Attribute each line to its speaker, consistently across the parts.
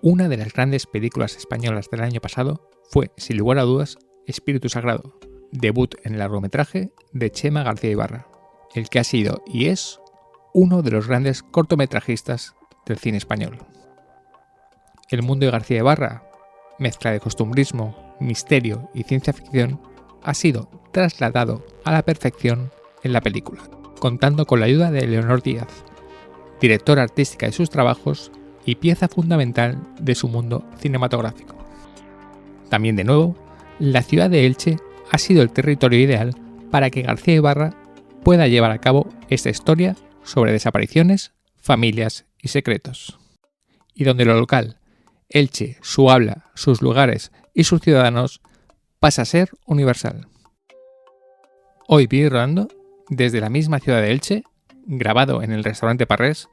Speaker 1: Una de las grandes películas españolas del año pasado fue, sin lugar a dudas, Espíritu Sagrado, debut en el largometraje de Txema García Ibarra, el que ha sido y es uno de los grandes cortometrajistas del cine español. El mundo de García Ibarra, mezcla de costumbrismo, misterio y ciencia ficción, ha sido trasladado a la perfección en la película, contando con la ayuda de Leonor Díaz, directora artística de sus trabajos y pieza fundamental de su mundo cinematográfico. También, de nuevo, la ciudad de Elche ha sido el territorio ideal para que García Ibarra pueda llevar a cabo esta historia sobre desapariciones, familias y secretos. Y donde lo local, Elche, su habla, sus lugares y sus ciudadanos pasa a ser universal. Hoy vi rodando desde la misma ciudad de Elche, grabado en el restaurante Parrés,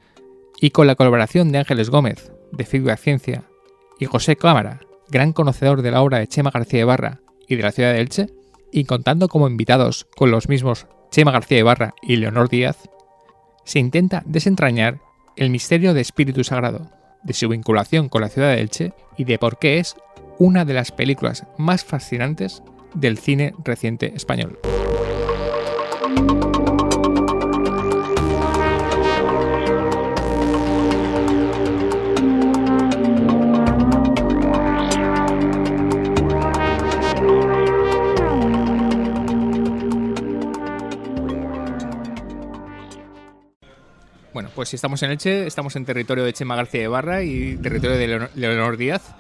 Speaker 1: y con la colaboración de Ángeles Gómez, de Feedback Ciencia, y José Cámara, gran conocedor de la obra de Txema García Ibarra y de la ciudad de Elche, y contando como invitados con los mismos Txema García Ibarra y Leonor Díaz, se intenta desentrañar el misterio de Espíritu Sagrado, de su vinculación con la ciudad de Elche y de por qué es una de las películas más fascinantes del cine reciente español. Bueno, pues si estamos en Elche, estamos en territorio de Txema García Ibarra y territorio de Leonor Díaz.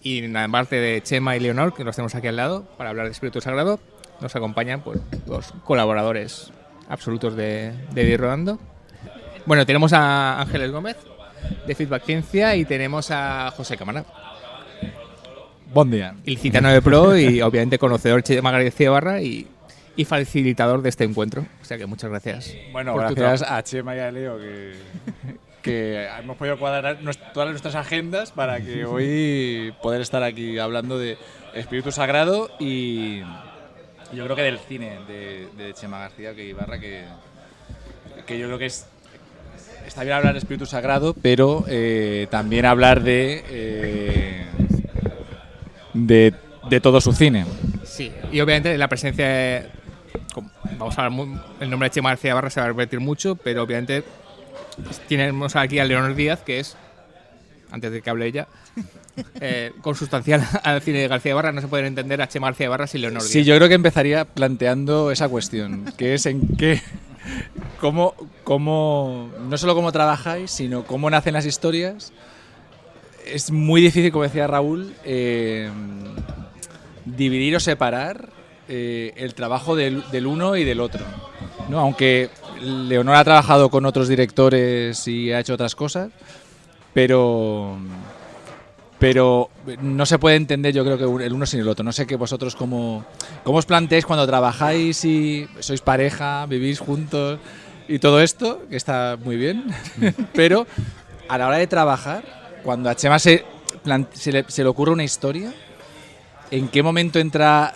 Speaker 1: Y aparte de Txema y Leonor, que los tenemos aquí al lado, para hablar de Espíritu Sagrado, nos acompañan pues, los colaboradores absolutos de Vir Rodando. Bueno, tenemos a Ángeles Gómez, de Feedback Ciencia, y tenemos a José Cámara.
Speaker 2: Buen día.
Speaker 1: Ilicitano de Pro y obviamente conocedor de Txema García Ibarra y facilitador de este encuentro. O sea que muchas gracias.
Speaker 2: Bueno, gracias a Txema y a Leo que hemos podido cuadrar todas nuestras agendas para que hoy poder estar aquí hablando de Espíritu Sagrado y yo creo que del cine de Txema García Ibarra, que yo creo que está bien hablar de Espíritu Sagrado, pero también hablar de todo su cine.
Speaker 1: Sí, y obviamente la presencia vamos a hablar el nombre de Txema García Ibarra se va a repetir mucho, pero obviamente tenemos aquí a Leonor Díaz, que es, antes de que hable ella, consustancial al cine de García Ibarra. No se puede entender a Txema García Ibarra sin Leonor Díaz.
Speaker 2: Sí, yo creo que empezaría planteando esa cuestión, que es en qué, cómo no solo cómo trabajáis, sino cómo nacen las historias. Es muy difícil, como decía Raúl, dividir o separar el trabajo del uno y del otro, ¿no? Aunque Leonor ha trabajado con otros directores y ha hecho otras cosas, pero no se puede entender, yo creo, que el uno sin el otro. No sé que vosotros cómo os planteáis cuando trabajáis y sois pareja, vivís juntos y todo esto, que está muy bien, pero a la hora de trabajar, cuando a Txema se le ocurre una historia, ¿en qué momento entra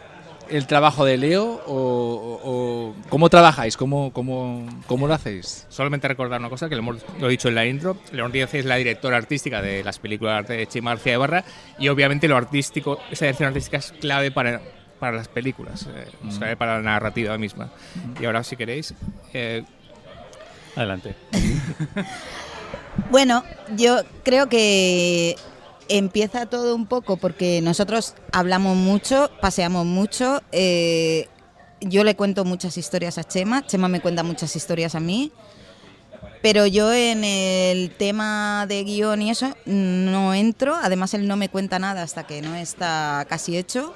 Speaker 2: el trabajo de Leo o cómo trabajáis? ¿Cómo lo hacéis?
Speaker 1: Solamente recordar una cosa, que lo he dicho en la intro. Leonor Díaz es la directora artística de las películas de Txema García Ibarra y obviamente lo artístico, esa dirección artística es clave para las películas, es clave para la narrativa misma. Y ahora, si queréis...
Speaker 3: Adelante.
Speaker 4: Bueno, yo creo que empieza todo un poco porque nosotros hablamos mucho, paseamos mucho. Yo le cuento muchas historias a Txema, Txema me cuenta muchas historias a mí, pero yo en el tema de guión y eso no entro. Además, él no me cuenta nada hasta que no está casi hecho,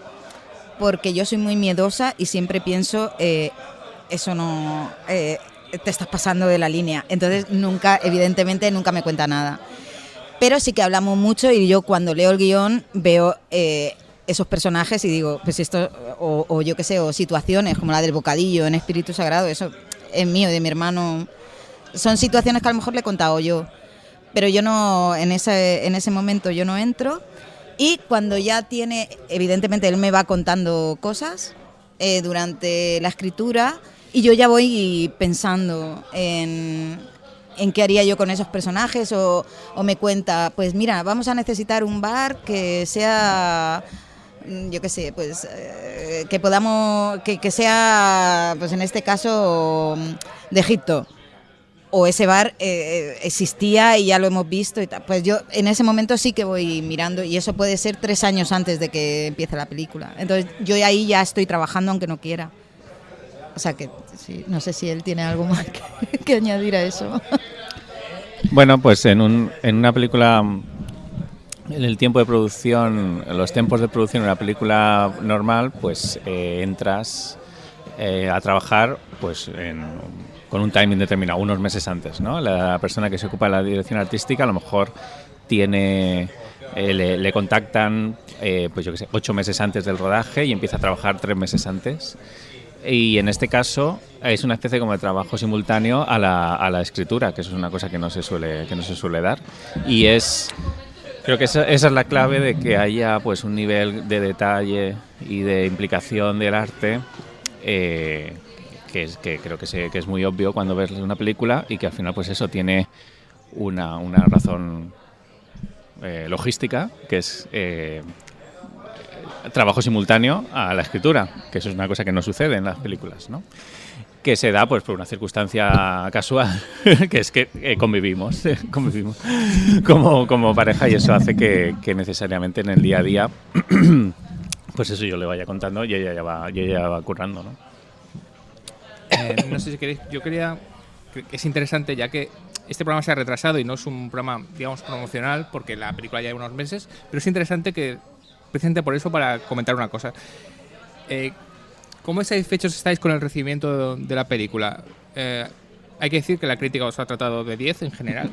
Speaker 4: porque yo soy muy miedosa y siempre pienso, eso no... te estás pasando de la línea. Entonces, evidentemente, nunca me cuenta nada. Pero sí que hablamos mucho y yo cuando leo el guión veo esos personajes y digo, pues esto, o yo qué sé, o situaciones como la del bocadillo en Espíritu Sagrado, eso es mío, de mi hermano. Son situaciones que a lo mejor le he contado yo, pero yo no, en ese momento yo no entro. Y cuando ya tiene, evidentemente él me va contando cosas durante la escritura y yo ya voy pensando en en qué haría yo con esos personajes, o me cuenta, pues mira, vamos a necesitar un bar que sea, yo qué sé, pues que podamos, que sea, pues en este caso, de Egipto. O ese bar existía y ya lo hemos visto y tal. Pues yo en ese momento sí que voy mirando, y eso puede ser 3 años antes de que empiece la película. Entonces yo ahí ya estoy trabajando aunque no quiera. O sea que sí, no sé si él tiene algo más que añadir a eso.
Speaker 3: Bueno, pues en una película, en el tiempo de producción, en los tiempos de producción de una película normal, pues entras a trabajar pues con un timing determinado, unos meses antes, ¿no? La persona que se ocupa de la dirección artística a lo mejor tiene... le contactan, pues yo qué sé, 8 meses antes del rodaje y empieza a trabajar 3 meses antes. Y en este caso es una especie como de trabajo simultáneo a la escritura, que eso es una cosa que no se suele dar. Y creo que esa es la clave de que haya pues un nivel de detalle y de implicación del arte que creo que es muy obvio cuando ves una película, y que al final pues eso tiene una razón logística, que es trabajo simultáneo a la escritura, que eso es una cosa que no sucede en las películas, ¿no? Que se da pues por una circunstancia casual, que es que convivimos como pareja, y eso hace que necesariamente en el día a día pues eso yo le vaya contando y ella ya va currando, ¿no?
Speaker 1: No sé si queréis, yo quería, que es interesante, ya que este programa se ha retrasado y no es un programa, digamos, promocional, porque la película ya lleva unos meses, pero es interesante que, precisamente por eso, para comentar una cosa. ¿Cómo satisfechos estáis con el recibimiento de la película? Hay que decir que la crítica os ha tratado de 10 en general.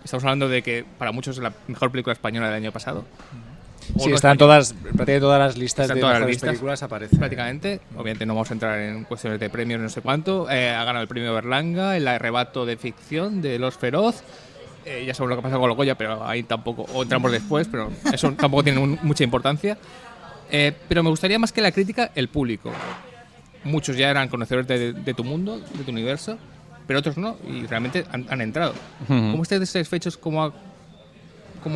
Speaker 1: Estamos hablando de que para muchos es la mejor película española del año pasado.
Speaker 2: Sí, están prácticamente todas las listas de mejores películas aparecen.
Speaker 1: Prácticamente. Obviamente no vamos a entrar en cuestiones de premios, no sé cuánto. Ha ganado el premio Berlanga, el arrebato de ficción de Los Feroz. Ya sabemos lo que pasa con los Goya, pero ahí tampoco, o entramos después, pero eso tampoco tiene mucha importancia. Pero me gustaría más que la crítica, el público. Muchos ya eran conocedores de tu mundo, de tu universo, pero otros no, y realmente han entrado. ¿Cómo estáis satisfechos? ¿Cómo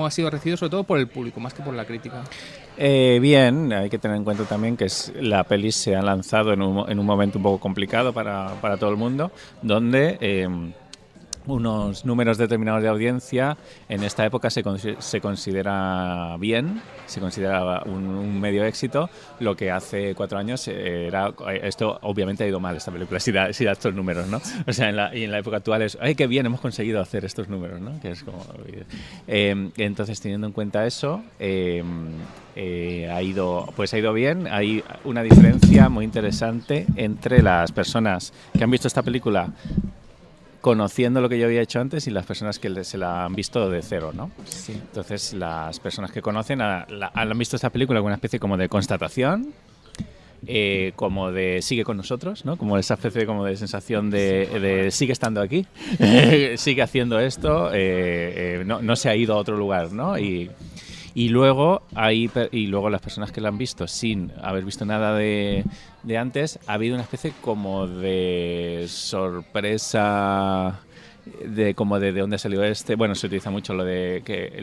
Speaker 1: ha sido recibido, sobre todo por el público, más que por la crítica?
Speaker 3: Bien, hay que tener en cuenta también que la peli se ha lanzado en un momento un poco complicado para todo el mundo, donde unos números determinados de audiencia en esta época se considera bien, se considera un medio éxito, lo que hace 4 años era... Esto obviamente ha ido mal, esta película, si da estos números, ¿no? O sea, en la época actual es, ¡ay, qué bien, hemos conseguido hacer estos números!, ¿no? Que es como... entonces, teniendo en cuenta eso, ha ido bien. Hay una diferencia muy interesante entre las personas que han visto esta película conociendo lo que yo había hecho antes y las personas que se la han visto de cero, ¿no? Sí. Entonces, las personas que conocen han visto esta película como una especie como de constatación, como de sigue con nosotros, ¿no? Como esa especie como de sensación de sigue estando aquí, sigue haciendo esto, no se ha ido a otro lugar, ¿no? Y luego las personas que la han visto sin haber visto nada de antes, ha habido una especie como de sorpresa de dónde salió Bueno, se utiliza mucho lo de que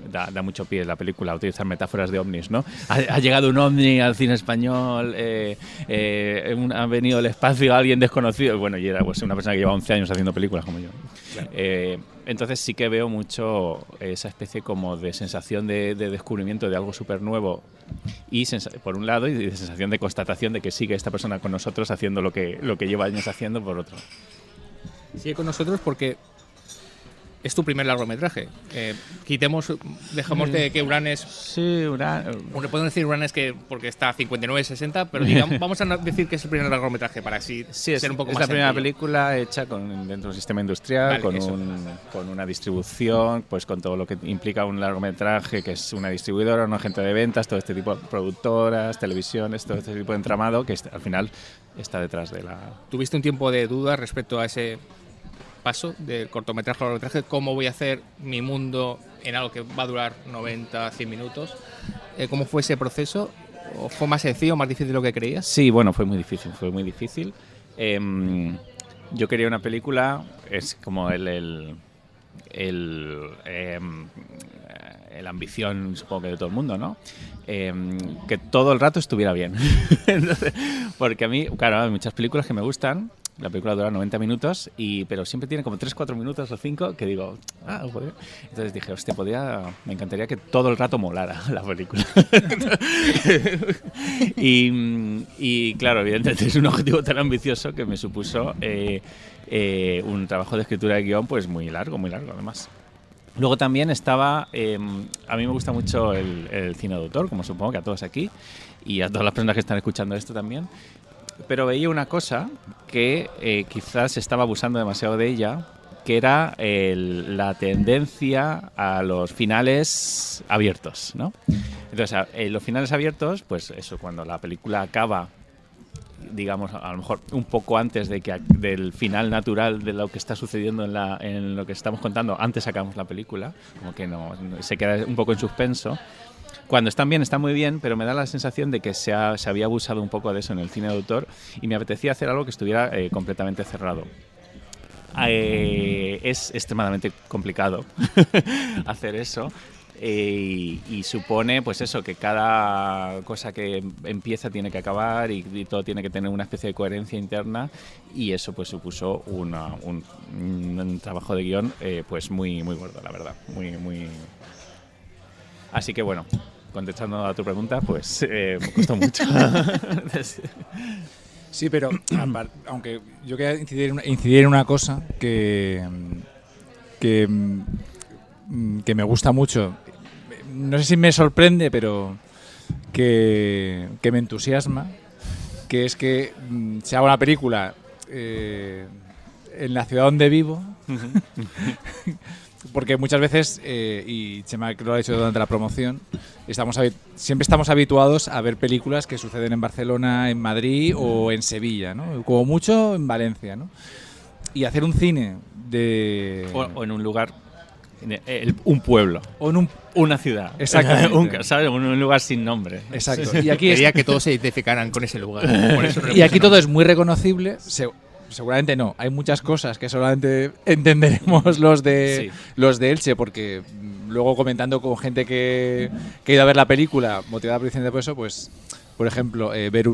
Speaker 3: da mucho pie la película a utilizar metáforas de ovnis, ¿no? Ha llegado un ovni al cine español, ha venido del espacio alguien desconocido, bueno, y era pues una persona que lleva 11 años haciendo películas como yo. Claro. Entonces sí que veo mucho esa especie como de sensación de descubrimiento de algo súper nuevo, y por un lado, y de sensación de constatación de que sigue esta persona con nosotros haciendo lo que lleva años haciendo, por otro.
Speaker 1: Sigue con nosotros porque es tu primer largometraje. Dejamos de que Uranes...
Speaker 3: Sí,
Speaker 1: podemos decir Uranes porque está a 59-60, pero digamos, vamos a decir que es el primer largometraje para así ser un poco más
Speaker 3: es la primera
Speaker 1: sencillo.
Speaker 3: Película hecha dentro de un sistema industrial, vale, con una distribución, pues con todo lo que implica un largometraje, que es una distribuidora, un agente de ventas, todo este tipo de productoras, televisiones, todo este tipo de entramado que al final está detrás de la...
Speaker 1: ¿Tuviste un tiempo de duda respecto a ese paso del cortometraje al largometraje? ¿Cómo voy a hacer mi mundo en algo que va a durar 90, 100 minutos? ¿Cómo fue ese proceso? ¿O fue más sencillo, más difícil de lo que creías?
Speaker 3: Sí, bueno, fue muy difícil. yo quería una película, es como la ambición, supongo que de todo el mundo, ¿no? Que todo el rato estuviera bien. Entonces, porque a mí, claro, hay muchas películas que me gustan. La película dura 90 minutos, pero siempre tiene como 3-4 minutos o 5 que digo, joder. Entonces dije, hostia, me encantaría que todo el rato molara la película. y claro, evidentemente es un objetivo tan ambicioso que me supuso un trabajo de escritura de guión pues muy largo además. Luego también estaba, a mí me gusta mucho el cine de autor, como supongo que a todos aquí, y a todas las personas que están escuchando esto también. Pero veía una cosa que quizás se estaba abusando demasiado de ella, que era la tendencia a los finales abiertos, ¿no? Entonces, los finales abiertos, pues eso, cuando la película acaba, digamos, a lo mejor un poco antes del final natural de lo que está sucediendo en lo que estamos contando, antes sacamos la película, como que no se queda un poco en suspenso. Cuando están bien, está muy bien, pero me da la sensación de que se había abusado un poco de eso en el cine de autor y me apetecía hacer algo que estuviera completamente cerrado. Es extremadamente complicado hacer eso y supone pues eso, que cada cosa que empieza tiene que acabar y todo tiene que tener una especie de coherencia interna y eso pues supuso un trabajo de guión pues muy gordo, la verdad, muy. Así que bueno, contestando a tu pregunta, pues me costó mucho.
Speaker 2: Sí, pero aunque yo quería incidir en una cosa que me gusta mucho, no sé si me sorprende, pero que me entusiasma, que es que se haga una película en la ciudad donde vivo. Porque muchas veces, y Chema lo ha dicho durante la promoción, siempre estamos habituados a ver películas que suceden en Barcelona, en Madrid o en Sevilla, ¿no? Como mucho en Valencia, ¿no? Y hacer un cine de...
Speaker 3: O en un lugar, un pueblo.
Speaker 2: O en
Speaker 3: una ciudad.
Speaker 2: Exactamente.
Speaker 3: ¿Sabes? Un lugar sin nombre.
Speaker 2: Exacto.
Speaker 1: Sí.
Speaker 2: Y aquí
Speaker 1: quería que todos se identificaran con ese lugar. Por eso
Speaker 2: y aquí todo es muy reconocible. Seguramente no. Hay muchas cosas que solamente entenderemos los de Elche, porque luego comentando con gente que ha ido a ver la película motivada precisamente por eso, pues, por ejemplo, ver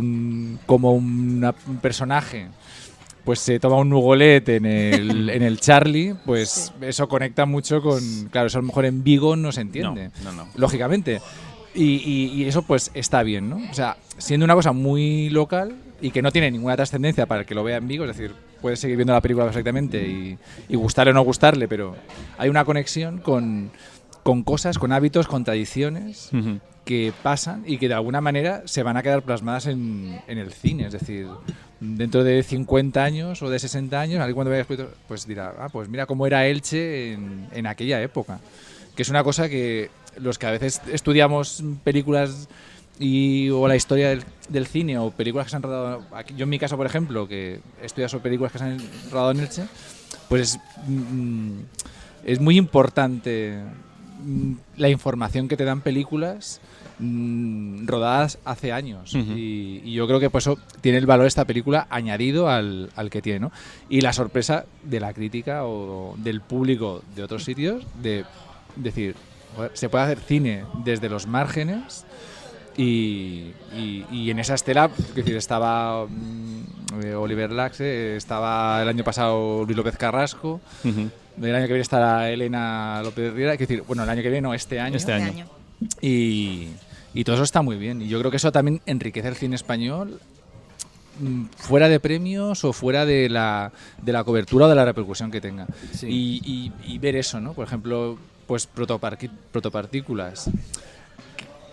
Speaker 2: como un personaje pues se toma un nugolet en el Charlie, pues sí. Eso conecta mucho con... Claro, eso a lo mejor en Vigo no se entiende,
Speaker 3: no.
Speaker 2: Lógicamente. Y eso pues está bien, ¿no? O sea, siendo una cosa muy local y que no tiene ninguna trascendencia para el que lo vea en Vigo, es decir, puedes seguir viendo la película perfectamente y gustarle o no gustarle, pero hay una conexión con cosas, con hábitos, con tradiciones que pasan y que de alguna manera se van a quedar plasmadas en el cine. Es decir, dentro de 50 años o de 60 años, alguien cuando vea pues dirá, pues mira cómo era Elche en aquella época. Que es una cosa que los que a veces estudiamos películas o la historia del cine o películas que se han rodado aquí, yo en mi caso por ejemplo que he estudiado sobre películas que se han rodado en Elche, pues es muy importante la información que te dan películas rodadas hace años. Y yo creo que por eso tiene el valor esta película añadido al que tiene, ¿no? Y la sorpresa de la crítica o del público de otros sitios de decir, joder, se puede hacer cine desde los márgenes. Y en esa estela, es decir, estaba Oliver Laxe, estaba el año pasado Luis López Carrasco, el año que viene estará Elena López Riera, es decir, bueno, el año que viene no, este año. Y todo eso está muy bien. Y yo creo que eso también enriquece el cine español, fuera de premios o fuera de la cobertura o de la repercusión que tenga. Sí. Y ver eso, ¿no? Por ejemplo, pues protopartículas.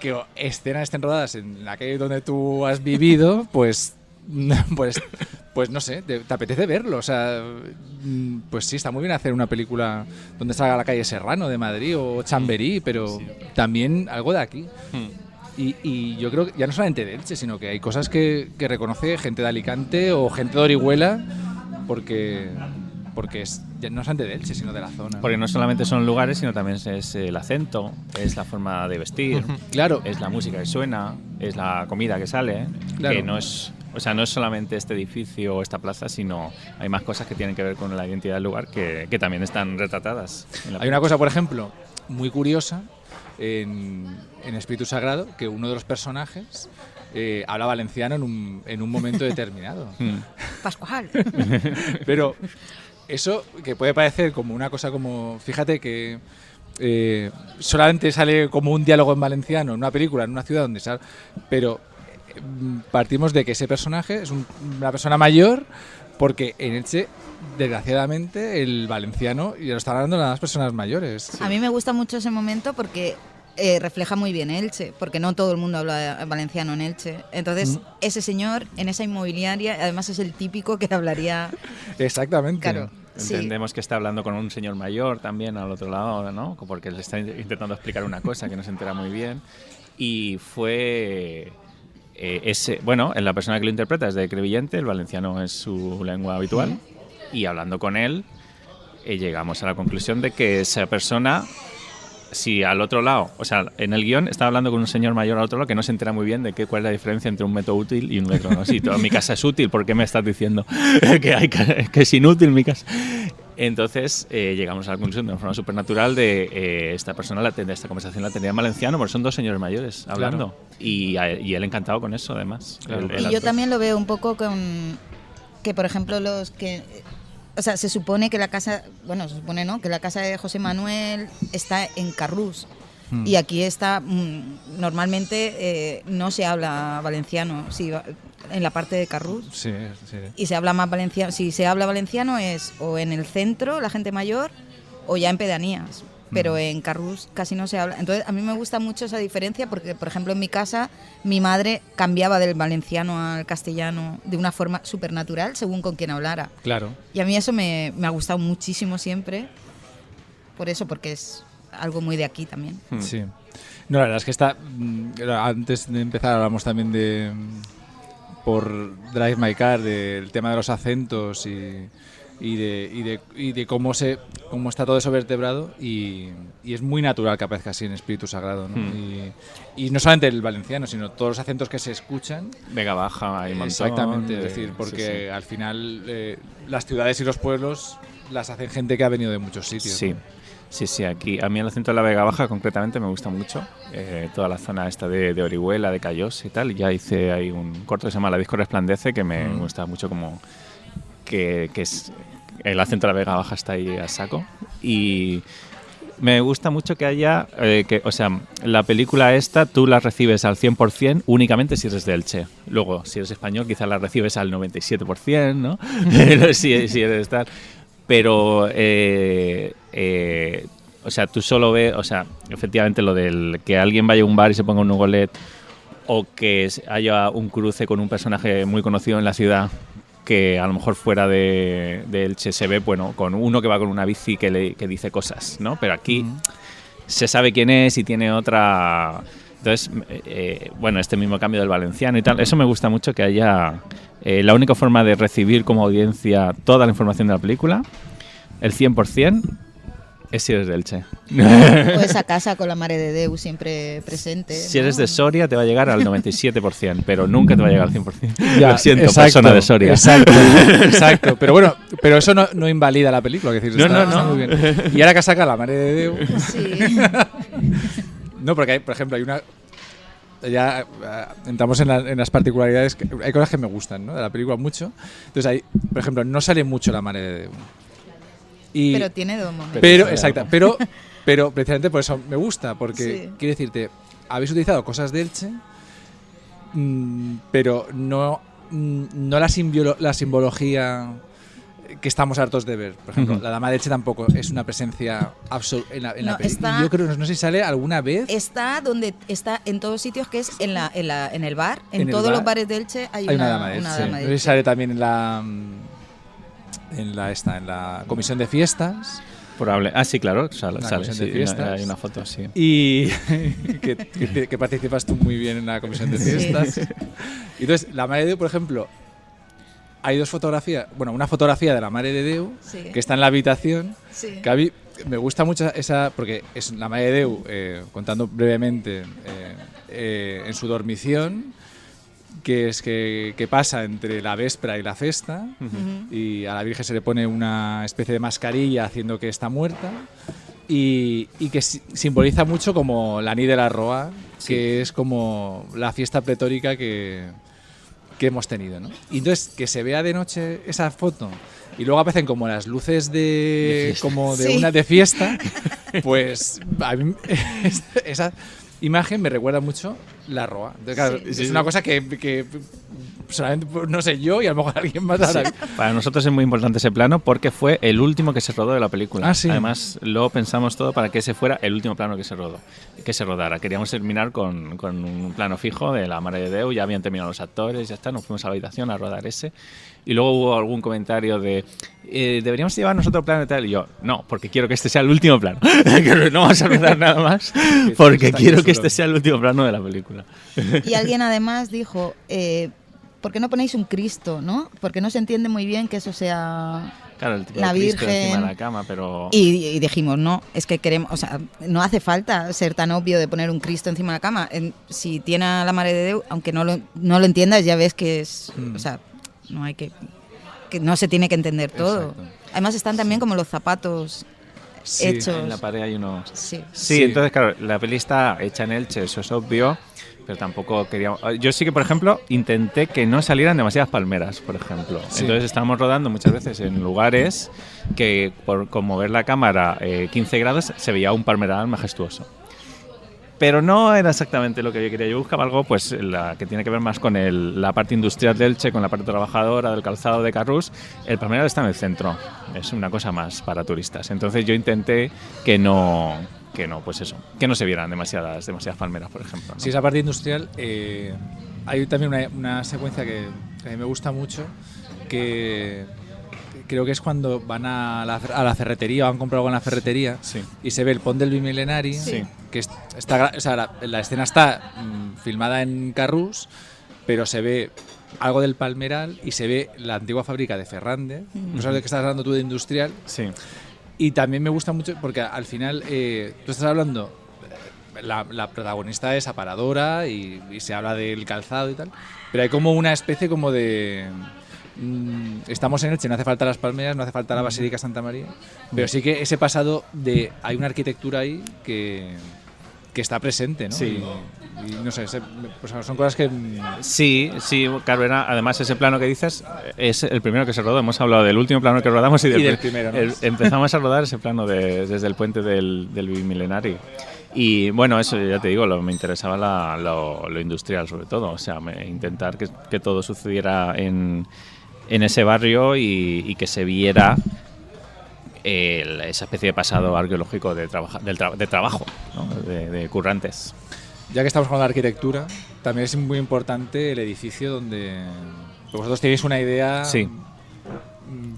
Speaker 2: Que escenas estén rodadas en la calle donde tú has vivido, pues no sé, te apetece verlo. O sea, pues sí, está muy bien hacer una película donde salga la calle Serrano de Madrid o Chamberí, pero también algo de aquí. Y yo creo que ya no solamente de Elche, sino que hay cosas que reconoce gente de Alicante o gente de Orihuela, porque ya no solamente de Elche, sino de la zona.
Speaker 3: Porque no solamente son lugares, sino también es el acento, es la forma de vestir,
Speaker 2: claro,
Speaker 3: es la música que suena, es la comida que sale, claro. Que no es O sea, no es solamente este edificio o esta plaza, sino hay más cosas que tienen que ver con la identidad del lugar que también están retratadas.
Speaker 2: Hay una cosa, por ejemplo, muy curiosa en Espíritu Sagrado, que uno de los personajes habla valenciano en un momento determinado.
Speaker 4: Pascual.
Speaker 2: Pero eso que puede parecer como una cosa como... Fíjate que solamente sale como un diálogo en valenciano en una película, en una ciudad donde sale... Pero partimos de que ese personaje es una persona mayor, porque en Elche, desgraciadamente, el valenciano ya lo están hablando las personas mayores.
Speaker 4: A mí me gusta mucho ese momento porque refleja muy bien Elche, porque no todo el mundo habla valenciano en Elche. Entonces, ese señor en esa inmobiliaria, además es el típico que hablaría...
Speaker 2: Exactamente.
Speaker 4: Claro.
Speaker 3: Entendemos que está hablando con un señor mayor también al otro lado, ¿no? Porque le está intentando explicar una cosa que no se entera muy bien. Y fue... en la persona que lo interpreta es de Crevillente, el valenciano es su lengua habitual, y hablando con él llegamos a la conclusión de que esa persona, si al otro lado, o sea, en el guión está hablando con un señor mayor al otro lado que no se entera muy bien de cuál es la diferencia entre un metro útil y un metro no. Sí, toda mi casa es útil, ¿por qué me estás diciendo que es inútil mi casa? Entonces llegamos a la conclusión de una forma supernatural de esta persona, esta conversación la tenía en valenciano, porque son dos señores mayores hablando. Claro. Y él encantado con eso, además.
Speaker 2: Claro.
Speaker 4: Y yo también lo veo un poco con que, por ejemplo, los que... O sea, se supone que la casa... Bueno, se supone, ¿no? Que la casa de José Manuel está en Carrús. Y aquí está... normalmente no se habla valenciano. Sí, en la parte de Carrús.
Speaker 2: Sí.
Speaker 4: Y se habla más valenciano. Si se habla valenciano es o en el centro, la gente mayor, o ya en pedanías. Pero en Carrús casi no se habla. Entonces, a mí me gusta mucho esa diferencia porque, por ejemplo, en mi casa, mi madre cambiaba del valenciano al castellano de una forma supernatural según con quien hablara.
Speaker 2: Claro.
Speaker 4: Y a mí eso me ha gustado muchísimo siempre. Por eso, porque es algo muy de aquí también.
Speaker 2: Sí. No, la verdad es que antes de empezar hablamos también por Drive My Car, del tema de los acentos y de cómo está todo eso vertebrado y es muy natural que aparezca así en Espíritu Sagrado, ¿no? Y no solamente el valenciano, sino todos los acentos que se escuchan.
Speaker 3: Vega Baja, hay un montón.
Speaker 2: Exactamente, es decir, porque al final las ciudades y los pueblos las hacen gente que ha venido de muchos sitios.
Speaker 3: Sí.
Speaker 2: ¿no?
Speaker 3: Sí, aquí a mí el acento de la Vega Baja concretamente me gusta mucho, toda la zona esta de Orihuela, de Callós y tal. Ya hice ahí un corto que se llama La Disco Resplandece, que me gusta mucho, como que es el acento de la Vega Baja está ahí a saco. Y me gusta mucho que haya, o sea, la película esta tú la recibes al 100% únicamente si eres de Elche. Luego, si eres español, quizás la recibes al 97%, ¿no? si eres tal... Pero, o sea, tú solo ves, o sea, efectivamente lo del que alguien vaya a un bar y se ponga un nugolet o que haya un cruce con un personaje muy conocido en la ciudad que a lo mejor fuera de Elche se ve, bueno, con uno que va con una bici que dice cosas, ¿no? Pero aquí se sabe quién es y tiene otra... Entonces, bueno, este mismo cambio del valenciano y tal, eso me gusta mucho que haya... la única forma de recibir como audiencia toda la información de la película, el 100%, es si eres de Elche.
Speaker 4: O esa casa con la Mare de Déu siempre presente.
Speaker 3: Si eres de Soria te va a llegar al 97%, pero nunca te va a llegar al 100%.
Speaker 2: Ya,
Speaker 3: lo siento,
Speaker 2: exacto,
Speaker 3: persona de Soria.
Speaker 2: Exacto. Pero bueno, pero eso no invalida la película. Es decir, está muy bien. Y ahora que saca la Mare de Déu...
Speaker 4: Sí.
Speaker 2: No, porque por ejemplo, hay una... Ya entramos en las particularidades. Hay cosas que me gustan, ¿no? De la película mucho. Entonces, ahí, por ejemplo, no sale mucho la Mare de Déu.
Speaker 4: Pero tiene dos momentos.
Speaker 2: Exacto. Pero precisamente por eso me gusta. Porque, quiero decirte, habéis utilizado cosas de Elche, pero no la simbología que estamos hartos de ver. Por ejemplo, la Dama de Elche tampoco es una presencia absoluta en la película. Yo creo, no sé si sale alguna vez.
Speaker 4: Está donde está en todos sitios, que es en el bar. En todos los bares de Elche hay una Dama de Elche.
Speaker 2: No sé si sale también en la comisión de fiestas.
Speaker 3: Probable. Ah, sí, claro, sale.
Speaker 2: De fiestas.
Speaker 3: Hay una foto, sí.
Speaker 2: Y que participas tú muy bien en la comisión de fiestas. Sí. Entonces, la Mare de Déu, por ejemplo, hay dos fotografías. Bueno, una fotografía de la Mare de Déu, que está en la habitación, que a mí me gusta mucho esa, porque es la Mare de Déu, contando brevemente, en su dormición, que pasa entre la véspera y la festa, y a la Virgen se le pone una especie de mascarilla haciendo que está muerta, y que simboliza mucho como la Nit de la Roa, que es como la fiesta pletórica que hemos tenido, ¿no? Y entonces que se vea de noche esa foto y luego aparecen como las luces de una de fiesta, pues a mí esa imagen me recuerda mucho la Roa. Entonces, claro, es una cosa que solamente no sé yo y a lo mejor alguien más ahora.
Speaker 3: Para nosotros es muy importante ese plano porque fue el último que se rodó de la película.
Speaker 2: Sí.
Speaker 3: Además, lo pensamos todo para que ese fuera el último plano que se rodara. Queríamos terminar con un plano fijo de la Mare de Déu, ya habían terminado los actores, ya está, nos fuimos a la habitación a rodar ese. Y luego hubo algún comentario de deberíamos llevarnos otro plano y tal. Y yo, no, porque quiero que este sea el último plano. No vamos a rodar nada más porque quiero que este sea el último plano de la película.
Speaker 4: Y alguien además dijo, ¿por qué no ponéis un Cristo, no? Porque no se entiende muy bien que eso sea
Speaker 3: claro, el tipo
Speaker 4: la
Speaker 3: de Cristo
Speaker 4: Virgen
Speaker 3: encima de la cama, pero...
Speaker 4: Y dijimos, no, es que queremos, o sea, no hace falta ser tan obvio de poner un Cristo encima de la cama. Si tiene a la Mare de Déu, aunque no lo entiendas, ya ves que es, o sea, no hay que no se tiene que entender todo.
Speaker 2: Exacto.
Speaker 4: Además están también como los zapatos hechos.
Speaker 3: En la pared hay unos...
Speaker 4: Sí.
Speaker 3: Entonces, claro, la peli está hecha en Elche, eso es obvio, pero tampoco queríamos... Yo sí que, por ejemplo, intenté que no salieran demasiadas palmeras, por ejemplo. Sí. Entonces estábamos rodando muchas veces en lugares que, por mover la cámara 15 grados, se veía un palmeral majestuoso. Pero no era exactamente lo que yo quería. Yo buscaba algo pues, que tiene que ver más con la parte industrial de Elche, con la parte trabajadora, del calzado de Carrús. El palmeral está en el centro. Es una cosa más para turistas. Entonces yo intenté que no se vieran demasiadas palmeras, por ejemplo, ¿no?
Speaker 2: Sí, esa parte industrial. Hay también una secuencia que a mí me gusta mucho, que creo que es cuando van a la ferretería, o han comprado algo en la ferretería, y se ve el pont del Bimilenari, que está, o sea, la escena está filmada en Carrús, pero se ve algo del Palmeral y se ve la antigua fábrica de Ferrande. No sabes de qué estás hablando tú de industrial.
Speaker 3: Sí.
Speaker 2: Y también me gusta mucho porque al final tú estás hablando, la protagonista es aparadora y se habla del calzado y tal, pero hay como una especie como de... estamos en Elche, no hace falta las palmeras, no hace falta la Basílica Santa María, pero sí que ese pasado de... hay una arquitectura ahí que está presente, ¿no?
Speaker 3: Sí.
Speaker 2: Y no sé, pues son cosas que...
Speaker 3: Sí, Carvera, además ese plano que dices es el primero que se rodó. Hemos hablado del último plano que rodamos y del
Speaker 2: primero, ¿no?
Speaker 3: Empezamos a rodar ese plano desde el puente del Bimilenari. Y bueno, eso ya te digo, me interesaba lo industrial sobre todo, o sea, intentar que todo sucediera en ese barrio y que se viera esa especie de pasado arqueológico de trabajo, ¿no? de currantes.
Speaker 2: Ya que estamos hablando de arquitectura, también es muy importante el edificio donde vosotros tenéis una idea.
Speaker 3: Sí.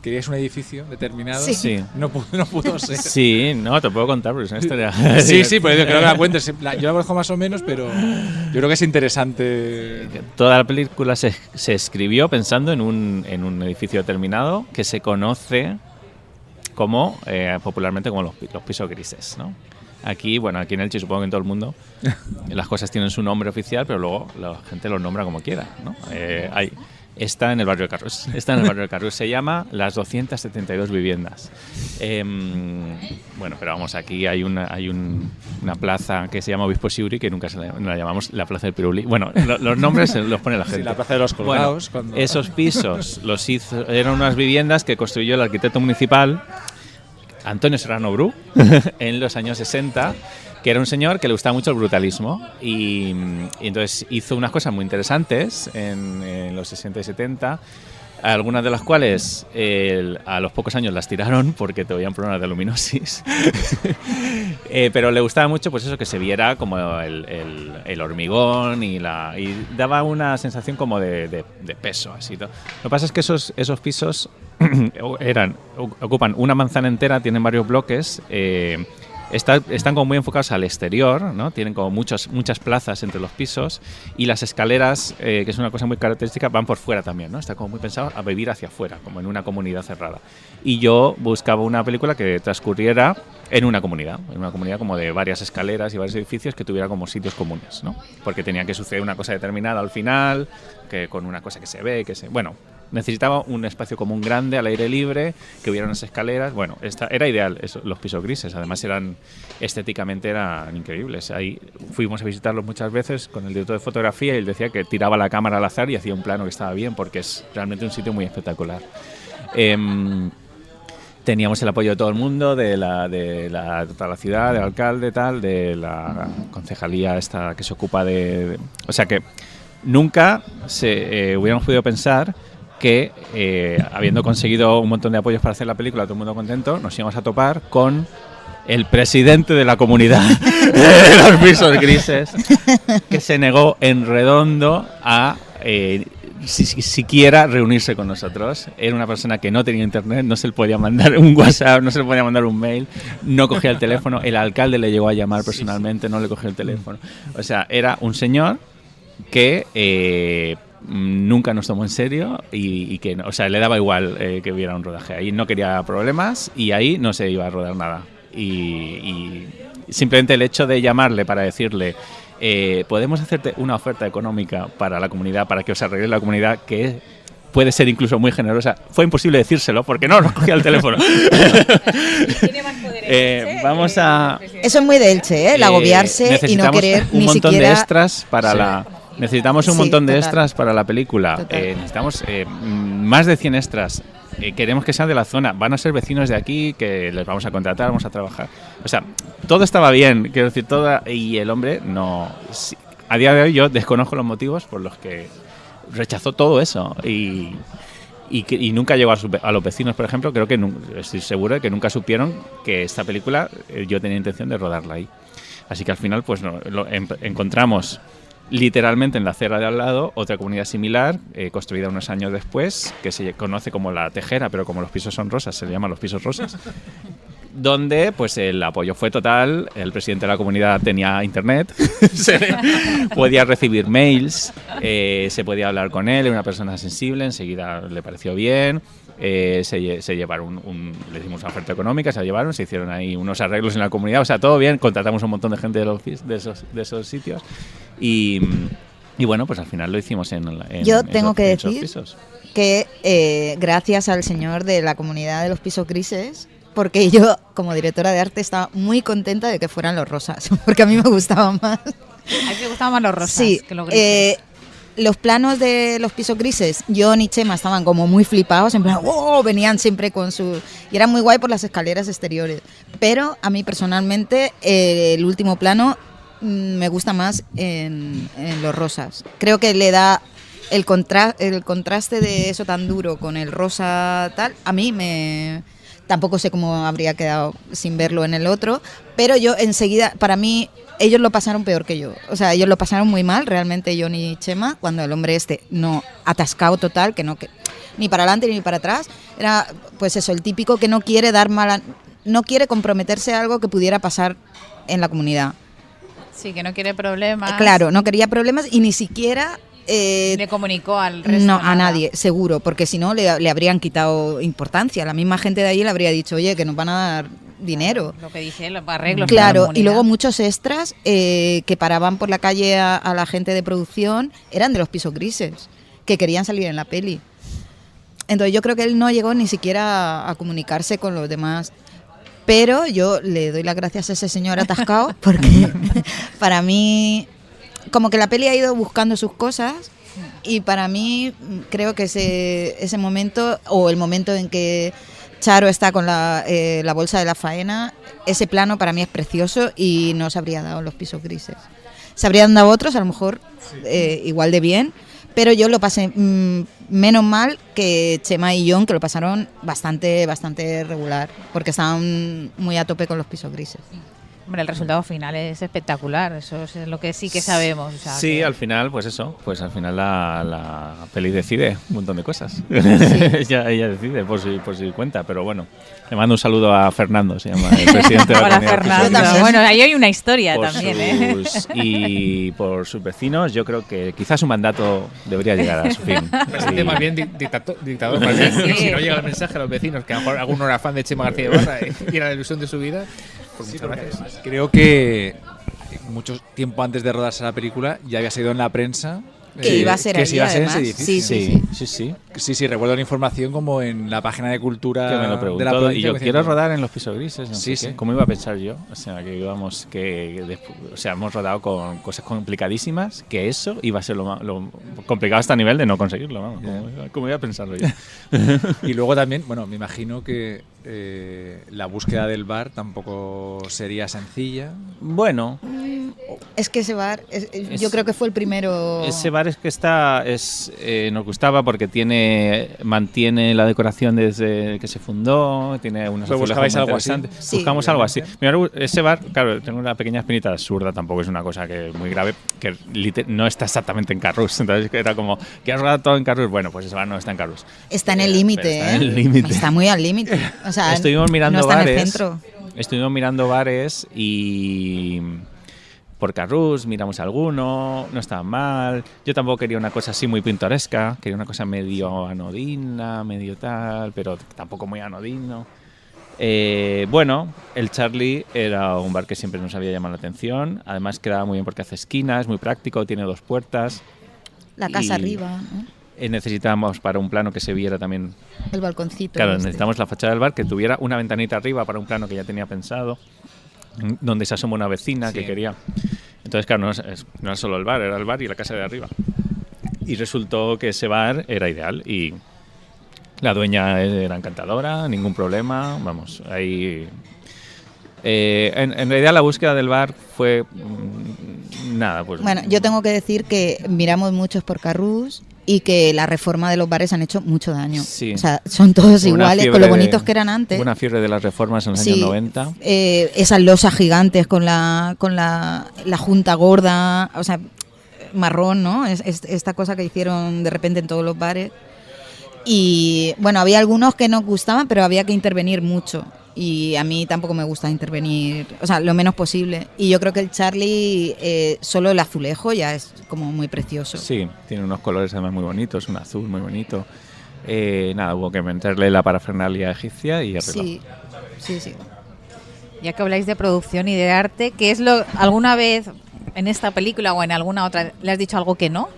Speaker 2: ¿Queríais un edificio determinado?
Speaker 3: Sí.
Speaker 2: No pudo ser.
Speaker 3: Sí, no, te puedo contar, pero es una historia.
Speaker 2: Sí, pues yo creo que la cuentes. Yo la conozco más o menos, pero yo creo que es interesante.
Speaker 3: Toda la película se escribió pensando en un edificio determinado que se conoce como, popularmente, como los pisos grises, ¿no? Aquí en Elche, supongo que en todo el mundo, las cosas tienen su nombre oficial, pero luego la gente los nombra como quiera, ¿no? Está en el barrio de Carrús. Se llama Las 272 Viviendas. Bueno, pero vamos, aquí hay una plaza que se llama Obispo Siuri, que nunca la llamamos la Plaza del Piruli. Bueno, los nombres los pone la gente.
Speaker 2: Sí, la Plaza de los Colgados.
Speaker 3: Bueno, esos pisos eran unas viviendas que construyó el arquitecto municipal Antonio Serrano Bru en los años 60, que era un señor que le gustaba mucho el brutalismo y entonces hizo unas cosas muy interesantes en los 60 y 70, algunas de las cuales a los pocos años las tiraron porque tenían problemas de luminosis. Pero le gustaba mucho pues eso, que se viera como el hormigón y daba una sensación como de peso, así. Lo que pasa es que esos pisos ocupan una manzana entera, tienen varios bloques están como muy enfocados al exterior, ¿no? Tienen como muchas plazas entre los pisos y las escaleras, que es una cosa muy característica, van por fuera también, ¿no? Está como muy pensado a vivir hacia afuera, como en una comunidad cerrada. Y yo buscaba una película que transcurriera en una comunidad como de varias escaleras y varios edificios que tuviera como sitios comunes, ¿no? Porque tenía que suceder una cosa determinada al final, que con una cosa que se ve, bueno, necesitaba un espacio común grande al aire libre, que hubiera unas escaleras. Bueno, era ideal, los pisos grises. Además estéticamente eran increíbles. Ahí fuimos a visitarlos muchas veces con el director de fotografía y él decía que tiraba la cámara al azar y hacía un plano que estaba bien, porque es realmente un sitio muy espectacular. Teníamos el apoyo de todo el mundo, de toda la ciudad, del alcalde, de la concejalía esta que se ocupa o sea que nunca hubiéramos podido pensar que, habiendo conseguido un montón de apoyos para hacer la película, todo el mundo contento, nos íbamos a topar con el presidente de la comunidad de los pisos grises, que se negó en redondo a siquiera reunirse con nosotros. Era una persona que no tenía internet, no se le podía mandar un WhatsApp, no se le podía mandar un mail, no cogía el teléfono, el alcalde le llegó a llamar personalmente, no le cogió el teléfono. O sea, era un señor que nunca nos tomó en serio y que, o sea, le daba igual que hubiera un rodaje. Ahí no quería problemas y ahí no se iba a rodar nada. Y simplemente el hecho de llamarle para decirle podemos hacerte una oferta económica para la comunidad, para que os arregle la comunidad, que puede ser incluso muy generosa. Fue imposible decírselo porque no nos cogía el teléfono.
Speaker 5: Tiene más poder Elche,
Speaker 3: vamos a...
Speaker 4: Eso es muy de Elche, el agobiarse y no querer
Speaker 3: un
Speaker 4: ni
Speaker 3: montón
Speaker 4: siquiera...
Speaker 3: de extras para necesitamos un montón de extras para la película. Necesitamos más de 100 extras. Queremos que sean de la zona. Van a ser vecinos de aquí, que les vamos a contratar, vamos a trabajar. O sea, todo estaba bien, quiero decir, y el hombre no... A día de hoy yo desconozco los motivos por los que rechazó todo eso y nunca llegó a los vecinos, por ejemplo. Creo que estoy seguro de que nunca supieron que esta película yo tenía intención de rodarla ahí. Así que al final pues encontramos literalmente en la acera de al lado otra comunidad similar, construida unos años después, que se conoce como La Tejera, pero como los pisos son rosas, se le llaman los pisos rosas, donde pues el apoyo fue total. El presidente de la comunidad tenía internet, podía recibir mails, se podía hablar con él, era una persona sensible, enseguida le pareció bien. Se llevaron le hicimos una oferta económica, se la llevaron, se hicieron ahí unos arreglos en la comunidad, o sea, todo bien, contratamos un montón de gente de esos sitios y bueno, pues al final lo hicimos
Speaker 4: Yo tengo que decir
Speaker 3: pisos.
Speaker 4: Que gracias al señor de la comunidad de los pisos grises, porque yo como directora de arte estaba muy contenta de que fueran los rosas, porque a mí me gustaban más.
Speaker 5: A mí me gustaban más los rosas
Speaker 4: sí,
Speaker 5: que los grises.
Speaker 4: Los planos de los pisos grises, John y Chema estaban como muy flipados, en plan, ¡wow! Venían siempre con su... Y era muy guay por las escaleras exteriores. Pero a mí personalmente el último plano me gusta más en los rosas. Creo que le da el contraste de eso tan duro con el rosa tal. A mí tampoco sé cómo habría quedado sin verlo en el otro, pero yo enseguida, para mí... Ellos lo pasaron peor que yo. O sea, ellos lo pasaron muy mal, realmente, John y Chema, cuando el hombre no atascado total, que ni para adelante ni para atrás. Era, pues eso, el típico que no quiere no quiere comprometerse a algo que pudiera pasar en la comunidad.
Speaker 5: Sí, que no quiere problemas.
Speaker 4: Claro, no quería problemas y ni siquiera...
Speaker 5: le comunicó al resto.
Speaker 4: No, a nadie, seguro, porque si no le habrían quitado importancia. La misma gente de allí le habría dicho, oye, que nos van a dar dinero.
Speaker 5: Lo que dice, los arreglos.
Speaker 4: Claro, y luego muchos extras que paraban por la calle a la gente de producción eran de los pisos grises, que querían salir en la peli. Entonces yo creo que él no llegó ni siquiera a comunicarse con los demás. Pero yo le doy las gracias a ese señor atascado, porque para mí, como que la peli ha ido buscando sus cosas, y para mí creo que ese momento, o el momento en que Charo está con la bolsa de la faena, ese plano para mí es precioso y no se habría dado en los pisos grises. Se habrían dado otros, a lo mejor igual de bien, pero yo lo pasé menos mal que Chema y John, que lo pasaron bastante regular, porque estaban muy a tope con los pisos grises.
Speaker 5: Hombre, el resultado final es espectacular, eso es lo que sí que sabemos. O sea,
Speaker 3: Sí,
Speaker 5: que-
Speaker 3: al final, pues al final la peli decide un montón de cosas. ella decide por su cuenta, pero bueno, le mando un saludo a Fernando, se llama el presidente de la
Speaker 5: Hola,
Speaker 3: comunidad de
Speaker 5: Fernando.
Speaker 3: pisos.
Speaker 5: Bueno, ahí hay una historia
Speaker 3: Por
Speaker 5: también,
Speaker 3: y por sus vecinos, yo creo que quizás su mandato debería llegar a su fin.
Speaker 1: Presidente
Speaker 3: Y-
Speaker 1: más bien dictador, más bien.
Speaker 5: Sí.
Speaker 1: Si no llega el mensaje a los vecinos, que a lo mejor alguno era fan de Chema García Ibarra y era la ilusión de su vida, pues muchas gracias.
Speaker 2: Creo que mucho tiempo antes de rodarse la película ya había salido en la prensa
Speaker 4: Que iba a ser
Speaker 2: que
Speaker 4: allí,
Speaker 2: se iba a ser en ese
Speaker 4: además.
Speaker 2: edificio.
Speaker 4: Sí,
Speaker 3: Sí, sí.
Speaker 2: Sí, recuerdo la información como en la página de cultura
Speaker 3: Que me lo
Speaker 2: de la
Speaker 3: preguntó y
Speaker 2: provincia.
Speaker 3: yo
Speaker 2: me
Speaker 3: quiero
Speaker 2: decía,
Speaker 3: rodar en los pisos grises, no
Speaker 2: Sí,
Speaker 3: sé qué.
Speaker 2: sí.
Speaker 3: ¿Cómo iba a pensar yo? O sea, que íbamos hemos rodado con cosas complicadísimas, que eso iba a ser lo complicado hasta a nivel de no conseguirlo, vamos. ¿Cómo iba a pensarlo yo?
Speaker 2: Y luego también, bueno, me imagino que la búsqueda del bar tampoco sería sencilla.
Speaker 3: Bueno,
Speaker 4: Es que ese bar, yo creo que fue el primero.
Speaker 3: ese bar es que nos gustaba porque mantiene la decoración desde que se fundó, tiene unos
Speaker 2: Pero
Speaker 3: azulejos
Speaker 2: buscabais
Speaker 3: muy
Speaker 2: algo así.
Speaker 3: interesantes.
Speaker 4: Sí.
Speaker 3: Buscamos algo así. Mira, ese bar, claro, tengo una pequeña espinita absurda, tampoco es una cosa que muy grave, que no está exactamente en Carrús. Entonces era como, ¿quieres rodar todo en Carrus? Bueno, pues ese bar no está en Carrus.
Speaker 4: Está en el
Speaker 3: Pero
Speaker 4: límite,
Speaker 3: está en el límite.
Speaker 4: Está muy al límite. O sea,
Speaker 3: Estuvimos mirando
Speaker 4: no está
Speaker 3: bares.
Speaker 4: en el centro.
Speaker 3: Estuvimos mirando bares y por Carrús miramos alguno, no estaban mal. Yo tampoco quería una cosa así muy pintoresca, quería una cosa medio anodina, medio tal, pero tampoco muy anodino. Bueno, el Charlie era un bar que siempre nos había llamado la atención. Además quedaba muy bien porque hace esquina, es muy práctico, tiene 2 puertas.
Speaker 4: La casa
Speaker 3: Y-
Speaker 4: arriba, ¿no?
Speaker 3: Necesitábamos para un plano que se viera también.
Speaker 4: El balconcito.
Speaker 3: Claro,
Speaker 4: este.
Speaker 3: necesitamos la fachada del bar que tuviera una ventanita arriba para un plano que ya tenía pensado, donde se asoma una vecina que
Speaker 2: Sí.
Speaker 3: quería. Entonces, claro, no era solo el bar, era el bar y la casa de arriba. Y resultó que ese bar era ideal y la dueña era encantadora, ningún problema, vamos, ahí... en realidad la búsqueda del bar fue nada, pues...
Speaker 4: Bueno, yo tengo que decir que miramos muchos por Carrús y que la reforma de los bares han hecho mucho daño.
Speaker 3: Sí.
Speaker 4: O sea, son todos
Speaker 3: Hubo una
Speaker 4: iguales, con
Speaker 3: fiebre
Speaker 4: lo bonitos que eran antes.
Speaker 3: Una fiebre de las reformas en los
Speaker 4: Sí,
Speaker 3: años 90.
Speaker 4: Esas losas gigantes con la junta gorda, o sea, marrón, ¿no? Esta cosa que hicieron de repente en todos los bares. Y bueno, había algunos que nos gustaban, pero había que intervenir mucho. Y a mí tampoco me gusta intervenir, o sea, lo menos posible. Y yo creo que el Charlie, solo el azulejo ya es como muy precioso.
Speaker 3: Sí, tiene unos colores además muy bonitos, un azul muy bonito. Nada, hubo que meterle la parafernalia egipcia y arreglar.
Speaker 4: Sí, sí, sí.
Speaker 5: Ya que habláis de producción y de arte, ¿qué es alguna vez en esta película o en alguna otra le has dicho algo que no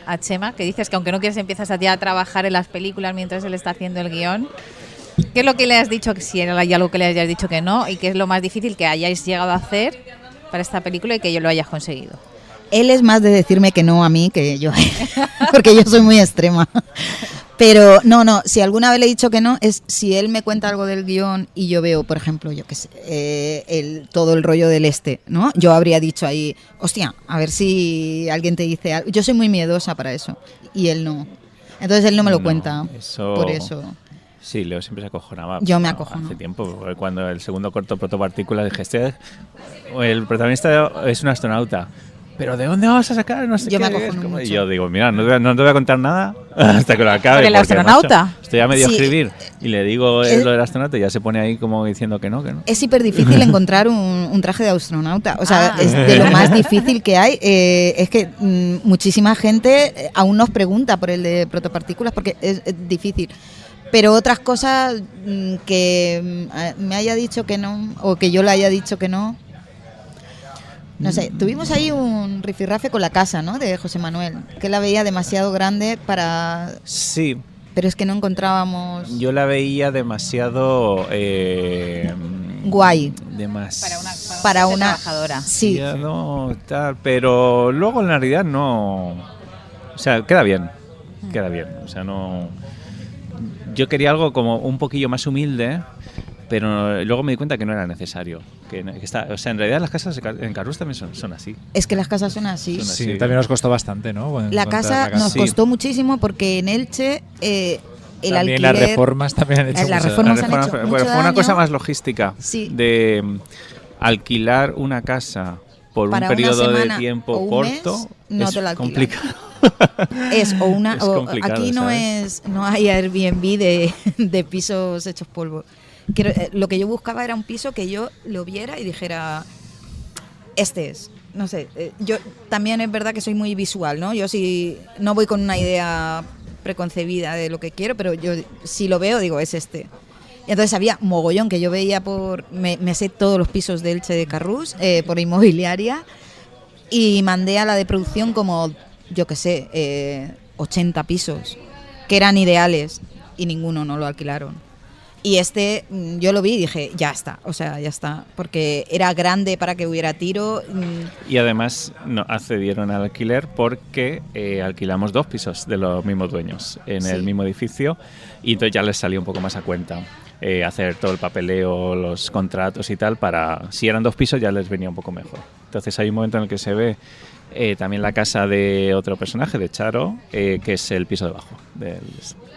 Speaker 5: a Chema? Que dices que aunque no quieres empiezas ya a trabajar en las películas mientras él está haciendo el guión. ¿Qué es lo que le has dicho, si hay algo que le hayas dicho que no, y qué es lo más difícil que hayáis llegado a hacer para esta película y que yo lo hayas conseguido?
Speaker 4: Él es más de decirme que no a mí que yo, porque yo soy muy extrema. Pero no, si alguna vez le he dicho que no, es si él me cuenta algo del guión y yo veo, por ejemplo, yo qué sé, todo el rollo del ¿no? Yo habría dicho ahí, hostia, a ver si alguien te dice algo. Yo soy muy miedosa para eso, y él no. Entonces él no me lo cuenta, por eso.
Speaker 3: Sí, Leo siempre se acojonaba.
Speaker 4: Yo me acojono.
Speaker 3: Hace tiempo, cuando el segundo corto Protopartículas dije, el protagonista es un astronauta. ¿Pero de dónde vamos a sacar? No sé
Speaker 4: Yo
Speaker 3: qué
Speaker 4: me
Speaker 3: es.
Speaker 4: acojono mucho.
Speaker 3: Y yo digo, mira, no te voy a contar nada hasta que lo acabe.
Speaker 5: ¿Por el
Speaker 3: porque,
Speaker 5: astronauta?
Speaker 3: macho, estoy a medio
Speaker 4: Sí.
Speaker 3: escribir y le digo
Speaker 4: Es-
Speaker 3: lo del astronauta y ya se pone ahí como diciendo que no, que no.
Speaker 4: Es súper difícil encontrar un traje de astronauta. O sea,
Speaker 5: Ah.
Speaker 4: es de lo más difícil que hay. Es que muchísima gente aún nos pregunta por el de protopartículas porque es difícil. Pero otras cosas que me haya dicho que no, o que yo le haya dicho que no. No sé, tuvimos ahí un rifirrafe con la casa, ¿no? De José Manuel, que la veía demasiado grande para...
Speaker 3: Sí,
Speaker 4: Pero es que no encontrábamos...
Speaker 3: yo la veía demasiado...
Speaker 4: Guay.
Speaker 5: Para una trabajadora.
Speaker 4: Sí.
Speaker 3: Tal, pero luego en realidad no... O sea, queda bien. O sea, no... Yo quería algo como un poquillo más humilde, pero luego me di cuenta que no era necesario. O sea, en realidad las casas en Carrús también son así.
Speaker 4: Es que las casas son así.
Speaker 3: Son
Speaker 2: Sí,
Speaker 3: así.
Speaker 2: también nos costó bastante, ¿no?
Speaker 4: La
Speaker 2: Encontrar
Speaker 4: casa nos
Speaker 3: Sí.
Speaker 4: costó muchísimo porque en Elche el
Speaker 2: También
Speaker 4: alquiler...
Speaker 2: las reformas también han hecho
Speaker 4: Las
Speaker 2: mucho
Speaker 4: reformas
Speaker 3: La
Speaker 4: han
Speaker 3: reforma
Speaker 4: hecho
Speaker 3: fue
Speaker 4: mucho
Speaker 3: una
Speaker 4: daño.
Speaker 3: cosa más logística.
Speaker 4: Sí.
Speaker 3: alquilar una casa por
Speaker 4: Para
Speaker 3: un
Speaker 4: una
Speaker 3: periodo de
Speaker 4: semana
Speaker 3: tiempo
Speaker 4: o un
Speaker 3: corto
Speaker 4: mes, no
Speaker 3: es
Speaker 4: te la alquilan.
Speaker 3: complicado.
Speaker 4: Es o una
Speaker 3: Es
Speaker 4: o
Speaker 3: complicado,
Speaker 4: aquí
Speaker 3: ¿sabes?
Speaker 4: no hay Airbnb de pisos hechos polvo. Lo que yo buscaba era un piso que yo lo viera y dijera, este es. No sé, yo también es verdad que soy muy visual, ¿no? Yo sí no voy con una idea preconcebida de lo que quiero, pero yo si lo veo digo, es este. Y entonces había mogollón que yo veía me sé todos los pisos de Elche de Carrús, por inmobiliaria, y mandé a la de producción como, yo qué sé, 80 pisos, que eran ideales, y ninguno no lo alquilaron. Y yo lo vi y dije, ya está, porque era grande para que hubiera tiro.
Speaker 3: Y además no accedieron al alquiler porque alquilamos 2 pisos de los mismos dueños en el mismo edificio, y entonces ya les salió un poco más a cuenta hacer todo el papeleo, los contratos y tal, para si eran 2 pisos ya les venía un poco mejor. Entonces hay un momento en el que se ve también la casa de otro personaje, de Charo, que es el piso de abajo.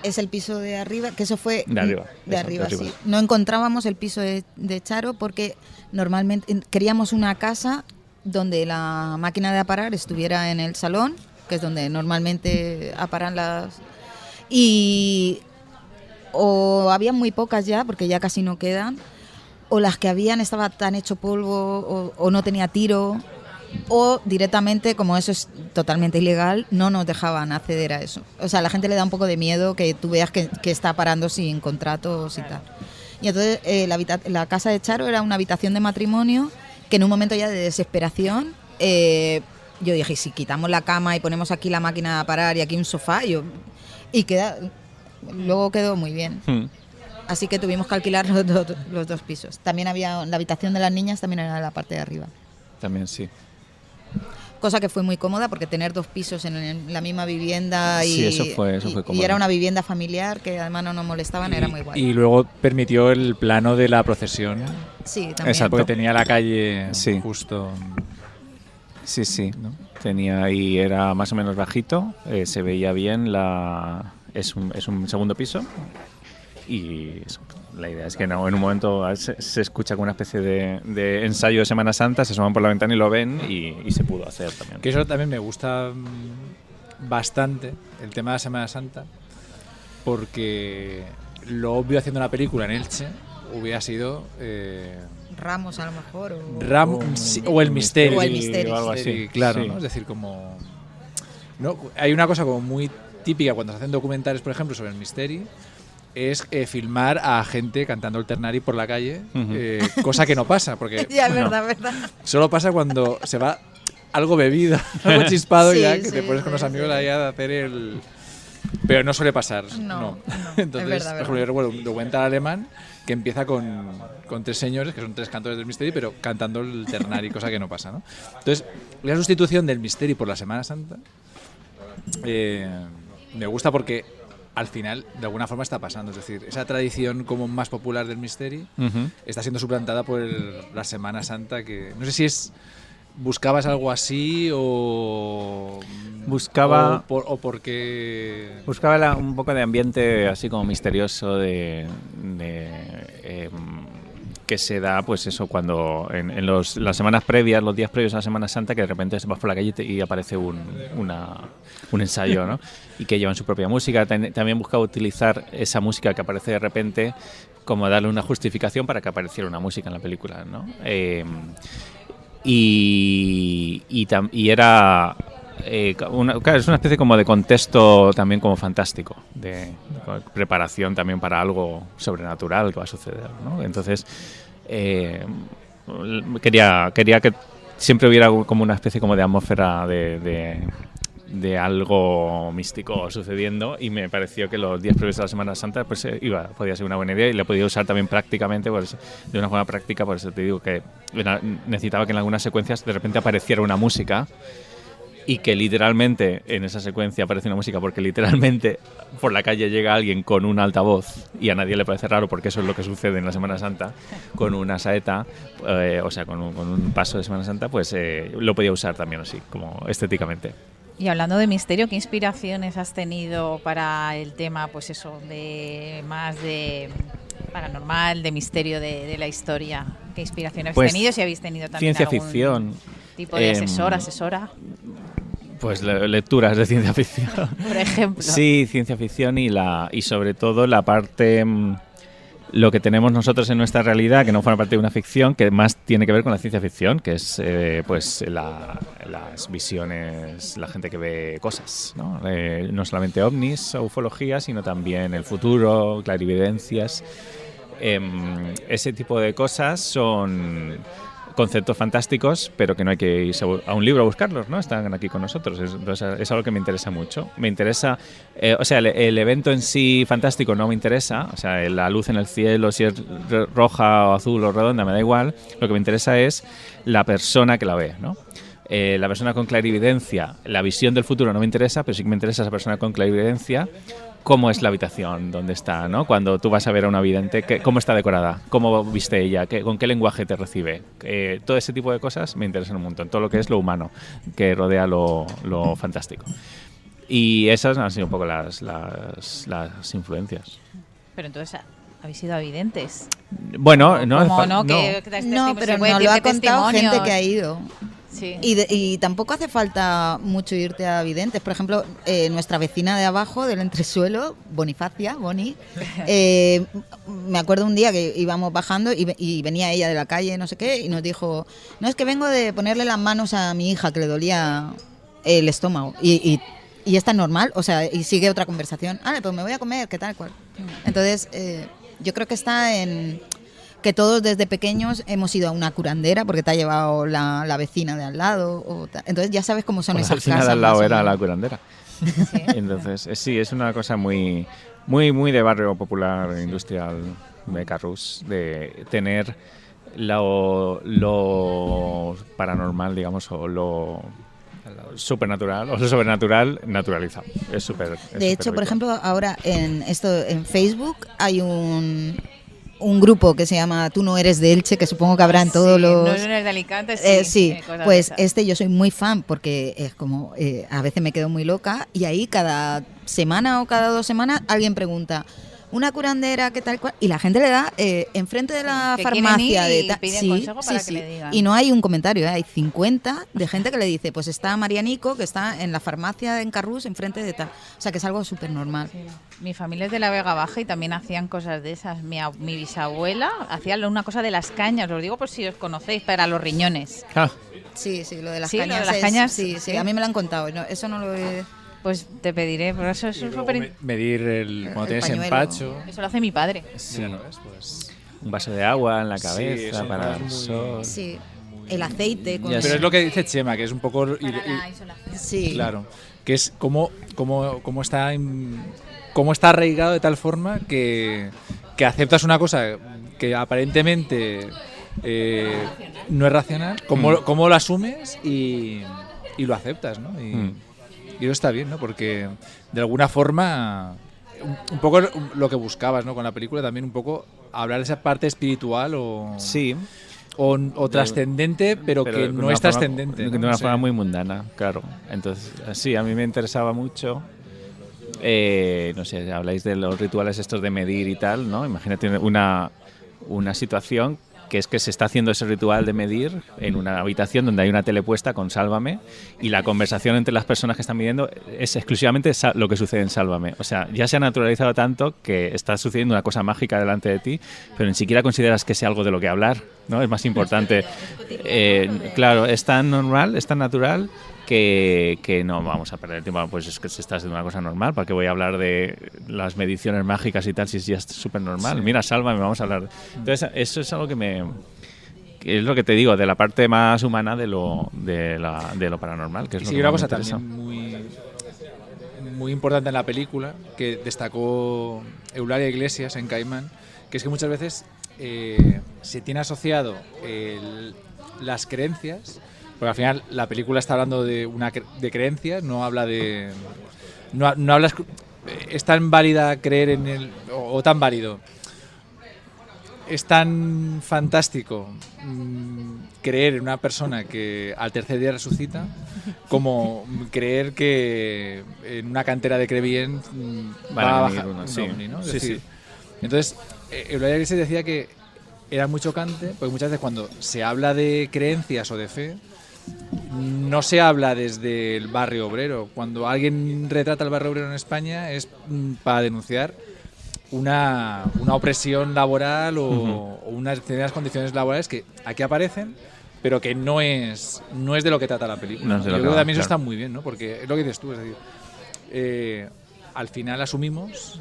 Speaker 4: Es el piso de arriba, que eso fue...
Speaker 3: De arriba.
Speaker 4: De
Speaker 3: eso,
Speaker 4: arriba,
Speaker 3: de arriba.
Speaker 4: sí. No encontrábamos el piso de Charo porque normalmente queríamos una casa donde la máquina de aparar estuviera en el salón, que es donde normalmente aparan las... Y o había muy pocas ya, porque ya casi no quedan, o las que habían estaba tan hecho polvo o no tenía tiro, o directamente, como eso es totalmente ilegal, no nos dejaban acceder a eso. O sea, a la gente le da un poco de miedo que tú veas que está parando sin contratos y tal. Y entonces la casa de Charo era una habitación de matrimonio que en un momento ya de desesperación yo dije, si quitamos la cama y ponemos aquí la máquina de parar y aquí un sofá, luego quedó muy bien. Así que tuvimos que alquilar los 2 pisos. También había la habitación de las niñas, también era en la parte de arriba.
Speaker 3: También sí.
Speaker 4: Cosa que fue muy cómoda porque tener 2 pisos en la misma vivienda
Speaker 3: Sí, eso fue cómodo.
Speaker 4: Y era una vivienda familiar que además no nos molestaban, era muy guay.
Speaker 2: Y luego permitió el plano de la procesión.
Speaker 4: Sí, también.
Speaker 3: Exacto.
Speaker 2: Porque tenía la calle
Speaker 3: Sí.
Speaker 2: justo.
Speaker 3: Sí.
Speaker 2: ¿No?
Speaker 3: Tenía y era más o menos bajito, se veía bien, es un segundo piso, y eso, la idea es que en un momento se escucha como una especie de ensayo de Semana Santa, se asoman por la ventana y lo ven, y se pudo hacer también.
Speaker 2: Que eso también me gusta bastante, el tema de la Semana Santa, porque lo obvio haciendo una película en Elche hubiera sido...
Speaker 4: Ramos a lo mejor.
Speaker 2: O el misterio.
Speaker 4: O el misterio.
Speaker 3: O algo así.
Speaker 2: Claro,
Speaker 3: Sí.
Speaker 2: ¿no? Es decir, como... ¿no? Hay una cosa como muy típica cuando se hacen documentales, por ejemplo, sobre el misterio, es filmar a gente cantando el ternari por la calle, cosa que no pasa, porque
Speaker 4: Ya, es verdad.
Speaker 2: solo pasa cuando se va algo bebido, algo chispado,
Speaker 4: Sí,
Speaker 2: ya que
Speaker 4: sí,
Speaker 2: te pones con los
Speaker 4: sí,
Speaker 2: amigos
Speaker 4: sí.
Speaker 2: ahí a hacer el... Pero no suele pasar,
Speaker 4: No,
Speaker 2: Entonces,
Speaker 4: es verdad,
Speaker 2: por ejemplo, yo recuerdo un documental alemán que empieza con 3 señores, que son 3 cantores del misterio, pero cantando el ternari, cosa que no pasa, ¿no? Entonces, la sustitución del misterio por la Semana Santa me gusta porque al final, de alguna forma, está pasando. Es decir, esa tradición como más popular del misterio está siendo suplantada por la Semana Santa, que no sé si es... ¿Buscabas algo así o...?
Speaker 3: Buscaba...
Speaker 2: ¿O porque...?
Speaker 3: Buscaba un poco de ambiente así como misterioso que se da, pues eso, cuando en las semanas previas, los días previos a la Semana Santa, que de repente vas por la calle y aparece un ensayo, ¿no? Y que llevan su propia música. También buscaba utilizar esa música que aparece de repente como darle una justificación para que apareciera una música en la película, ¿no? Y era claro, es una especie como de contexto también como fantástico, de preparación también para algo sobrenatural que va a suceder, ¿no? Entonces quería que siempre hubiera como una especie como de atmósfera de algo místico sucediendo, y me pareció que los días previos a la Semana Santa pues podía ser una buena idea, y la podía usar también prácticamente, de una forma práctica. Por eso te digo que necesitaba que en algunas secuencias de repente apareciera una música, y que literalmente en esa secuencia aparece una música porque literalmente por la calle llega alguien con un altavoz, y a nadie le parece raro porque eso es lo que sucede en la Semana Santa, con una saeta, o sea, con un paso de Semana Santa, pues lo podía usar también así, como estéticamente.
Speaker 5: Y hablando de misterio, ¿qué inspiraciones has tenido para el tema, pues eso, de paranormal, de misterio de la historia? ¿Qué inspiración habéis
Speaker 3: Pues,
Speaker 5: tenido? Si habéis tenido también
Speaker 3: ciencia
Speaker 5: algún
Speaker 3: ficción.
Speaker 5: tipo de asesora,
Speaker 3: Pues lecturas de ciencia ficción.
Speaker 5: por ejemplo.
Speaker 3: Sí, ciencia ficción y sobre todo la parte, lo que tenemos nosotros en nuestra realidad, que no forma parte de una ficción, que más tiene que ver con la ciencia ficción, que es pues las visiones, la gente que ve cosas, ¿no? No solamente ovnis o ufología, sino también el futuro, clarividencias. Ese tipo de cosas son conceptos fantásticos, pero que no hay que ir a un libro a buscarlos, ¿no? Están aquí con nosotros. Es algo que me interesa mucho. Me interesa, o sea, el evento en sí fantástico no me interesa, o sea, la luz en el cielo, si es roja o azul o redonda, me da igual. Lo que me interesa es la persona que la ve, ¿no? La persona con clarividencia, la visión del futuro no me interesa, pero sí que me interesa esa persona con clarividencia. Cómo es la habitación, dónde está, ¿no? Cuando tú vas a ver a una vidente, cómo está decorada, cómo viste ella, con qué lenguaje te recibe. Todo ese tipo de cosas me interesan un montón. Todo lo que es lo humano, que rodea lo fantástico. Y esas han sido un poco las influencias.
Speaker 5: Pero entonces habéis sido videntes.
Speaker 3: Bueno, no.
Speaker 5: ¿Cómo no?
Speaker 4: No, pero nos lo ha contado gente que ha ido.
Speaker 5: Sí.
Speaker 4: Y tampoco hace falta mucho irte a videntes. Por ejemplo, nuestra vecina de abajo, del entresuelo, Bonifacia, Boni, me acuerdo un día que íbamos bajando y venía ella de la calle, no sé qué, y nos dijo, no, es que vengo de ponerle las manos a mi hija que le dolía el estómago. Y es tan normal, o sea, y sigue otra conversación. Pues me voy a comer, ¿qué tal? ¿Cuál? Entonces, yo creo que está en que todos desde pequeños hemos ido a una curandera porque te ha llevado la vecina de al lado. Entonces ya sabes cómo son
Speaker 3: Pues
Speaker 4: esas
Speaker 3: vecina
Speaker 4: casas.
Speaker 3: de al lado
Speaker 4: más o
Speaker 3: era
Speaker 4: menos.
Speaker 3: la curandera.
Speaker 5: Sí.
Speaker 3: Entonces, sí, es una cosa muy, muy, muy de barrio popular, industrial, de Carrús, de tener lo paranormal, digamos, o lo supernatural, o lo sobrenatural naturalizado. Es súper.
Speaker 4: De hecho, por ejemplo, ahora en Facebook hay un grupo que se llama Tú no eres de Elche, que supongo que habrá en todos los...
Speaker 5: No eres de Alicante, sí.
Speaker 4: Sí,
Speaker 5: Cosas
Speaker 4: pues
Speaker 5: de esas.
Speaker 4: yo soy muy fan porque es como, a veces me quedo muy loca y ahí cada semana o cada 2 semanas alguien pregunta, ¿una curandera qué tal cual? Y la gente le da enfrente de la
Speaker 5: Que quieren
Speaker 4: farmacia
Speaker 5: ir
Speaker 4: de
Speaker 5: y piden consejo para que le digan.
Speaker 4: Y no hay un comentario, hay 50 de gente que le dice, pues está Marianico, que está en la farmacia en Carrús, enfrente de tal. O sea, que es algo súper normal.
Speaker 5: Sí. Mi familia es de la Vega Baja y también hacían cosas de esas. Mi bisabuela hacía una cosa de las cañas, os digo por si os conocéis, para los riñones.
Speaker 3: Ah,
Speaker 4: Sí, lo de las
Speaker 5: Sí, lo de
Speaker 4: cañas.
Speaker 5: las cañas,
Speaker 4: sí,
Speaker 5: sí.
Speaker 4: a mí me lo han contado. No, eso no lo he...
Speaker 5: Pues te pediré, pero eso es
Speaker 2: Y luego
Speaker 5: súper...
Speaker 2: medir cuando
Speaker 4: El
Speaker 2: tienes
Speaker 4: pañuelo.
Speaker 2: empacho.
Speaker 5: Eso lo hace mi padre.
Speaker 2: Sí, ¿no ves? Pues,
Speaker 3: un vaso de agua en la
Speaker 2: Sí,
Speaker 3: cabeza
Speaker 2: son
Speaker 3: para
Speaker 2: cosas
Speaker 3: el
Speaker 2: muy-
Speaker 3: sol.
Speaker 4: Sí, el aceite. Con...
Speaker 3: Ya
Speaker 2: pero es lo que dice Chema, que es un poco...
Speaker 5: Para la isolación.
Speaker 4: Sí.
Speaker 2: Claro, que es cómo está arraigado de tal forma que aceptas una cosa que aparentemente no es racional, cómo lo asumes y lo aceptas, ¿no? Y eso está bien, ¿no? Porque de alguna forma un poco lo que buscabas, ¿no? Con la película también un poco hablar de esa parte espiritual o
Speaker 3: Sí,
Speaker 2: trascendente, pero que
Speaker 3: de
Speaker 2: no
Speaker 3: una
Speaker 2: es
Speaker 3: forma-
Speaker 2: trascendente.
Speaker 3: De
Speaker 2: ¿no?
Speaker 3: una
Speaker 2: No sé.
Speaker 3: forma muy mundana, claro. Entonces, sí, a mí me interesaba mucho. No sé, habláis de los rituales estos de medir y tal, ¿no? Imagínate una situación que es que se está haciendo ese ritual de medir en una habitación donde hay una tele puesta con Sálvame y la conversación entre las personas que están midiendo es exclusivamente lo que sucede en Sálvame. O sea, ya se ha naturalizado tanto que está sucediendo una cosa mágica delante de ti, pero ni siquiera consideras que sea algo de lo que hablar, ¿no? Es más importante. Claro, es tan normal, es tan natural que no vamos a perder tiempo. Pues es que se está haciendo una cosa normal, ¿para qué voy a hablar de las mediciones mágicas y tal si ya es súper normal?
Speaker 2: Sí.
Speaker 3: Mira, Sálvame, vamos a hablar. Entonces, eso es algo que es lo que te digo, de la parte más humana de lo paranormal, que es
Speaker 2: Y
Speaker 3: lo
Speaker 2: sí,
Speaker 3: que
Speaker 2: una
Speaker 3: más me
Speaker 2: cosa
Speaker 3: interesa.
Speaker 2: también muy importante en la película que destacó Eulalia Iglesias en Caimán, que es que muchas veces se tiene asociado las creencias, porque al final la película está hablando de creencias, no habla de... No hablas... Es tan válida creer en el... o tan válido. Es tan fantástico creer en una persona que al tercer día resucita como creer que en una cantera de Crevillent
Speaker 3: Van a
Speaker 2: va a
Speaker 3: venir
Speaker 2: bajar
Speaker 3: uno,
Speaker 2: un
Speaker 3: sí.
Speaker 2: ovni, ¿no? Es
Speaker 3: Sí,
Speaker 2: decir,
Speaker 3: sí.
Speaker 2: entonces Eulalia Grises decía que era muy chocante, porque muchas veces cuando se habla de creencias o de fe, no se habla desde el barrio obrero. Cuando alguien retrata el barrio obrero en España es para denunciar una opresión laboral o unas determinadas condiciones laborales que aquí aparecen, pero que no es de lo que trata la película.
Speaker 3: No es de
Speaker 2: Yo
Speaker 3: lo
Speaker 2: creo
Speaker 3: que
Speaker 2: que también eso
Speaker 3: claro.
Speaker 2: está muy bien, ¿no? Porque es lo que dices tú, es decir, al final asumimos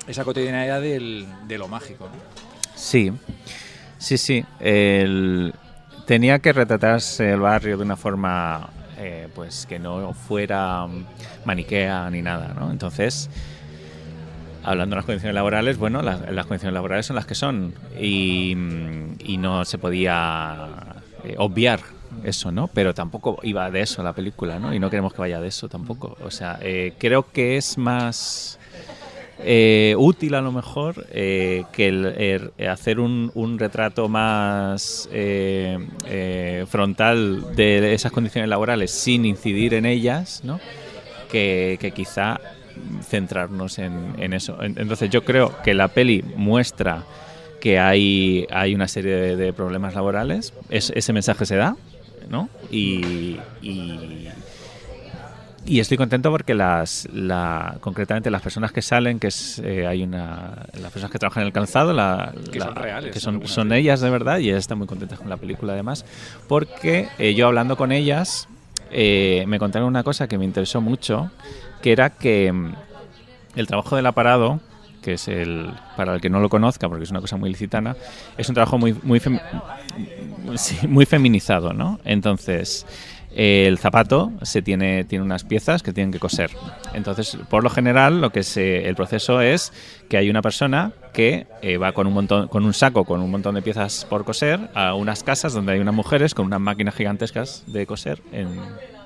Speaker 2: esa cotidianidad de lo mágico, ¿no?
Speaker 3: Sí. Tenía que retratarse el barrio de una forma pues que no fuera maniquea ni nada, ¿no? Entonces, hablando de las condiciones laborales, bueno, las condiciones laborales son las que son y no se podía obviar eso, ¿no? Pero tampoco iba de eso la película, ¿no? Y no queremos que vaya de eso tampoco. O sea, creo que es más útil a lo mejor que hacer un retrato más frontal de esas condiciones laborales sin incidir en ellas, ¿no? Que quizá centrarnos en eso. Entonces yo creo que la peli muestra que hay una serie de problemas laborales, ese mensaje se da, ¿no? Y estoy contento porque concretamente las personas que salen, que es las personas que trabajan en el calzado,
Speaker 2: que son reales,
Speaker 3: que son ellas de verdad, y ellas están muy contentas con la película además, porque yo hablando con ellas me contaron una cosa que me interesó mucho, que era que el trabajo del aparado, que es para el que no lo conozca, porque es una cosa muy licitana, es un trabajo muy feminizado, ¿no? Entonces, el zapato tiene unas piezas que tienen que coser. Entonces, por lo general, el proceso es que hay una persona que va con un saco con un montón de piezas por coser a unas casas donde hay unas mujeres con unas máquinas gigantescas de coser en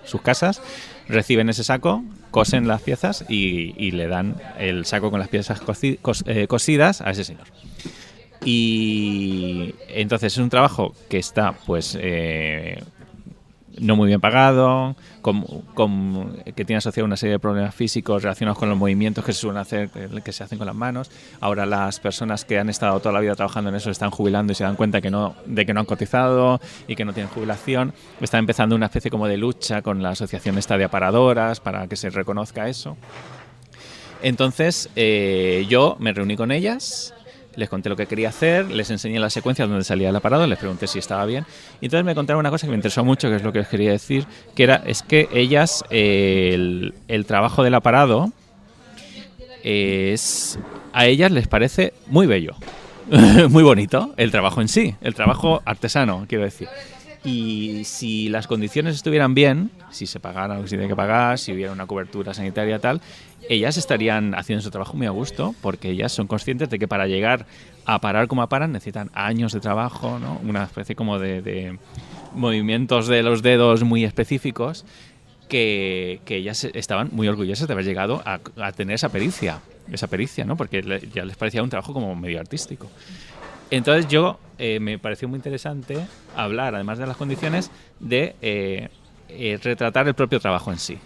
Speaker 3: sus casas, reciben ese saco, cosen las piezas y le dan el saco con las piezas cosidas a ese señor. Y entonces es un trabajo que está pues no muy bien pagado, que tiene asociado una serie de problemas físicos relacionados con los movimientos que se suelen hacer, que se hacen con las manos. Ahora las personas que han estado toda la vida trabajando en eso están jubilando y se dan cuenta de que no han cotizado y que no tienen jubilación. Está empezando una especie como de lucha con la asociación esta de aparadoras para que se reconozca eso. Entonces yo me reuní con ellas, les conté lo que quería hacer, les enseñé la secuencia donde salía el aparado, les pregunté si estaba bien. Y entonces me contaron una cosa que me interesó mucho, que es lo que les quería decir, es que ellas, el trabajo del aparado, a ellas les parece muy bello, muy bonito, el trabajo en sí, el trabajo artesano, quiero decir. Y si las condiciones estuvieran bien, si se pagara lo que se tiene que pagar, si hubiera una cobertura sanitaria tal, ellas estarían haciendo su trabajo muy a gusto, porque ellas son conscientes de que para llegar a parar como paran necesitan años de trabajo, ¿no? Una especie como de movimientos de los dedos muy específicos, que ellas estaban muy orgullosas de haber llegado a tener esa pericia, ¿no? Porque ya les parecía un trabajo como medio artístico. Entonces me pareció muy interesante hablar, además de las condiciones, de retratar el propio trabajo en sí.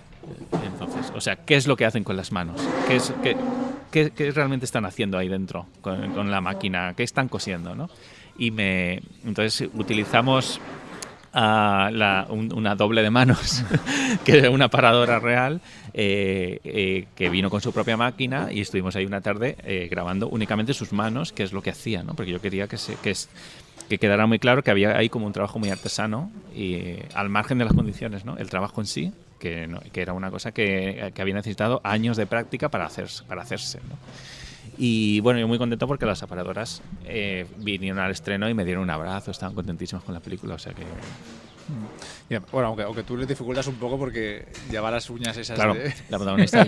Speaker 3: Entonces, o sea, ¿qué es lo que hacen con las manos? ¿Qué realmente están haciendo ahí dentro con la máquina? ¿Qué están cosiendo, ¿no? Entonces utilizamos una doble de manos, que era una paradora real, que vino con su propia máquina y estuvimos ahí una tarde grabando únicamente sus manos, que es lo que hacía, ¿no? Porque yo quería que quedara muy claro que había ahí como un trabajo muy artesano y al margen de las condiciones, ¿no? El trabajo en sí, que era una cosa que había necesitado años de práctica para hacerse, ¿no? Y bueno, yo muy contento porque las aparadoras vinieron al estreno y me dieron un abrazo, estaban contentísimas con la película, o sea que...
Speaker 2: Bueno, aunque tú les dificultas un poco porque lleva las uñas esas
Speaker 3: claro,
Speaker 2: de...
Speaker 3: la protagonista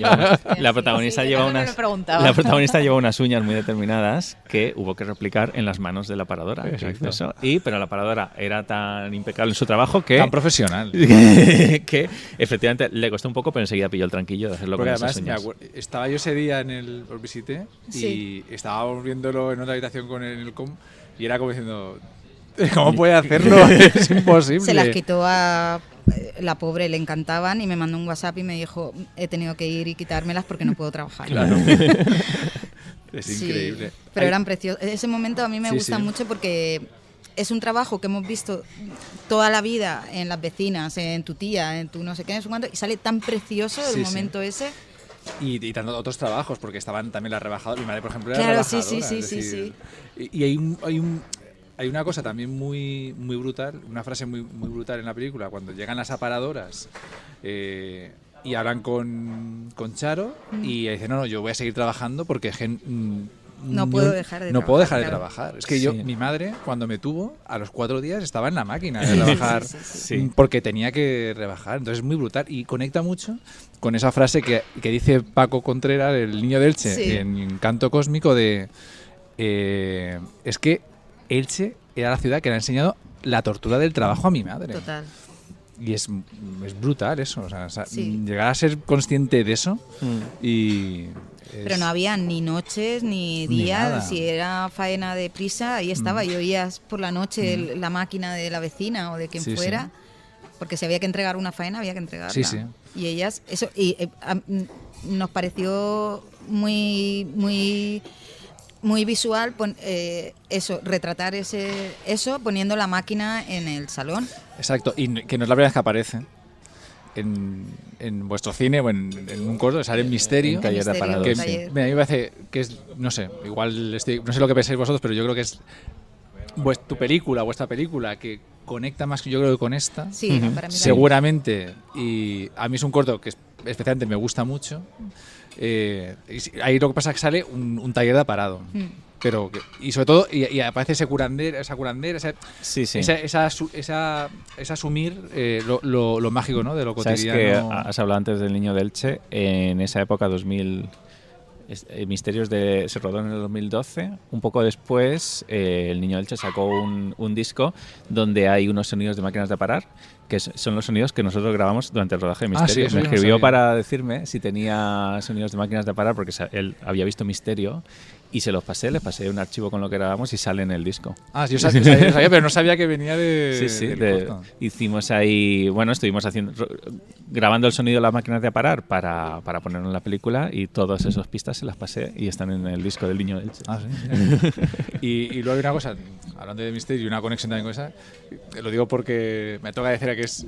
Speaker 3: lleva unas uñas muy determinadas que hubo que replicar en las manos de la aparadora. Eso. Pero la aparadora era tan impecable en su trabajo que...
Speaker 2: Tan profesional.
Speaker 3: que efectivamente le costó un poco, pero enseguida pilló el tranquillo de hacerlo
Speaker 2: porque
Speaker 3: con esas uñas.
Speaker 2: Estaba yo ese día os visité y estábamos viéndolo en otra habitación con el com y era como diciendo... ¿Cómo puede hacerlo? Es imposible.
Speaker 4: Se las quitó a la pobre, le encantaban y me mandó un WhatsApp y me dijo, he tenido que ir y quitármelas porque no puedo trabajar.
Speaker 2: Claro. Es
Speaker 4: Sí,
Speaker 2: increíble.
Speaker 4: pero eran preciosos. Ese momento a mí me
Speaker 2: Sí,
Speaker 4: gusta
Speaker 2: sí.
Speaker 4: mucho porque es un trabajo que hemos visto toda la vida en las vecinas, en tu tía, en tu no sé qué, no sé cuánto, y sale tan precioso el
Speaker 2: Sí, sí.
Speaker 4: momento ese.
Speaker 2: Y tanto otros trabajos, porque estaban también las rebajadoras. Mi madre, por ejemplo, era
Speaker 4: Claro, sí,
Speaker 2: rebajadora.
Speaker 4: sí,
Speaker 2: es
Speaker 4: sí,
Speaker 2: decir, y hay una cosa también muy, muy brutal, una frase muy, muy brutal en la película, cuando llegan las aparadoras y hablan con Charo y ella dice, no, yo voy a seguir trabajando porque
Speaker 4: No puedo dejar de
Speaker 2: no puedo dejar de
Speaker 4: trabajar,
Speaker 2: trabajar. Es que
Speaker 3: Sí.
Speaker 2: mi madre, cuando me tuvo, a los 4 días estaba en la máquina de rebajar
Speaker 3: sí.
Speaker 2: porque tenía que rebajar. Entonces es muy brutal y conecta mucho con esa frase que dice Paco Contreras, el niño de Elche,
Speaker 4: Sí.
Speaker 2: en Canto Cósmico, de es que Elche era la ciudad que le ha enseñado la tortura del trabajo a mi madre.
Speaker 4: Total.
Speaker 2: Y es brutal eso. O sea,
Speaker 4: Sí.
Speaker 2: llegar a ser consciente de eso y...
Speaker 4: Pero no había ni noches ni
Speaker 2: Ni
Speaker 4: días,
Speaker 2: nada.
Speaker 4: si era faena de prisa, ahí estaba, y oías por la noche la máquina de la vecina o de quien
Speaker 2: Sí,
Speaker 4: fuera, porque si había que entregar una faena, había que entregarla.
Speaker 2: Sí, sí.
Speaker 4: Y ellas, eso, nos pareció muy, muy, muy visual eso, retratar eso poniendo la máquina en el salón.
Speaker 2: Exacto, y que no es la primera vez que aparece en vuestro cine o en un corto, sale en Misterio.
Speaker 3: En Taller de
Speaker 4: Misterio,
Speaker 3: Aparados,
Speaker 2: que
Speaker 3: sí.
Speaker 4: taller.
Speaker 2: mira, a mí me parece que es, no sé, igual no sé lo que pensáis vosotros, pero yo creo que es vuestra película que conecta más, yo creo, que con esta.
Speaker 4: Sí, para mí también.
Speaker 2: Seguramente, y a mí es un corto que especialmente me gusta mucho. Ahí lo que pasa es que sale un taller de aparado. Pero y sobre todo y aparece esa curandera,
Speaker 3: Sí, sí.
Speaker 2: esa asumir lo mágico, ¿no? De lo
Speaker 3: Sabes
Speaker 2: cotidiano.
Speaker 3: que has hablado antes del Niño de Elche. En esa época, 2000, Misterios se rodó en el 2012. Un poco después, el Niño de Elche sacó un disco donde hay unos sonidos de máquinas de parar, que son los sonidos que nosotros grabamos durante el rodaje de
Speaker 2: Ah, sí,
Speaker 3: Misterio.
Speaker 2: eso
Speaker 3: Me
Speaker 2: yo no
Speaker 3: escribió
Speaker 2: sabía.
Speaker 3: para decirme si tenía sonidos de máquinas de parar, porque él había visto Misterio, y se los pasé, les pasé un archivo con lo que grabamos y sale en el disco.
Speaker 2: Ah, yo sabía, pero no sabía que venía de.
Speaker 3: Sí, sí,
Speaker 2: del corto.
Speaker 3: hicimos ahí, bueno, estuvimos grabando el sonido de las máquinas de parar para ponerlo en la película, y todas esas pistas se las pasé y están en el disco del Niño de Elche.
Speaker 2: Ah, sí. Mira. y luego hay una cosa, hablando de Misterio y una conexión también con esa, lo digo porque me toca decir que es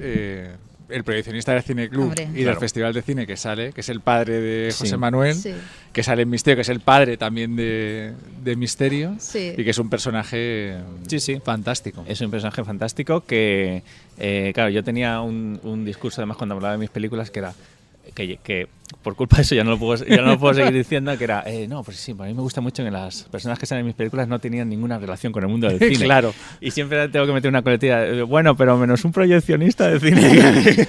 Speaker 2: el proyeccionista del Cine Club
Speaker 4: Hombre.
Speaker 2: y del
Speaker 3: Claro.
Speaker 2: Festival de Cine que sale, que es el padre de José
Speaker 3: Sí.
Speaker 2: Manuel,
Speaker 4: Sí.
Speaker 2: que sale en Misterio, que es el padre también de Misterio,
Speaker 4: Sí.
Speaker 2: y que es un personaje
Speaker 3: Sí, sí.
Speaker 2: fantástico.
Speaker 3: Es un personaje fantástico que, claro, yo tenía un discurso además cuando hablaba de mis películas que era que por culpa de eso ya no lo puedo seguir diciendo, que era, no, pues sí, para mí me gusta mucho que las personas que salen en mis películas no tenían ninguna relación con el mundo del cine.
Speaker 2: Claro.
Speaker 3: Y siempre tengo que meter una coletilla, bueno, pero menos un proyeccionista de cine.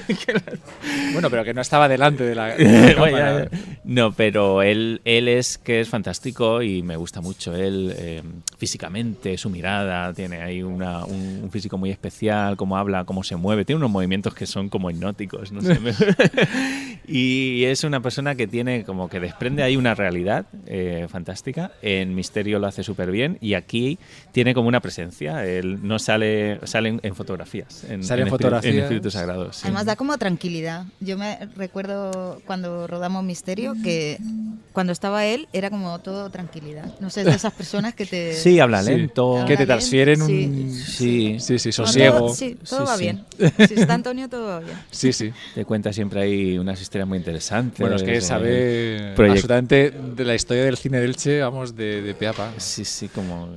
Speaker 2: Bueno, pero que no estaba delante de la
Speaker 3: Bueno,
Speaker 2: cámara.
Speaker 3: no, pero él es fantástico y me gusta mucho. Él físicamente, su mirada, tiene ahí un físico muy especial, cómo habla, cómo se mueve, tiene unos movimientos que son como hipnóticos, no sé. Y es una persona que tiene como que desprende ahí una realidad fantástica. En Misterio lo hace súper bien y aquí tiene como una presencia. Él no sale en fotografías.
Speaker 2: Sale en fotografías.
Speaker 3: En Espíritu Sagrado, sí.
Speaker 4: Además da como tranquilidad. Yo me recuerdo cuando rodamos Misterio que cuando estaba él era como todo tranquilidad. No sé, de esas personas que te...
Speaker 3: Sí, habla
Speaker 2: Sí.
Speaker 3: lento.
Speaker 4: Habla
Speaker 2: Que te
Speaker 4: bien,
Speaker 2: transfieren un...
Speaker 3: Sí.
Speaker 2: Sí, sí,
Speaker 4: No,
Speaker 2: sosiego.
Speaker 4: todo, sí, todo
Speaker 3: Sí,
Speaker 4: va
Speaker 3: sí.
Speaker 4: bien. Si está Antonio, todo va bien.
Speaker 2: Sí, sí.
Speaker 3: Te cuenta siempre ahí unas historias muy interesantes.
Speaker 2: Bueno, es que sabe
Speaker 3: proyecto.
Speaker 2: absolutamente de la historia del cine de Elche, vamos, de pe a pa.
Speaker 3: Sí, sí, como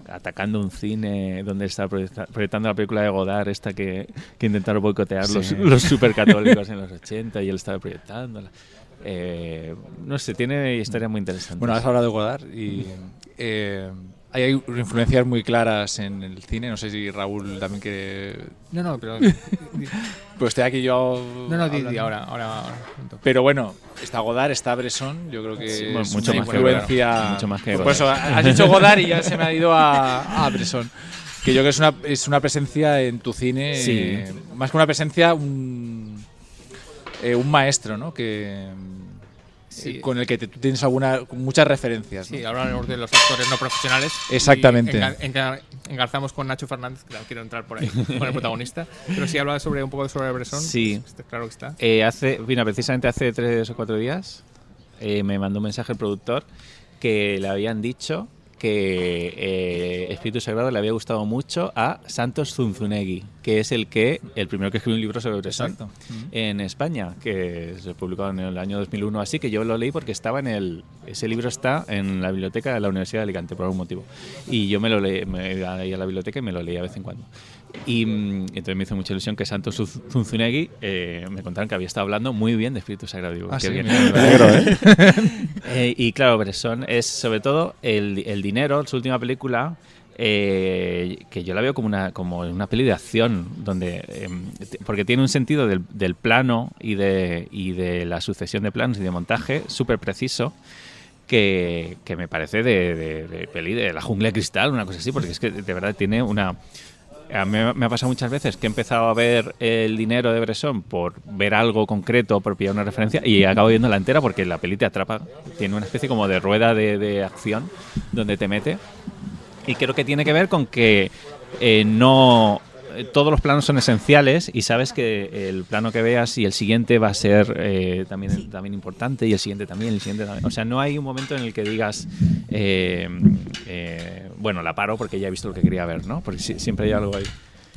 Speaker 3: atacando un cine donde está proyectando la película de Godard, esta que intentaron boicotear
Speaker 2: Sí.
Speaker 3: los supercatólicos en los 80 y él estaba proyectándola. No sé, tiene historias muy interesantes.
Speaker 2: Bueno, has hablado de Godard y hay influencias muy claras en el cine. No sé si Raúl también quiere...
Speaker 1: No, pero.
Speaker 2: Pues estoy aquí yo...
Speaker 1: No, di
Speaker 2: hablando.
Speaker 1: ahora.
Speaker 2: Pero bueno, está Godard, está Bresson. Yo creo que
Speaker 3: Sí,
Speaker 2: es
Speaker 3: bueno, mucho
Speaker 2: una
Speaker 3: más que
Speaker 2: influencia...
Speaker 3: Godard, mucho más que
Speaker 2: Por eso,
Speaker 3: Godard.
Speaker 2: has dicho Godard y ya se me ha ido a Bresson. Que yo creo que es una presencia en tu cine,
Speaker 3: Sí.
Speaker 2: más que una presencia, un maestro, ¿no? Que
Speaker 1: Sí.
Speaker 2: con el que tú tienes muchas referencias, ¿no?
Speaker 1: Sí, hablamos de los actores no profesionales.
Speaker 2: Exactamente.
Speaker 1: Y engarzamos con Nacho Fernández, que no quiero entrar por ahí, con el protagonista. Pero sí habla un poco sobre Bresson.
Speaker 3: Sí.
Speaker 1: Pues, claro que está.
Speaker 3: Precisamente hace 3 o 4 días me mandó un mensaje el productor que le habían dicho que Espíritu Sagrado le había gustado mucho a Santos Zunzunegui, que es el primero que escribió un libro sobre Bresson en España, que se publicó en el año 2001, así que yo lo leí porque ese libro está en la biblioteca de la Universidad de Alicante por algún motivo, y yo me iba ahí a la biblioteca y me lo leía de vez en cuando. Y entonces me hizo mucha ilusión que Santos Zunzunegui me contaron que había estado hablando muy bien de Espíritu Sagrado. Digo, qué
Speaker 2: sí,
Speaker 3: bien.
Speaker 2: me alegro,
Speaker 3: Y claro, Bresson es sobre todo el dinero, su última película, que yo la veo como una peli de acción, donde porque tiene un sentido del plano y de la sucesión de planos y de montaje súper preciso, que me parece de peli de La jungla de cristal, una cosa así, porque es que de verdad tiene una... A mí me ha pasado muchas veces que he empezado a ver El dinero de Bresson por ver algo concreto, por pillar una referencia, y acabo viendo la entera porque la peli te atrapa. Tiene una especie como de rueda de acción donde te mete. Y creo que tiene que ver con que no todos los planos son esenciales y sabes que el plano que veas y el siguiente va a ser también importante, y el siguiente también. O sea, no hay un momento en el que digas bueno, la paro porque ya he visto lo que quería ver, ¿no? Porque siempre hay algo ahí.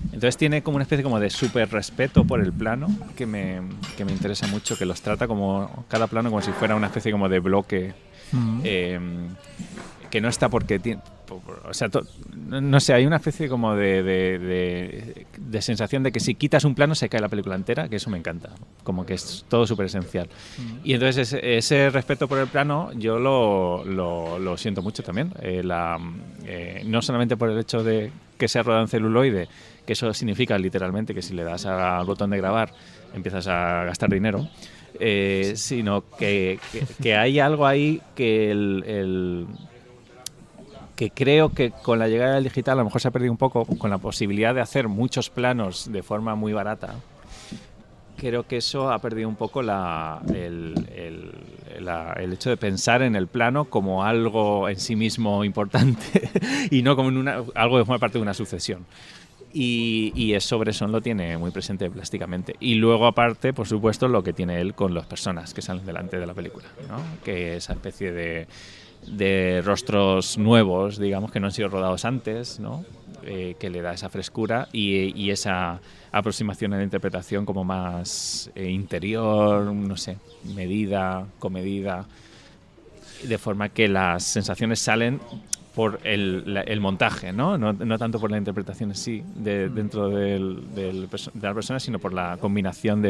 Speaker 3: Entonces tiene como una especie como de súper respeto por el plano que me interesa mucho, que los trata como cada plano como si fuera una especie como de bloque que no está porque tiene... O sea, no sé, hay una especie como de sensación de que si quitas un plano se cae la película entera, que eso me encanta, como que es todo súper esencial. Y entonces ese respeto por el plano yo lo siento mucho también, no solamente por el hecho de que sea rodado en celuloide, que eso significa literalmente que si le das al botón de grabar empiezas a gastar dinero, sino que hay algo ahí que que creo que con la llegada del digital a lo mejor se ha perdido un poco, con la posibilidad de hacer muchos planos de forma muy barata. Creo que eso ha perdido un poco el hecho de pensar en el plano como algo en sí mismo importante y no como algo que forma parte de una sucesión. Y eso Bresson lo tiene muy presente plásticamente. Y luego, aparte, por supuesto, lo que tiene él con las personas que salen delante de la película, ¿no? Que esa especie de rostros nuevos, digamos, que no han sido rodados antes, ¿no? Que le da esa frescura y esa aproximación a la interpretación como más interior, no sé, medida, comedida, de forma que las sensaciones salen por el montaje, ¿no? No tanto por la interpretación en sí dentro de la persona, sino por la combinación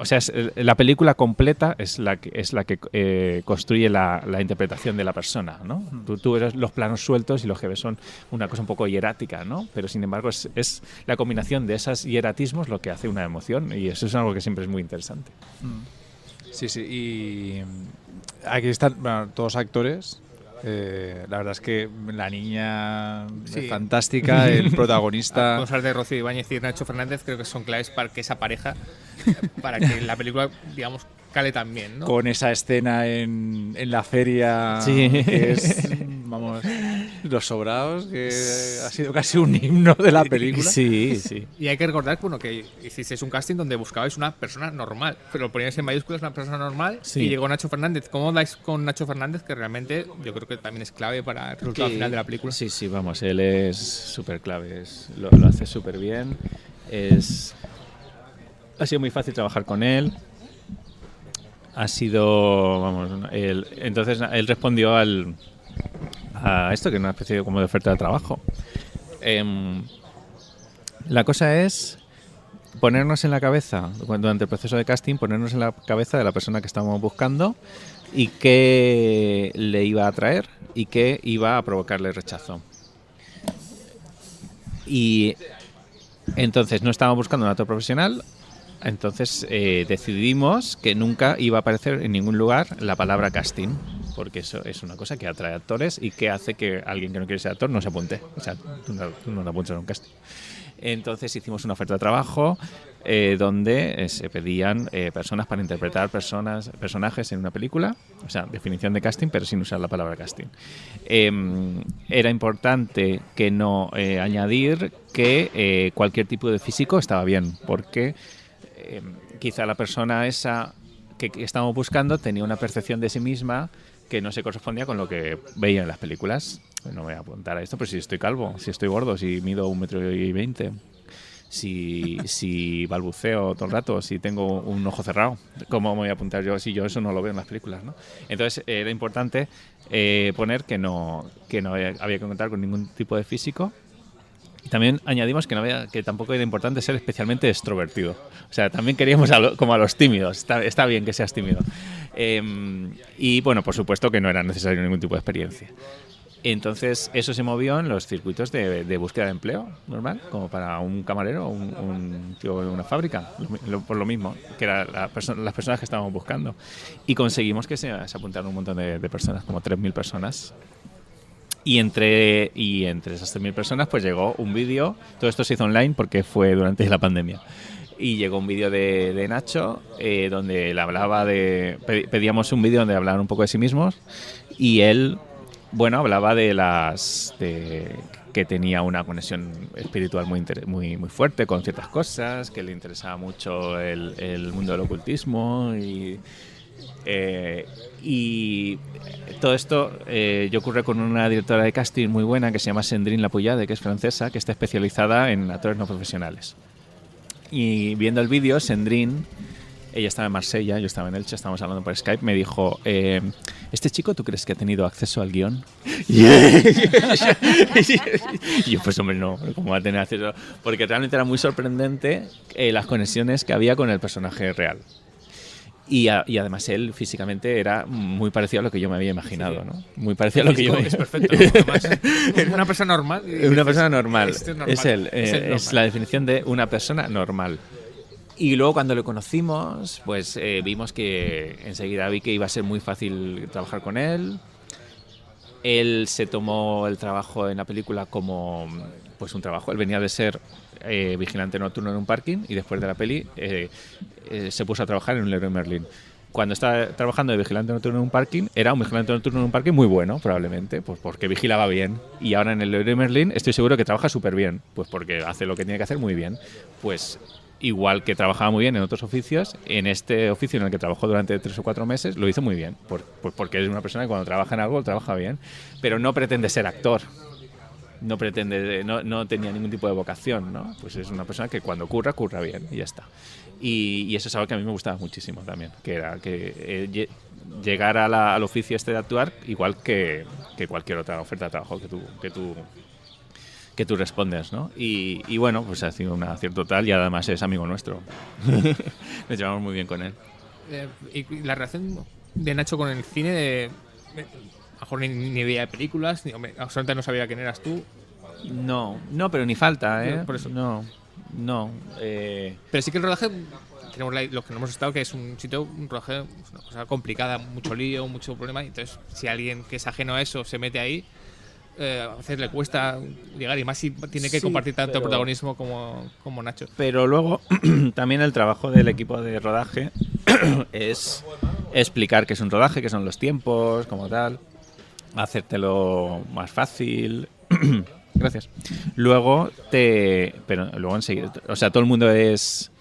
Speaker 3: o sea, la película completa es la que construye la interpretación de la persona, ¿no? Tú ves los planos sueltos y los que ves son una cosa un poco hierática, ¿no? Pero sin embargo es la combinación de esos hieratismos lo que hace una emoción, y eso es algo que siempre es muy interesante.
Speaker 2: Sí, sí, y aquí están todos actores. La verdad es que la niña es fantástica, el protagonista...
Speaker 1: Vamos a hablar de Rocío Ibáñez y Nacho Fernández, creo que son claves para que esa pareja, para que la película, digamos, cale también, ¿no?
Speaker 2: Con esa escena en la feria,
Speaker 3: sí,
Speaker 2: que es, vamos, Los Sobraos, que ha sido casi un himno de la película.
Speaker 3: Sí, sí.
Speaker 1: Y hay que recordar, bueno, que hicisteis un casting donde buscabais una persona normal, pero lo poníais en mayúsculas, una persona normal,
Speaker 3: sí.
Speaker 1: Y llegó Nacho Fernández. ¿Cómo dais con Nacho Fernández? Que realmente yo creo que también es clave para el resultado final de la película.
Speaker 3: Sí, sí, vamos, él es súper clave, lo hace súper bien, ha sido muy fácil trabajar con él. Ha sido, vamos, entonces él respondió a esto, que es una especie como de oferta de trabajo. La cosa es ponernos en la cabeza, durante el proceso de casting, ponernos en la cabeza de la persona que estamos buscando y qué le iba a atraer y qué iba a provocarle rechazo. Y entonces no estábamos buscando un actor profesional. Entonces decidimos que nunca iba a aparecer en ningún lugar la palabra casting, porque eso es una cosa que atrae actores y que hace que alguien que no quiere ser actor no se apunte. O sea, tú no te apuntas a un casting. Entonces hicimos una oferta de trabajo donde se pedían personas para interpretar personajes en una película, o sea, definición de casting, pero sin usar la palabra casting. Era importante que no añadir que cualquier tipo de físico estaba bien, porque quizá la persona esa que estábamos buscando tenía una percepción de sí misma que no se correspondía con lo que veía en las películas. No me voy a apuntar a esto, pero si estoy calvo, si estoy gordo, si mido 1,20 m, si balbuceo todo el rato, si tengo un ojo cerrado, ¿cómo me voy a apuntar yo si yo eso no lo veo en las películas, ¿no? Entonces era importante poner que no había que contar con ningún tipo de físico. Y también añadimos que tampoco era importante ser especialmente extrovertido. O sea, también queríamos como a los tímidos. Está bien que seas tímido. Y bueno, por supuesto que no era necesario ningún tipo de experiencia. Entonces eso se movió en los circuitos de búsqueda de empleo normal, como para un camarero o un tío de una fábrica, por lo mismo, que eran las personas que estábamos buscando. Y conseguimos que se apuntaran un montón de personas, como 3.000 personas. Y entre esas 3.000 personas pues llegó un vídeo. Todo esto se hizo online porque fue durante la pandemia. Y llegó un vídeo de Nacho donde él hablaba pedíamos un vídeo donde hablaban un poco de sí mismos, y él, bueno, hablaba que tenía una conexión espiritual muy fuerte con ciertas cosas, que le interesaba mucho el mundo del ocultismo y todo esto ocurre con una directora de casting muy buena que se llama Sandrine Lapouillade, que es francesa, que está especializada en actores no profesionales. Y viendo el vídeo, Sandrine, ella estaba en Marsella, yo estaba en Elche, estábamos hablando por Skype, me dijo, ¿este chico tú crees que ha tenido acceso al guión? Y yo, pues hombre, no, ¿cómo va a tener acceso? Porque realmente era muy sorprendente las conexiones que había con el personaje real. Y además él físicamente era muy parecido a lo que yo me había imaginado, ¿no? Muy parecido a lo que yo...
Speaker 1: Es perfecto, ¿no? Además, es una persona normal.
Speaker 3: Una persona normal.
Speaker 1: Es normal.
Speaker 3: Es él.
Speaker 1: Normal.
Speaker 3: Es la definición de una persona normal. Y luego cuando lo conocimos, pues vimos que enseguida vi que iba a ser muy fácil trabajar con él. Él se tomó el trabajo en la película como pues un trabajo. Él venía de ser vigilante nocturno en un parking y después de la peli se puso a trabajar en un Leroy Merlin. Cuando estaba trabajando de vigilante nocturno en un parking, era un vigilante nocturno en un parking muy bueno, probablemente, pues porque vigilaba bien. Y ahora en el Leroy Merlin estoy seguro que trabaja súper bien, pues porque hace lo que tiene que hacer muy bien. Pues igual que trabajaba muy bien en otros oficios, en este oficio en el que trabajó durante 3 o 4 meses, lo hizo muy bien. Porque es una persona que cuando trabaja en algo, trabaja bien. Pero no pretende ser actor. No tenía ningún tipo de vocación, ¿no? Pues es una persona que cuando curra bien y ya está. Y eso es algo que a mí me gustaba muchísimo también, que era que llegar al oficio este de actuar igual que cualquier otra oferta de trabajo que tú respondes, ¿no? Y bueno, pues ha sido un acierto total y además es amigo nuestro. Nos llevamos muy bien con él.
Speaker 1: Y la relación de Nacho con el cine, a lo mejor ni idea de películas, absolutamente no sabía quién eras tú.
Speaker 3: No, pero ni falta, ¿eh?
Speaker 1: Por eso.
Speaker 3: No.
Speaker 1: Pero sí que el rodaje, tenemos los que no hemos estado, que es un rodaje, es una cosa complicada, mucho lío, mucho problema. Entonces, si alguien que es ajeno a eso se mete ahí, a veces le cuesta llegar, y más si tiene que compartir tanto protagonismo como Nacho.
Speaker 3: Pero luego también el trabajo del equipo de rodaje es explicar qué es un rodaje, qué son los tiempos, como tal, hacértelo más fácil. Gracias. Luego enseguida, o sea, todo el mundo es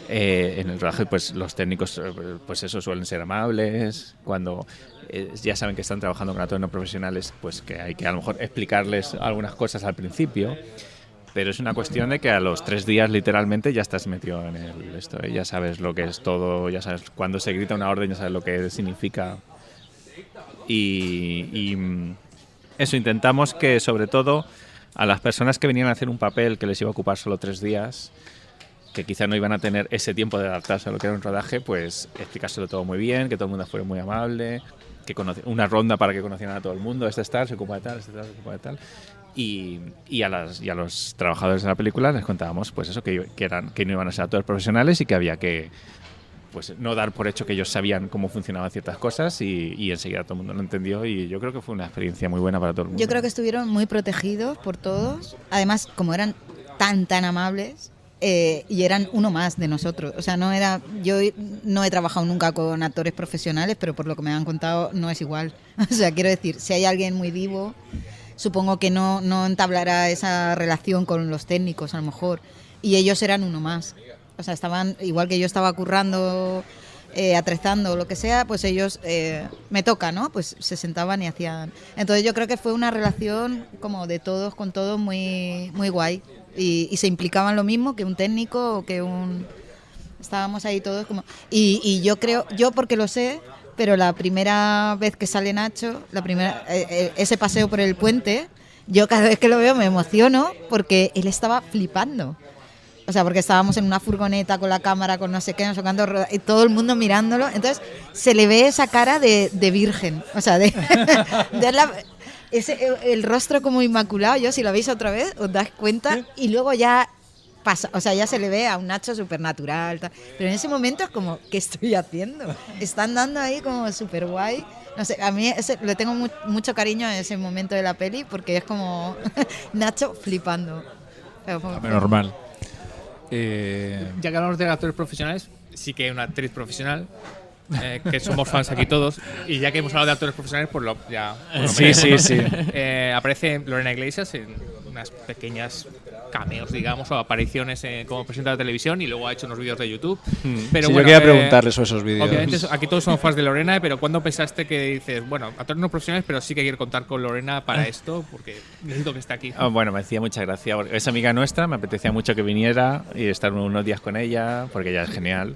Speaker 3: en el rodaje, pues los técnicos, pues eso, suelen ser amables. Cuando ya saben que están trabajando con actores no profesionales, pues que hay que a lo mejor explicarles algunas cosas al principio. Pero es una cuestión de que a los 3 días literalmente ya estás metido en esto, ¿eh? Ya sabes lo que es todo, ya sabes cuando se grita una orden, ya sabes lo que significa. Y eso, intentamos que sobre todo a las personas que venían a hacer un papel que les iba a ocupar solo 3 días, que quizá no iban a tener ese tiempo de adaptarse a lo que era un rodaje, pues explicárselo todo muy bien, que todo el mundo fuera muy amable, que una ronda para que conocieran a todo el mundo, este tal se ocupa de tal, este tal se ocupa de tal. Y a los trabajadores de la película les contábamos pues eso, que no iban a ser actores profesionales y que había que pues no dar por hecho que ellos sabían cómo funcionaban ciertas cosas, y enseguida todo el mundo lo entendió, y yo creo que fue una experiencia muy buena para todo el mundo.
Speaker 4: Yo creo que estuvieron muy protegidos por todos, además como eran tan amables, y eran uno más de nosotros. O sea, yo no he trabajado nunca con actores profesionales, pero por lo que me han contado no es igual. O sea, quiero decir, si hay alguien muy vivo, supongo que no entablará esa relación con los técnicos a lo mejor, y ellos eran uno más. O sea, estaban igual que yo estaba currando atrezando o lo que sea, pues ellos, me toca, ¿no? Pues se sentaban y hacían. Entonces yo creo que fue una relación como de todos con todos muy, muy guay. Y se implicaban lo mismo que un técnico o que un... Estábamos ahí todos como... Y yo creo, yo porque lo sé, pero la primera vez que sale Nacho, ese paseo por el puente, yo cada vez que lo veo me emociono porque él estaba flipando. O sea, porque estábamos en una furgoneta con la cámara, con no sé qué, no sé cuánto, y todo el mundo mirándolo. Entonces se le ve esa cara de virgen. O sea, el rostro como inmaculado. Yo, si lo veis otra vez, os das cuenta. Y luego ya pasa, o sea, ya se le ve a un Nacho súper natural. Pero en ese momento es como, ¿qué estoy haciendo? Están dando ahí como súper guay. No sé, a mí le tengo mucho cariño a ese momento de la peli porque es como Nacho flipando.
Speaker 2: Normal.
Speaker 1: Ya que hablamos de actores profesionales, sí que hay una actriz profesional, que somos fans aquí todos, y ya que hemos hablado de actores profesionales, pues
Speaker 2: Sí.
Speaker 1: Aparece Lorena Iglesias en unas pequeñas cameos, digamos, o apariciones como presentadora de televisión, y luego ha hecho unos vídeos de YouTube. Pero
Speaker 2: sí,
Speaker 1: bueno,
Speaker 2: yo quería preguntarle sobre esos vídeos.
Speaker 1: Obviamente aquí todos somos fans de Lorena, pero ¿cuándo pensaste que dices, bueno, actores no profesionales, pero sí que quiero contar con Lorena para esto, porque necesito que esté aquí?
Speaker 3: Bueno, me hacía mucha gracia, porque es amiga nuestra, me apetecía mucho que viniera y estar unos días con ella, porque ella es genial.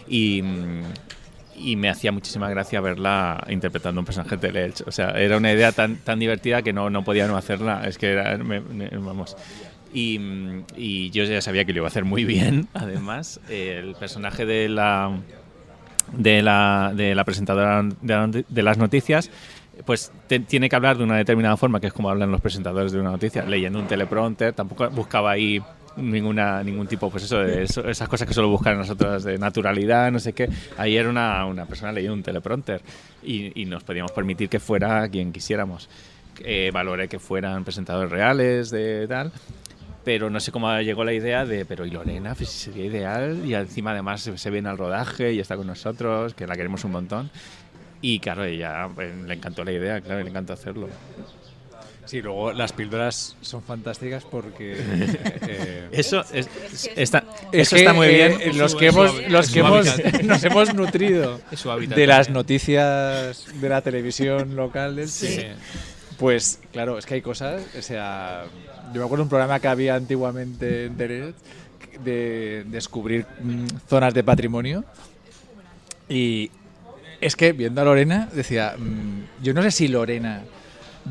Speaker 3: Y me hacía muchísima gracia verla interpretando un personaje de Teleelch. O sea, era una idea tan divertida que no podía no hacerla. Es que era, vamos... Y yo ya sabía que lo iba a hacer muy bien, además. El personaje de la presentadora de las noticias, pues tiene que hablar de una determinada forma, que es como hablan los presentadores de una noticia, leyendo un teleprompter. Tampoco buscaba ahí ningún tipo, pues esas cosas que solo buscan nosotros de naturalidad, no sé qué. Ahí era una persona leyendo un teleprompter y nos podíamos permitir que fuera quien quisiéramos. Valoré que fueran presentadores reales de tal, pero no sé cómo llegó la idea de, pero ¿y Lorena? Pues sería ideal, y encima además se viene al rodaje y está con nosotros, que la queremos un montón. Y claro, ella le encantó la idea, claro, le encantó hacerlo.
Speaker 2: Sí, luego las píldoras son fantásticas porque
Speaker 3: eso está muy bien.
Speaker 2: Los que nos hemos nutrido de las noticias de la televisión local del cine. Pues claro, es que hay cosas, o sea, yo me acuerdo de un programa que había antiguamente en Teleelch de descubrir zonas de patrimonio, y es que viendo a Lorena decía, yo no sé si Lorena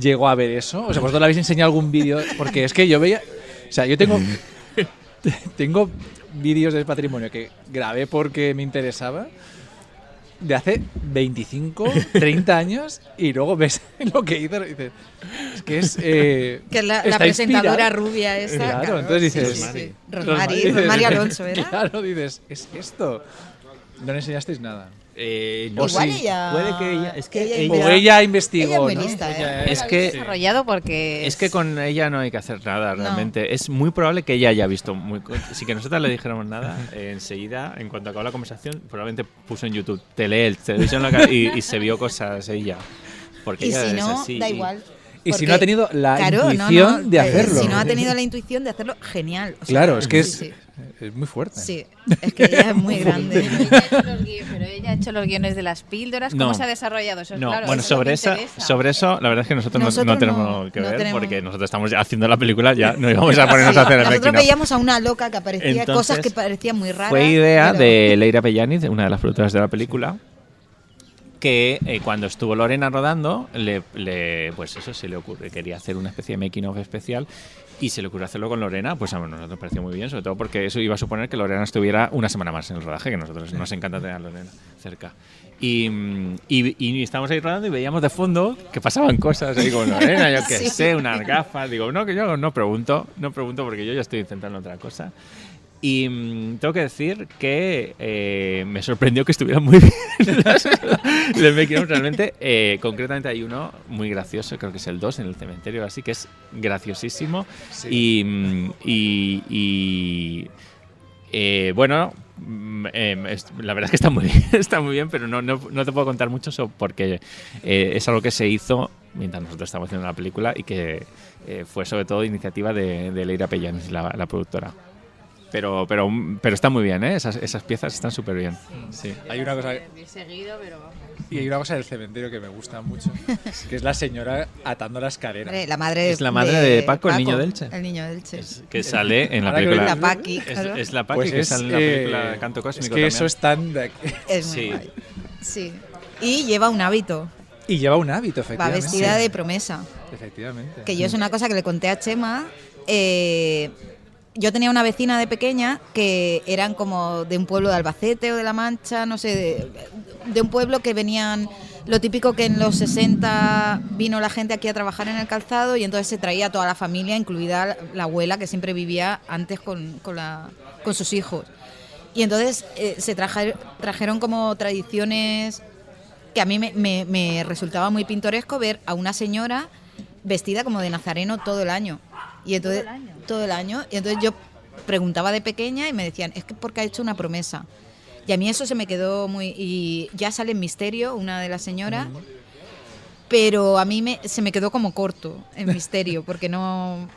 Speaker 2: llegó a ver eso, o sea, vosotros le habéis enseñado algún vídeo, porque es que yo veía, o sea, yo tengo vídeos del patrimonio que grabé porque me interesaba, de hace 25, 30 años, y luego ves lo que hizo y dices, es que es...
Speaker 4: que es la presentadora rubia esa.
Speaker 2: Claro, entonces dices...
Speaker 4: Rosmary Alonso, ¿era?
Speaker 2: Claro, dices, es esto. No le enseñasteis nada.
Speaker 3: No,
Speaker 4: igual
Speaker 3: sí.
Speaker 4: ella...
Speaker 3: Puede que ella... Es que
Speaker 2: ella investigó,
Speaker 4: ella es muy
Speaker 2: ¿no?
Speaker 4: lista,
Speaker 3: Es que...
Speaker 5: desarrollado porque...
Speaker 3: Es que con ella no hay que hacer nada, realmente. Es muy probable que ella haya visto... Si que nosotros le dijéramos nada, enseguida, en cuanto acabó la conversación, probablemente puso en YouTube Teleelch, televisión local, y se vio cosas ella. Porque
Speaker 4: y
Speaker 3: ella
Speaker 4: si
Speaker 3: es
Speaker 4: no,
Speaker 3: así,
Speaker 4: da igual.
Speaker 2: Y si no ha tenido la intuición de hacerlo.
Speaker 4: Si no ha tenido la intuición de hacerlo, genial. O sea,
Speaker 2: claro, es que
Speaker 4: sí.
Speaker 2: Es muy fuerte.
Speaker 4: Sí, es que ella es muy grande.
Speaker 5: Pero ella ha hecho los guiones de las píldoras. ¿Cómo se ha desarrollado eso?
Speaker 3: No,
Speaker 5: claro,
Speaker 3: bueno,
Speaker 5: eso
Speaker 3: sobre eso, la verdad es que nosotros no tenemos que ver, porque nosotros estamos ya haciendo la película, ya no íbamos a ponernos a hacer el
Speaker 4: Nosotros veíamos a una loca que aparecía, entonces, cosas que parecían muy raras.
Speaker 3: Fue idea de Leira Pellaniz, una de las productoras de la película, que cuando estuvo Lorena rodando, pues eso se le ocurre, quería hacer una especie de making of especial, y se le ocurrió hacerlo con Lorena. Pues a nosotros nos pareció muy bien, sobre todo porque eso iba a suponer que Lorena estuviera una semana más en el rodaje, que a nosotros nos encanta tener a Lorena cerca. Y estábamos ahí rodando y veíamos de fondo que pasaban cosas ahí con Lorena, yo qué sé, unas gafas. Digo, no, que yo no pregunto porque yo ya estoy intentando otra cosa. Y tengo que decir que me sorprendió que estuvieran muy bien. Les me quiero realmente. Concretamente hay uno muy gracioso, creo que es el 2 en el cementerio, así que es graciosísimo. Sí. Bueno, la verdad es que está muy bien, pero no te puedo contar mucho eso porque es algo que se hizo mientras nosotros estábamos haciendo la película y que fue sobre todo iniciativa de Leira Pellaniz, la productora. Pero está muy bien, ¿eh? Esas piezas están súper bien. Sí.
Speaker 2: Hay una cosa...
Speaker 5: Seguido, pero...
Speaker 2: Y hay una cosa del cementerio que me gusta mucho, que es la señora atando la escalera.
Speaker 4: Hombre, la madre
Speaker 3: Es la madre de Paco, el niño de Elche.
Speaker 4: El niño de Elche.
Speaker 3: Que sale en la
Speaker 2: Ahora que
Speaker 3: película.
Speaker 4: La Paqui,
Speaker 3: Es,
Speaker 4: claro.
Speaker 3: es la Paqui
Speaker 2: Pues
Speaker 3: que
Speaker 2: es,
Speaker 3: sale en la película de Canto Cósmico
Speaker 2: es que
Speaker 3: también.
Speaker 2: eso es tan...
Speaker 4: Es muy
Speaker 3: Sí.
Speaker 4: guay. Sí. Y lleva un hábito.
Speaker 2: Y lleva un hábito,
Speaker 4: Va
Speaker 2: efectivamente.
Speaker 4: vestida de promesa.
Speaker 2: Efectivamente.
Speaker 4: Que yo es una cosa que le conté a Chema. Yo tenía una vecina de pequeña que eran como de un pueblo de Albacete o de La Mancha, no sé, de un pueblo que venían, lo típico que en los 60 vino la gente aquí a trabajar en el calzado y entonces se traía a toda la familia, incluida la abuela que siempre vivía antes con sus hijos. Y entonces se trajeron como tradiciones que a mí me resultaba muy pintoresco ver a una señora vestida como de nazareno todo el año. Y entonces, todo el año. Y entonces yo preguntaba de pequeña y me decían, es que porque ha hecho una promesa. Y a mí eso se me quedó muy... Y ya sale en Misterio, una de las señoras, pero a mí se me quedó como corto en Misterio, porque no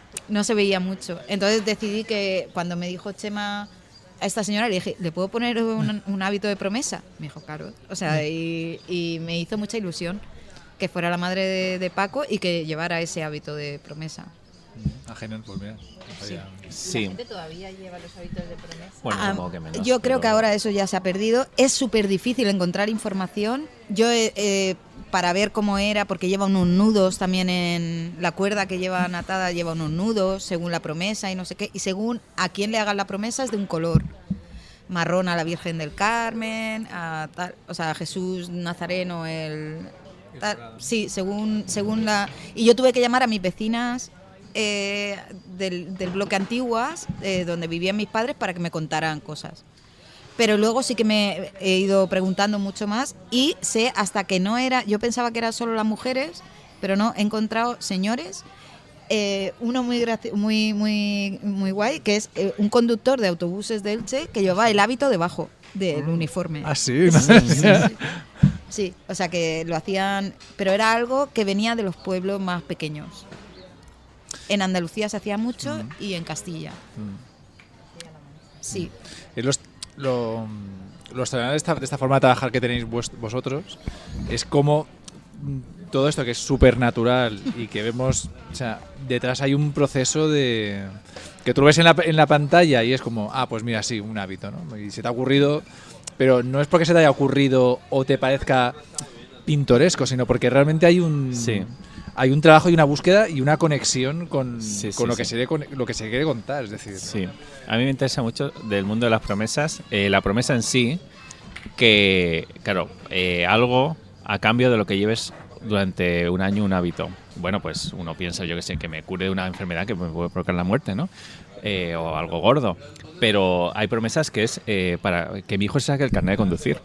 Speaker 4: se veía mucho. Entonces decidí que cuando me dijo Chema a esta señora, le dije, ¿le puedo poner un hábito de promesa? Me dijo, claro. O sea, y me hizo mucha ilusión que fuera la madre de Paco y que llevara ese hábito de promesa.
Speaker 2: Genial, pues mira.
Speaker 3: Sí.
Speaker 5: ¿La gente todavía lleva los hábitos de promesa?
Speaker 3: Bueno, como que menos,
Speaker 4: yo creo
Speaker 3: pero-
Speaker 4: que ahora eso ya se ha perdido. Es súper difícil encontrar información. Yo, para ver cómo era, porque lleva unos nudos también en la cuerda que llevan atada, lleva unos nudos según la promesa y no sé qué. Y según a quién le hagan la promesa es de un color. Marrón a la Virgen del Carmen, a tal, o sea, a Jesús Nazareno, sí, según la... Y yo tuve que llamar a mis vecinas del bloque Antiguas, donde vivían mis padres, para que me contaran cosas. Pero luego sí que me he ido preguntando mucho más y sé hasta que no era... Yo pensaba que eran solo las mujeres, pero no, he encontrado señores. Uno muy guay, que es un conductor de autobuses de Elche que llevaba el hábito debajo del uniforme.
Speaker 2: Ah, sí.
Speaker 4: Sí, o sea que lo hacían, pero era algo que venía de los pueblos más pequeños. En Andalucía se hacía mucho y en Castilla. Sí.
Speaker 2: Lo extraordinario de esta forma de trabajar que tenéis vosotros es como todo esto que es súper natural y que vemos, o sea, detrás hay un proceso de que tú lo ves en la pantalla y es como, pues mira, sí, un hábito, ¿no? Y se te ha ocurrido, pero no es porque se te haya ocurrido o te parezca pintoresco, sino porque realmente hay un...
Speaker 3: Sí.
Speaker 2: Hay un trabajo y una búsqueda y una conexión con
Speaker 3: Sí,
Speaker 2: lo que
Speaker 3: sí.
Speaker 2: lo que se quiere contar, es decir.
Speaker 3: Sí, a mí me interesa mucho del mundo de las promesas, la promesa en sí, que, claro, algo a cambio de lo que lleves durante un año un hábito. Bueno, pues uno piensa, yo que sé, que me cure de una enfermedad que me puede provocar la muerte, ¿no? O algo gordo. Pero hay promesas que es para que mi hijo se saque el carnet de conducir.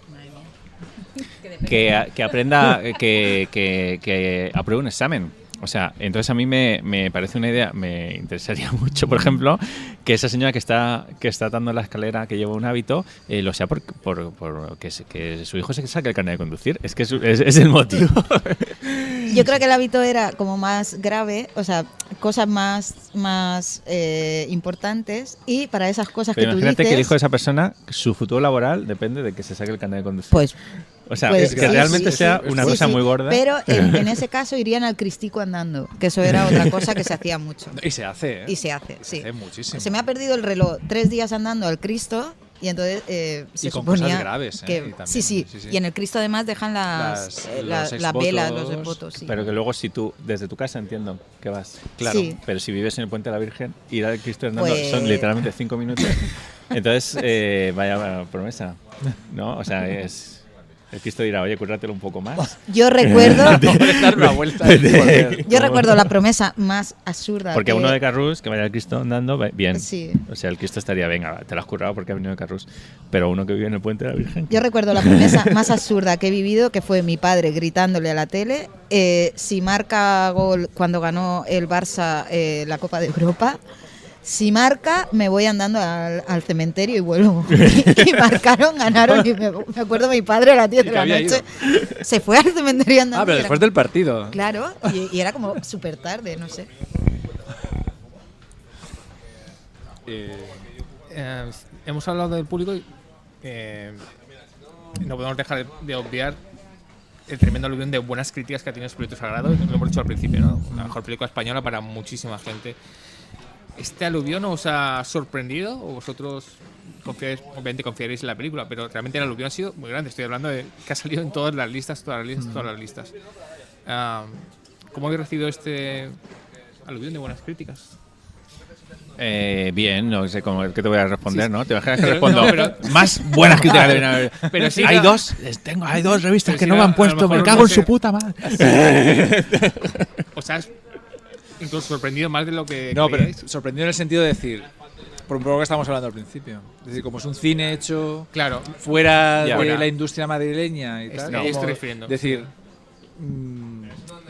Speaker 3: Que aprenda, que apruebe un examen. O sea, entonces a mí me parece una idea, me interesaría mucho, por ejemplo, que esa señora que está dando la escalera, que lleva un hábito, lo sea por que su hijo se saque el carnet de conducir. Es que es el motivo.
Speaker 4: Yo creo que el hábito era como más grave, o sea, cosas más importantes, y para esas cosas
Speaker 3: Pero
Speaker 4: que tú
Speaker 3: imagínate
Speaker 4: dices...
Speaker 3: que el hijo de esa persona, su futuro laboral depende de que se saque el carnet de conducir.
Speaker 4: Pues
Speaker 3: o sea,
Speaker 4: pues,
Speaker 3: es que
Speaker 4: sí,
Speaker 3: realmente
Speaker 4: sí,
Speaker 3: sea
Speaker 2: sí,
Speaker 3: una
Speaker 2: sí,
Speaker 3: cosa muy gorda.
Speaker 4: Pero en ese caso irían al cristico andando, que eso era otra cosa que se hacía mucho.
Speaker 2: Y se hace, ¿eh?
Speaker 4: Y se hace,
Speaker 2: Se
Speaker 4: sí.
Speaker 2: hace muchísimo.
Speaker 4: Se me ha perdido el reloj 3 días andando al Cristo y entonces se
Speaker 2: Y con
Speaker 4: suponía
Speaker 2: cosas graves, ¿eh?
Speaker 4: que
Speaker 2: Y también,
Speaker 4: sí.
Speaker 2: sí, sí.
Speaker 4: Y en el Cristo además dejan las velas, los exvotos, sí.
Speaker 3: Pero que luego si tú, desde tu casa entiendo que vas.
Speaker 2: Claro.
Speaker 4: Sí.
Speaker 3: Pero si vives en el Puente de la Virgen, ir al Cristo andando
Speaker 4: Pues-
Speaker 3: son literalmente 5 minutos. Entonces, vaya promesa, ¿no? O sea, el Cristo dirá, oye, cúrratelo un poco más.
Speaker 4: Yo recuerdo
Speaker 2: Dar una vuelta y volver.
Speaker 4: yo recuerdo la promesa más absurda.
Speaker 3: Porque
Speaker 4: que-
Speaker 3: uno de Carrús, que vaya al Cristo andando, bien.
Speaker 4: Sí.
Speaker 3: O sea, el Cristo estaría, venga, te lo has currado porque ha venido de Carrús. Pero uno que vive en el Puente de la Virgen...
Speaker 4: Yo recuerdo la promesa más absurda que he vivido, que fue mi padre gritándole a la tele, si marca gol cuando ganó el Barça la Copa de Europa, si marca me voy andando al cementerio y vuelvo. Y marcaron, ganaron, y me acuerdo mi padre a las 10 de
Speaker 2: ¿Y que
Speaker 4: la
Speaker 2: había
Speaker 4: noche se fue al cementerio andando.
Speaker 2: Pero
Speaker 4: y era
Speaker 2: después del partido.
Speaker 4: Claro, y era como súper tarde, no sé.
Speaker 1: hemos hablado del público y no podemos dejar de obviar el tremendo aluvión de buenas críticas que ha tenido Espíritu Sagrado. Lo hemos dicho al principio, ¿no? La mejor película española para muchísima gente. ¿Este aluvión os ha sorprendido o vosotros obviamente confiaréis en la película? Pero realmente el aluvión ha sido muy grande. Estoy hablando de que ha salido en todas las listas. ¿Cómo habéis recibido este aluvión de buenas críticas?
Speaker 3: Bien, no sé cómo que te voy a responder, ¿no? Te imaginas que respondo
Speaker 1: No, pero-
Speaker 3: más buenas críticas deben haber.
Speaker 1: Pero sí,
Speaker 3: hay
Speaker 1: claro.
Speaker 3: hay dos revistas
Speaker 1: Pero
Speaker 3: que
Speaker 1: sí,
Speaker 3: no me
Speaker 1: a
Speaker 3: han
Speaker 1: lo
Speaker 3: puesto,
Speaker 1: mejor
Speaker 3: me
Speaker 1: no
Speaker 3: cago en
Speaker 1: sé.
Speaker 3: su puta madre.
Speaker 1: ¿Os has incluso sorprendido más de lo que
Speaker 2: No, pero
Speaker 1: creíais?
Speaker 2: sorprendido en el sentido de decir, por un poco que estábamos hablando al principio. Es decir, como es un cine hecho
Speaker 1: Claro,
Speaker 2: fuera
Speaker 3: Ya.
Speaker 2: de
Speaker 1: Fuera.
Speaker 2: la industria madrileña y
Speaker 1: Esto-
Speaker 2: tal.
Speaker 1: ahí
Speaker 2: como
Speaker 1: estoy refiriendo.
Speaker 2: decir,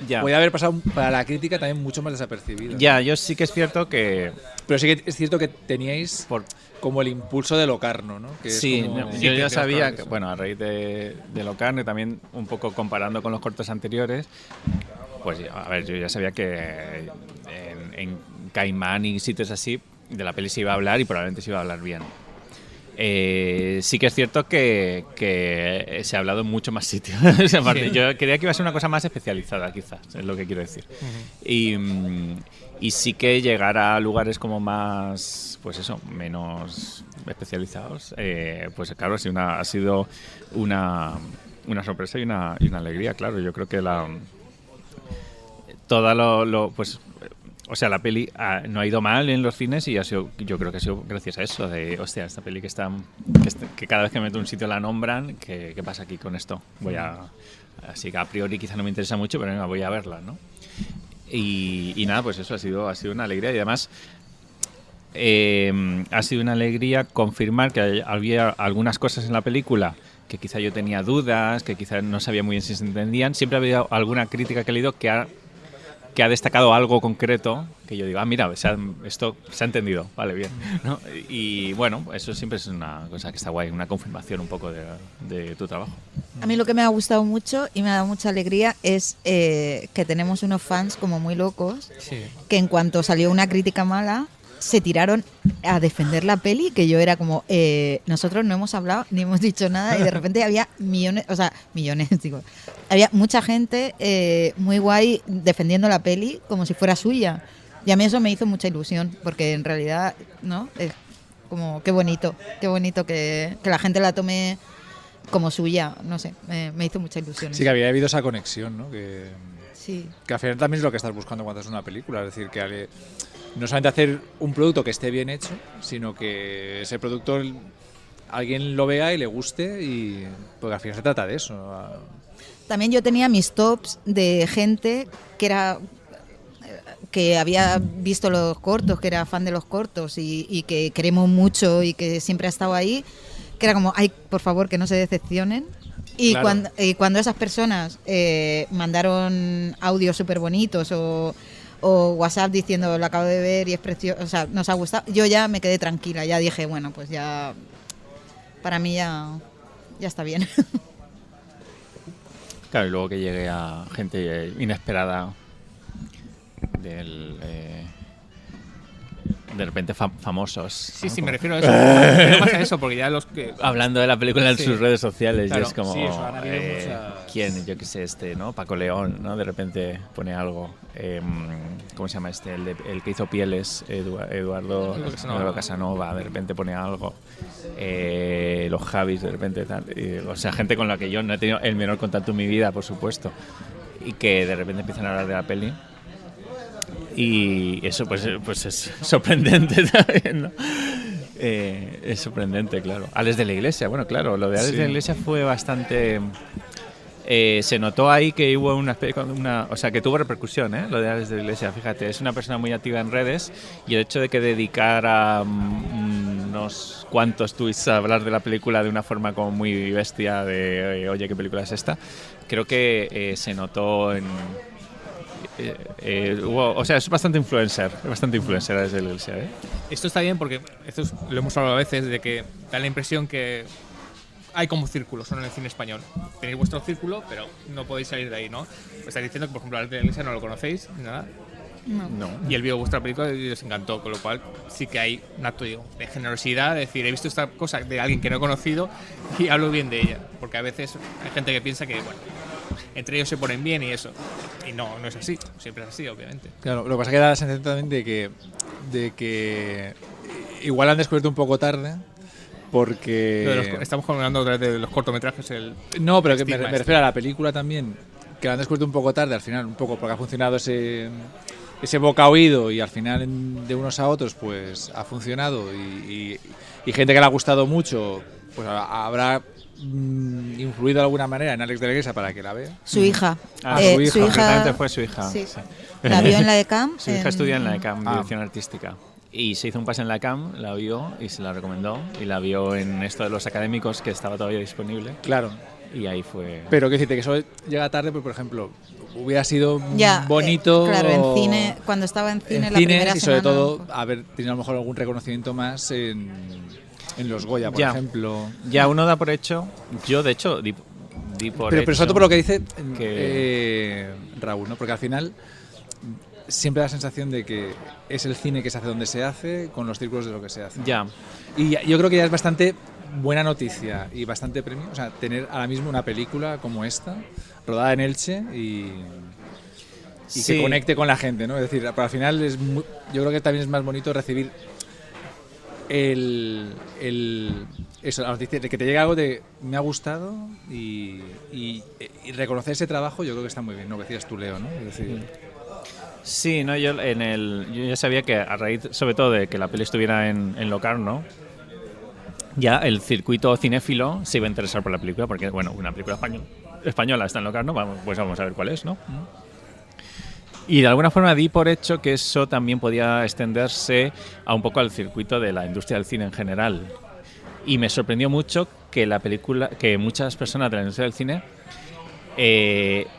Speaker 3: Ya.
Speaker 2: puede haber pasado para la crítica también mucho más desapercibido.
Speaker 3: Ya, yo sí que es cierto que
Speaker 2: Pero sí que es cierto que teníais
Speaker 3: por
Speaker 2: como el impulso de Locarno, ¿no? Que es
Speaker 3: sí,
Speaker 2: como-
Speaker 3: no,
Speaker 1: Sí,
Speaker 3: yo ya
Speaker 1: tienes
Speaker 3: sabía
Speaker 1: claro
Speaker 3: que,
Speaker 1: eso.
Speaker 3: bueno, a raíz de Locarno y también un poco comparando con los cortos anteriores, pues a ver, yo ya sabía que en Caimán y sitios así de la peli se iba a hablar y probablemente se iba a hablar bien. Sí que es cierto que se ha hablado en mucho más sitios. Aparte,
Speaker 1: Sí.
Speaker 3: yo creía que iba a ser una cosa más especializada, quizás, es lo que quiero decir. Y sí que llegar a lugares como más, pues eso, menos especializados, pues claro, ha sido una sorpresa y una alegría, claro. Yo creo que pues, o sea, la peli no ha ido mal en los cines y yo creo que ha sido gracias a eso, de, hostia, esta peli que cada vez que me meto en un sitio la nombran, ¿qué pasa aquí con esto? Así que a priori quizá no me interesa mucho, pero venga, voy a verla, ¿no? Y nada, pues eso ha sido una alegría y además ha sido una alegría confirmar que había algunas cosas en la película que quizá yo tenía dudas, que quizá no sabía muy bien si se entendían. Siempre ha habido alguna crítica que he leído que ha destacado algo concreto que yo digo, mira, esto se ha entendido, vale, bien, ¿no? Y bueno, eso siempre es una cosa que está guay, una confirmación un poco de tu trabajo.
Speaker 4: A mí lo que me ha gustado mucho y me ha dado mucha alegría es que tenemos unos fans como muy locos
Speaker 1: Sí.
Speaker 4: que en cuanto salió una crítica mala se tiraron a defender la peli, que yo era como, nosotros no hemos hablado ni hemos dicho nada y de repente había millones, digo, había mucha gente muy guay defendiendo la peli como si fuera suya. Y a mí eso me hizo mucha ilusión, porque en realidad, ¿no? Es como, qué bonito que la gente la tome como suya, no sé, me hizo mucha ilusión.
Speaker 2: Sí, que había habido esa conexión, ¿no?
Speaker 4: Sí.
Speaker 2: Que al final también es lo que estás buscando cuando haces una película. Es decir, que no solamente hacer un producto que esté bien hecho, sino que ese producto alguien lo vea y le guste, y porque al final se trata de eso.
Speaker 4: También yo tenía mis tops de gente que había visto los cortos, que era fan de los cortos y que queremos mucho y que siempre ha estado ahí, que era como, ay, por favor, que no se decepcionen. Y,
Speaker 2: Claro.
Speaker 4: cuando esas personas mandaron audios súper bonitos o WhatsApp diciendo, lo acabo de ver y es precioso, o sea, nos ha gustado, yo ya me quedé tranquila, ya dije, bueno, pues ya, para mí ya está bien.
Speaker 3: Claro, y luego que llegue a gente inesperada de repente famosos.
Speaker 1: Sí,
Speaker 3: ¿no?
Speaker 1: sí, me refiero a eso. No pasa eso, porque ya los que...
Speaker 3: Hablando de la película en
Speaker 1: Sí.
Speaker 3: sus redes sociales,
Speaker 1: Claro,
Speaker 3: y es como,
Speaker 2: sí, eso, han habido muchas-
Speaker 3: ¿quién? Yo qué sé, ¿no? Paco León, ¿no? De repente pone algo. ¿Cómo se llama este? El que hizo Pieles, Eduardo Casanova, de repente pone algo. Los Javis, de repente tal. O sea, gente con la que yo no he tenido el menor contacto en mi vida, por supuesto. Y que de repente empiezan a hablar de la peli. Y eso pues es sorprendente también, ¿no? Es sorprendente, claro. Alex de la Iglesia, bueno, claro, lo de Alex
Speaker 2: Sí.
Speaker 3: de la Iglesia fue bastante... se notó ahí que hubo o sea, que tuvo repercusión, ¿eh? Lo de Alex de la Iglesia, fíjate, es una persona muy activa en redes y el hecho de que dedicara unos cuantos tweets a hablar de la película de una forma como muy bestia de oye, ¿qué película es esta? Creo que se notó en... o sea, es bastante influencer Alex de la Iglesia, ¿eh?
Speaker 1: Esto está bien porque lo hemos hablado a veces, de que da la impresión que hay como círculos en el cine español. Tenéis vuestro círculo, pero no podéis salir de ahí, ¿no? Me estáis diciendo que, por ejemplo, Alex de la Iglesia no lo conocéis, ni nada.
Speaker 3: No.
Speaker 1: Y él vio vuestra película y les encantó, con lo cual sí que hay un acto de generosidad, de decir, he visto esta cosa de alguien que no he conocido y hablo bien de ella, porque a veces hay gente que piensa que, bueno, entre ellos se ponen bien y eso, y no es así, siempre es así, obviamente.
Speaker 2: Claro, lo que pasa es que da la sensación también de que igual han descubierto un poco tarde, porque...
Speaker 1: Estamos hablando otra vez de los cortometrajes.
Speaker 2: No, pero que me
Speaker 1: estigma
Speaker 2: refiero a la película también, que la han descubierto un poco tarde al final, un poco porque ha funcionado ese boca a oído y al final de unos a otros pues ha funcionado y gente que le ha gustado mucho pues habrá influido de alguna manera en Alex de la Iglesia para que la vea.
Speaker 4: Su hija.
Speaker 2: Su hija.
Speaker 3: Concretamente fue su hija.
Speaker 4: Sí. La vio en la ECAM.
Speaker 3: Su hija estudia en la ECAM, dirección artística. Y se hizo un pase en la ECAM, la vio y se la recomendó. Y la vio en esto de los académicos, que estaba todavía disponible.
Speaker 2: Claro.
Speaker 3: Y ahí fue...
Speaker 2: Pero que decirte que eso llega tarde, pues por ejemplo, hubiera sido
Speaker 4: Ya,
Speaker 2: bonito...
Speaker 4: claro, en cine, cuando estaba en cine la
Speaker 2: cines
Speaker 4: primera
Speaker 2: y sobre
Speaker 4: semana,
Speaker 2: todo haber tenido a lo mejor algún reconocimiento más en los Goya, por ejemplo.
Speaker 3: Ya uno da por hecho... Yo, de hecho, di por hecho...
Speaker 2: Pero sobre todo por lo que dice
Speaker 3: que...
Speaker 2: Raúl, ¿no? Porque al final siempre da la sensación de que es el cine que se hace donde se hace, con los círculos de lo que se hace.
Speaker 3: Ya.
Speaker 2: Y yo creo que ya es bastante buena noticia y bastante premio, o sea, tener ahora mismo una película como esta, rodada en Elche y
Speaker 3: Sí.
Speaker 2: que conecte con la gente, ¿no? Es decir, pero al final yo creo que también es más bonito recibir eso, la noticia de que te llegue algo de me ha gustado y reconocer ese trabajo. Yo creo que está muy bien, ¿no? Lo decías tú, Leo, ¿no? Es decir,
Speaker 3: Sí, no, yo ya sabía que a raíz, sobre todo de que la peli estuviera en Locarno, ya el circuito cinéfilo se iba a interesar por la película, porque, bueno, una película española está en Locarno, pues vamos a ver cuál es, ¿no? Y de alguna forma di por hecho que eso también podía extenderse a un poco al circuito de la industria del cine en general. Y me sorprendió mucho que la película, que muchas personas de la industria del cine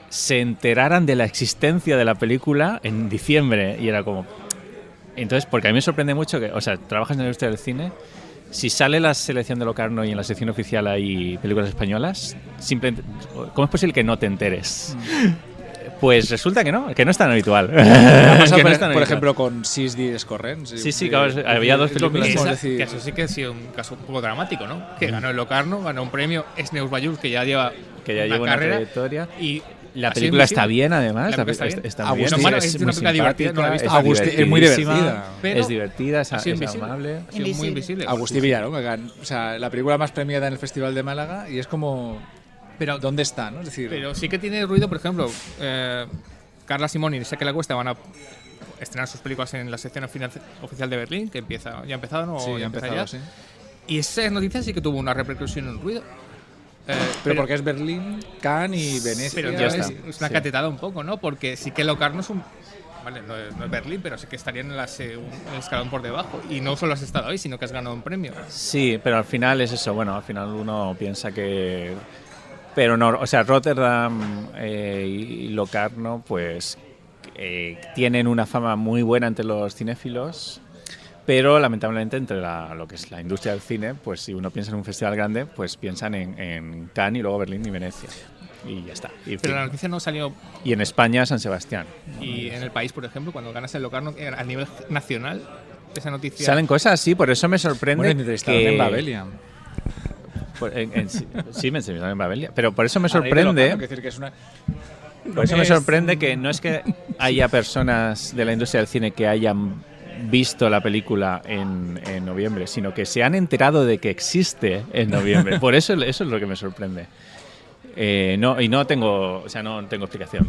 Speaker 3: se enteraran de la existencia de la película en diciembre. Y era como... Entonces, porque a mí me sorprende mucho que, o sea, trabajas en la industria del cine, si sale la selección de Locarno y en la sección oficial hay películas españolas, simplemente, ¿cómo es posible que no te enteres? Pues resulta que no es tan habitual.
Speaker 2: ha pasado,
Speaker 3: Que no es tan
Speaker 2: por
Speaker 3: habitual.
Speaker 2: ejemplo, con Sis Dies Corrents.
Speaker 3: Sí, claro, había dos películas.
Speaker 1: Que eso sí que ha sido un caso un poco dramático, ¿no? Que ganó el Locarno, ganó un premio, es Neus Bayur, que ya lleva
Speaker 3: una
Speaker 1: carrera,
Speaker 3: trayectoria.
Speaker 1: y
Speaker 3: la
Speaker 1: ha sido
Speaker 3: película está
Speaker 1: invisible.
Speaker 3: bien, además.
Speaker 1: La película
Speaker 3: está
Speaker 2: bien.
Speaker 3: muy bien.
Speaker 2: Agustín,
Speaker 1: bueno,
Speaker 3: es
Speaker 1: es
Speaker 3: muy
Speaker 1: una película divertida, no la he visto.
Speaker 2: Agustín, es muy divertida.
Speaker 1: Pero
Speaker 3: es divertida,
Speaker 1: ha sido
Speaker 3: es
Speaker 1: invisible.
Speaker 3: amable.
Speaker 1: Ha sido muy invisible.
Speaker 2: Agustín Villarón, o sea, la película más premiada en el Festival de Málaga y es como...
Speaker 1: Pero,
Speaker 2: ¿dónde está, no? Es decir,
Speaker 1: pero sí que tiene ruido, por ejemplo, Carla Simón y Sé que la Cuesta van a estrenar sus películas en la sección oficial de Berlín, que ya ha empezado, ¿no?
Speaker 2: sí,
Speaker 1: ¿O
Speaker 2: ya ha
Speaker 1: empieza
Speaker 2: empezado,
Speaker 1: ya?
Speaker 2: sí.
Speaker 1: Y esa noticia sí que tuvo una repercusión en ruido.
Speaker 2: Pero porque es Berlín, Cannes y Venecia.
Speaker 1: Pero
Speaker 3: ya
Speaker 1: es
Speaker 3: está.
Speaker 1: una
Speaker 3: Sí.
Speaker 1: catetada un poco, ¿no? Porque sí que Locarno es un... Vale, no es Berlín, pero sí que estarían en el escalón por debajo. Y no solo has estado ahí, sino que has ganado un premio.
Speaker 3: Sí, pero al final es eso. Bueno, al final uno piensa que... Pero no, o sea, Rotterdam y Locarno, pues tienen una fama muy buena entre los cinéfilos, pero lamentablemente entre lo que es la industria del cine, pues si uno piensa en un festival grande, pues piensan en Cannes y luego Berlín y Venecia. Y ya está.
Speaker 1: Pero la noticia no salió.
Speaker 3: Y en España, San Sebastián.
Speaker 1: Y en el país, por ejemplo, cuando ganas el Locarno, a nivel nacional, esa noticia...
Speaker 3: Salen cosas así, por eso me sorprende
Speaker 2: Bueno, te entrevistaron en Babelia.
Speaker 3: Sí, me entrevistaron en Babelia. Pero por eso me
Speaker 2: A raíz de
Speaker 3: sorprende...
Speaker 2: Locarno, quiero decir que es una...
Speaker 3: Por eso me sorprende que no es que haya personas de la industria del cine que hayan visto la película en noviembre, sino que se han enterado de que existe en noviembre. Por eso es lo que me sorprende. No tengo explicación.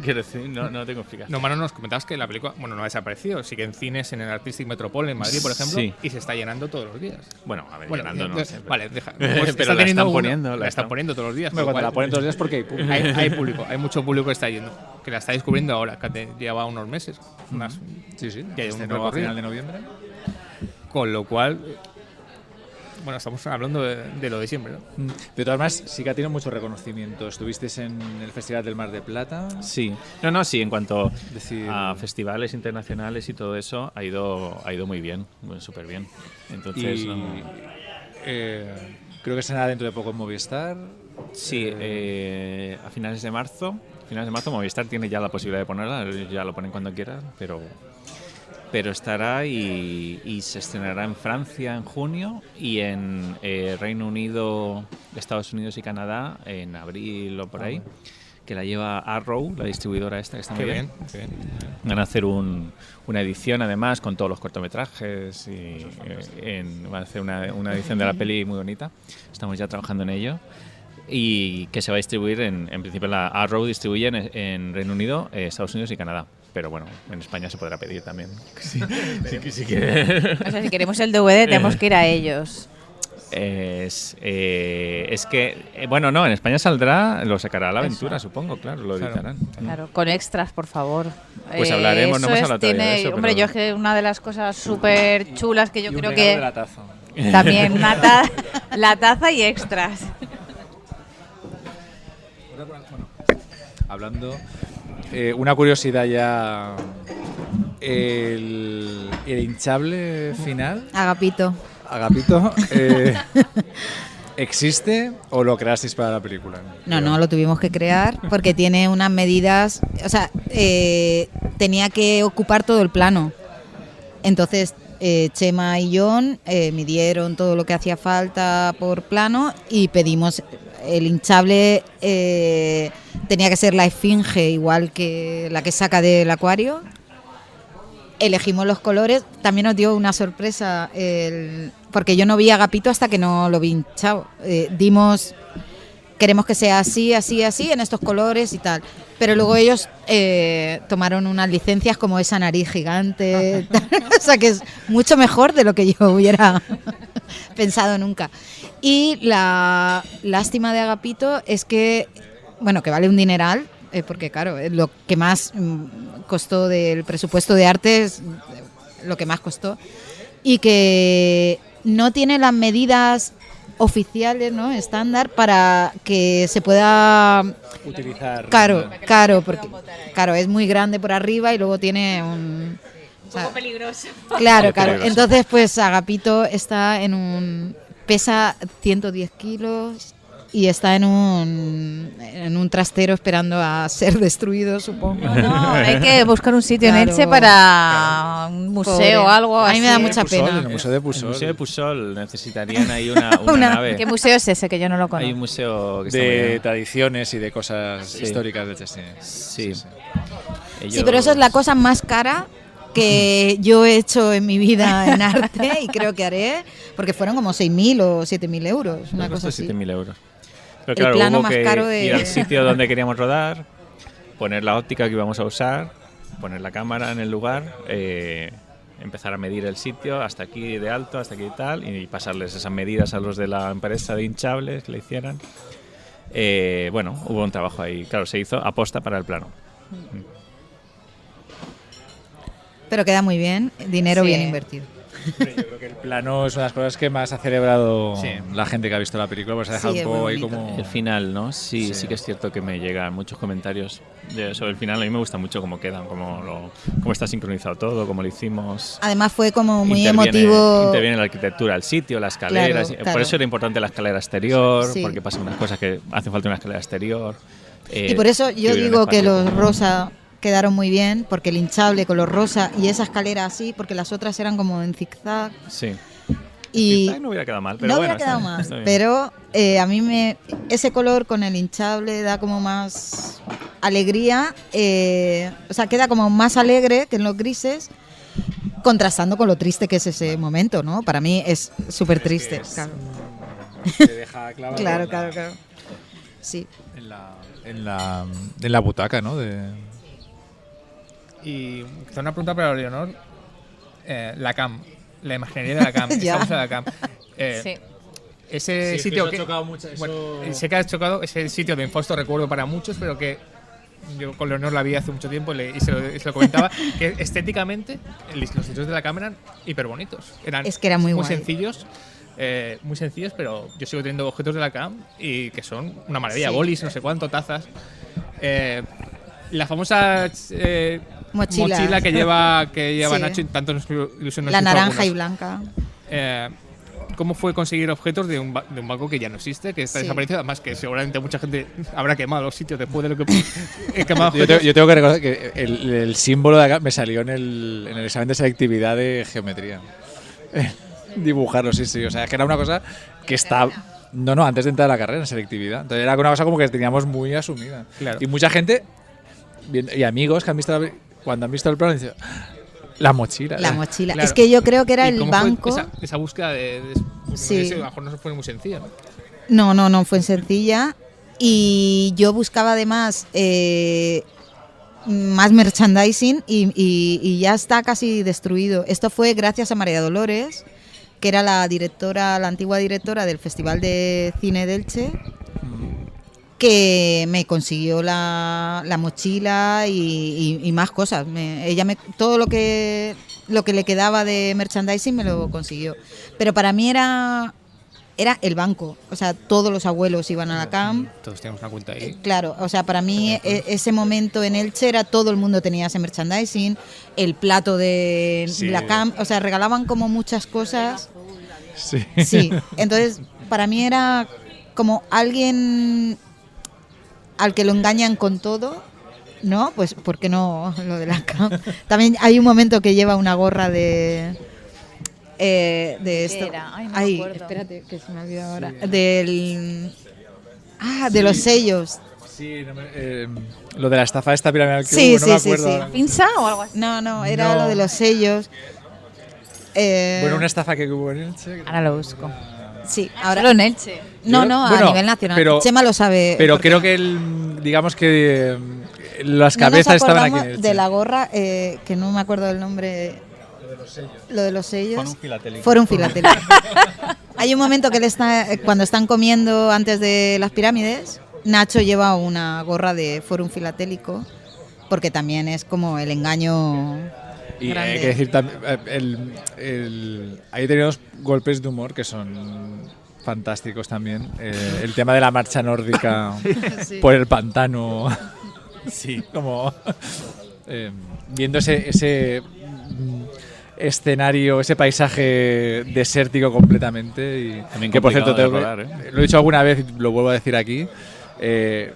Speaker 3: Quiero decir, no tengo explicación.
Speaker 1: No, Mano, nos comentabas que la película, bueno, no ha desaparecido, sigue en cines en el Artistic Metropole en Madrid, por ejemplo,
Speaker 3: Sí.
Speaker 1: y se está llenando todos los días.
Speaker 3: Bueno, a ver,
Speaker 1: Bueno,
Speaker 3: llenando no sé.
Speaker 1: vale, deja.
Speaker 3: Pero
Speaker 1: está
Speaker 3: la
Speaker 1: teniendo
Speaker 3: están poniendo,
Speaker 1: la están poniendo todos los días.
Speaker 2: Bueno,
Speaker 1: con
Speaker 2: cuando
Speaker 1: lo
Speaker 2: la ponen todos los días porque hay público.
Speaker 1: hay público, hay mucho público que está yendo, que la está descubriendo ahora, que lleva unos meses,
Speaker 2: Sí, sí.
Speaker 1: que hay
Speaker 2: Este
Speaker 1: un
Speaker 2: nuevo a
Speaker 1: recorrido.
Speaker 2: final de noviembre.
Speaker 1: Con lo cual, bueno, estamos hablando de lo de siempre, ¿no?
Speaker 2: De todas maneras, sí que ha tenido mucho reconocimiento. Estuvisteis en el Festival del Mar de Plata.
Speaker 3: Sí. Sí, en cuanto
Speaker 2: Decir-
Speaker 3: a festivales internacionales y todo eso, ha ido muy bien, súper bien. Entonces,
Speaker 2: Y
Speaker 3: no-
Speaker 2: creo que será dentro de poco en Movistar.
Speaker 3: sí, a finales de marzo. finales de marzo. Movistar tiene ya la posibilidad de ponerla, ya lo ponen cuando quieran, pero estará y se estrenará en Francia en junio y en Reino Unido, Estados Unidos y Canadá en abril o por ahí, que la lleva Arrow, la distribuidora esta, que está muy bien. Van a hacer una edición además con todos los cortometrajes y van a hacer una edición de la peli muy bonita. Estamos ya trabajando en ello. Y que se va a distribuir, en principio la Arrow distribuye en Reino Unido, Estados Unidos y Canadá. Pero bueno, en España se podrá pedir también. Sí, si quiere.
Speaker 5: O sea, si queremos el DVD tenemos que ir a ellos.
Speaker 3: Es que, bueno, no, en España saldrá, lo sacará La Aventura, supongo, claro, lo editarán.
Speaker 5: Claro, con extras, por favor.
Speaker 3: Pues hablaremos, no hemos hablado todavía de eso.
Speaker 5: Hombre, yo es que una de las cosas súper chulas que yo creo que...
Speaker 2: De la taza.
Speaker 5: También la taza y extras.
Speaker 2: Hablando, una curiosidad ya, el hinchable final,
Speaker 4: Agapito.
Speaker 2: Agapito, ¿existe o lo creasteis para la película?
Speaker 4: No, lo tuvimos que crear porque tiene unas medidas, o sea, tenía que ocupar todo el plano. Entonces, Chema y John midieron todo lo que hacía falta por plano y pedimos el hinchable, tenía que ser la esfinge igual que la que saca del acuario. Elegimos los colores, también nos dio una sorpresa porque yo no vi a Agapito hasta que no lo vi hinchado. Queremos que sea así, así, así, en estos colores y tal. Pero luego ellos tomaron unas licencias como esa nariz gigante, o sea que es mucho mejor de lo que yo hubiera pensado nunca. Y la lástima de Agapito es que, bueno, que vale un dineral, porque claro, lo que más costó del presupuesto de arte es lo que más costó, y que no tiene las medidas oficiales, ¿no?, estándar para que se pueda
Speaker 2: utilizar.
Speaker 4: Claro, porque es muy grande por arriba y luego tiene un
Speaker 5: poco peligroso.
Speaker 4: Claro. Entonces, pues Agapito está pesa 110 kilos y está en un trastero esperando a ser destruido, supongo.
Speaker 5: No, hay que buscar un sitio en Elche para un museo o algo.
Speaker 4: A mí me da
Speaker 5: así.
Speaker 4: mucha pena.
Speaker 2: El Museo de Pusol.
Speaker 3: El Museo de Pusol necesitarían ahí una nave.
Speaker 5: ¿Qué museo es ese que yo no lo conozco?
Speaker 3: Hay un museo que está muy
Speaker 2: De
Speaker 3: bien.
Speaker 2: tradiciones y de cosas históricas de Elche.
Speaker 3: Sí.
Speaker 4: Sí, pero eso es la cosa más cara que yo he hecho en mi vida en arte y creo que haré, porque fueron como 6.000 o 7.000 euros, una cosa así.
Speaker 3: 7.000 euros. Pero
Speaker 4: El
Speaker 3: claro,
Speaker 4: plano
Speaker 3: hubo
Speaker 4: más
Speaker 3: que
Speaker 4: caro de-
Speaker 3: ir al sitio donde queríamos rodar, poner la óptica que íbamos a usar, poner la cámara en el lugar, empezar a medir el sitio, hasta aquí de alto, hasta aquí y tal, y pasarles esas medidas a los de la empresa de hinchables que le hicieran. Bueno, hubo un trabajo ahí, claro, se hizo aposta para el plano.
Speaker 4: Pero queda muy bien, dinero
Speaker 5: Sí.
Speaker 4: bien invertido.
Speaker 2: Yo creo que el plano es una de las cosas que más ha celebrado
Speaker 3: Sí.
Speaker 2: la gente que ha visto la película, pues ha dejado
Speaker 4: Sí,
Speaker 2: un
Speaker 4: es
Speaker 2: poco
Speaker 4: muy
Speaker 2: ahí
Speaker 4: bonito.
Speaker 2: como...
Speaker 3: El final, ¿no? Sí,
Speaker 2: Sí.
Speaker 3: sí que es cierto que me llegan muchos comentarios sobre el final. A mí me gusta mucho cómo quedan, cómo está sincronizado todo, cómo lo hicimos.
Speaker 4: Además fue como muy
Speaker 3: Interviene
Speaker 4: emotivo.
Speaker 3: la arquitectura, el sitio, la escalera.
Speaker 4: Claro.
Speaker 3: Por eso era importante la escalera exterior,
Speaker 4: Sí.
Speaker 3: porque pasan unas cosas que hace falta una escalera exterior.
Speaker 4: Y por eso yo
Speaker 3: hubiera un
Speaker 4: digo que
Speaker 3: espacio.
Speaker 4: los rosa quedaron muy bien, porque el hinchable con los rosa y esa escalera así, porque las otras eran como en zigzag.
Speaker 3: Sí.
Speaker 4: Y
Speaker 3: Quizá no hubiera quedado mal, pero
Speaker 4: no
Speaker 3: bueno,
Speaker 4: hubiera quedado
Speaker 3: está-
Speaker 4: mal,
Speaker 3: está bien.
Speaker 4: pero a mí ese color con el hinchable da como más alegría, o sea, queda como más alegre que en los grises, contrastando con lo triste que es ese momento, ¿no? Para mí es súper triste. Claro.
Speaker 2: Te deja clavado
Speaker 4: Claro. Sí.
Speaker 2: en la butaca, ¿no?
Speaker 1: Y una pregunta para Leonor. La CAM, la imaginería de la CAM,
Speaker 4: Ya.
Speaker 1: esta cosa de la CAM.
Speaker 5: Sí.
Speaker 1: Ese
Speaker 2: Sí,
Speaker 1: sitio
Speaker 2: eso ha chocado mucho,
Speaker 1: bueno,
Speaker 2: eso-
Speaker 1: sé que has chocado, ese sitio de Infausto recuerdo para muchos, pero que yo con Leonor la vi hace mucho tiempo y se lo comentaba, que estéticamente los sitios de la cámara eran hiper bonitos.
Speaker 4: Es que era muy guay.
Speaker 1: sencillos. Muy sencillos, pero yo sigo teniendo objetos de la CAM y que son una maravilla.
Speaker 4: Sí.
Speaker 1: Bolis, no sé cuánto, tazas. La famosa
Speaker 4: Mochila.
Speaker 1: que lleva
Speaker 4: Sí.
Speaker 1: Nacho, tanto nos ilusionó
Speaker 4: La
Speaker 1: en
Speaker 4: naranja y
Speaker 1: algunos.
Speaker 4: blanca.
Speaker 1: cómo fue conseguir objetos de un banco que ya no existe, que está
Speaker 4: Sí.
Speaker 1: desaparecido, además que seguramente mucha gente habrá quemado los sitios después de lo que he quemado
Speaker 2: Yo,
Speaker 1: objetos.
Speaker 2: yo tengo que recordar que el símbolo de acá me salió en el examen de selectividad de geometría. Dibujarlo, sí. O sea, que era una cosa que está... No, antes de entrar a la carrera en selectividad. Entonces era una cosa como que teníamos muy asumida.
Speaker 1: Claro.
Speaker 2: Y mucha gente, y amigos que han visto cuando han visto el plano, dicen, la mochila.
Speaker 4: La mochila.
Speaker 1: Claro.
Speaker 4: Es que yo creo que era
Speaker 1: ¿Y
Speaker 4: el
Speaker 1: cómo fue
Speaker 4: banco.
Speaker 1: esa búsqueda de
Speaker 4: Sí.
Speaker 1: a lo mejor no fue muy sencilla, ¿no?
Speaker 4: No fue sencilla. Y yo buscaba además más merchandising y ya está casi destruido. Esto fue gracias a María Dolores, que era la antigua directora del Festival de Cine de Elche, que me consiguió la mochila y más cosas. Todo lo que le quedaba de merchandising me lo consiguió. Pero para mí era el banco. O sea, todos los abuelos iban a la camp.
Speaker 1: Todos teníamos una cuenta ahí.
Speaker 4: Claro, o sea, para mí ese momento en Elche era todo el mundo tenía ese merchandising, el plato de
Speaker 2: Sí.
Speaker 4: la camp, o sea, regalaban como muchas cosas.
Speaker 2: Sí.
Speaker 4: Sí, entonces para mí era como alguien al que lo engañan con todo, ¿no? Pues ¿por qué no lo de la camp? También hay un momento que lleva una gorra de esto.
Speaker 5: era? Ay, no me
Speaker 4: Ay,
Speaker 5: acuerdo.
Speaker 4: espérate, que se me olvidó ahora. De los sellos.
Speaker 2: Sí, lo de la estafa esta piramidal que
Speaker 4: Sí,
Speaker 2: hubo, no me
Speaker 4: sí,
Speaker 2: acuerdo.
Speaker 4: sí.
Speaker 2: ahora.
Speaker 5: ¿Pinza o algo así?
Speaker 4: No, era
Speaker 2: No.
Speaker 4: lo de los sellos.
Speaker 2: Bueno, una estafa que hubo en Elche.
Speaker 5: Ahora lo busco.
Speaker 4: Sí,
Speaker 5: Ahora
Speaker 4: ahora
Speaker 5: en Elche.
Speaker 4: No,
Speaker 2: Bueno,
Speaker 4: a nivel nacional. Chema lo sabe.
Speaker 2: Pero
Speaker 4: porque
Speaker 2: creo que digamos que las
Speaker 4: no nos
Speaker 2: cabezas estaban aquí
Speaker 4: acordamos
Speaker 2: en Elche.
Speaker 4: de la gorra, que no me acuerdo del nombre. Lo de los sellos.
Speaker 3: Forum Filatélico.
Speaker 4: Forum Filatélico. Hay un momento que él está, cuando están comiendo antes de las pirámides, Nacho lleva una gorra de Forum Filatélico, porque también es como el engaño
Speaker 2: Y
Speaker 4: grande.
Speaker 2: hay que decir también, ahí tenemos golpes de humor que son fantásticos también. El tema de la marcha nórdica por el pantano. Sí, como viendo ese escenario, ese paisaje desértico completamente. Y
Speaker 3: También
Speaker 2: que por cierto,
Speaker 3: complicado de rodar,
Speaker 2: lo he dicho alguna vez y lo vuelvo a decir aquí. Es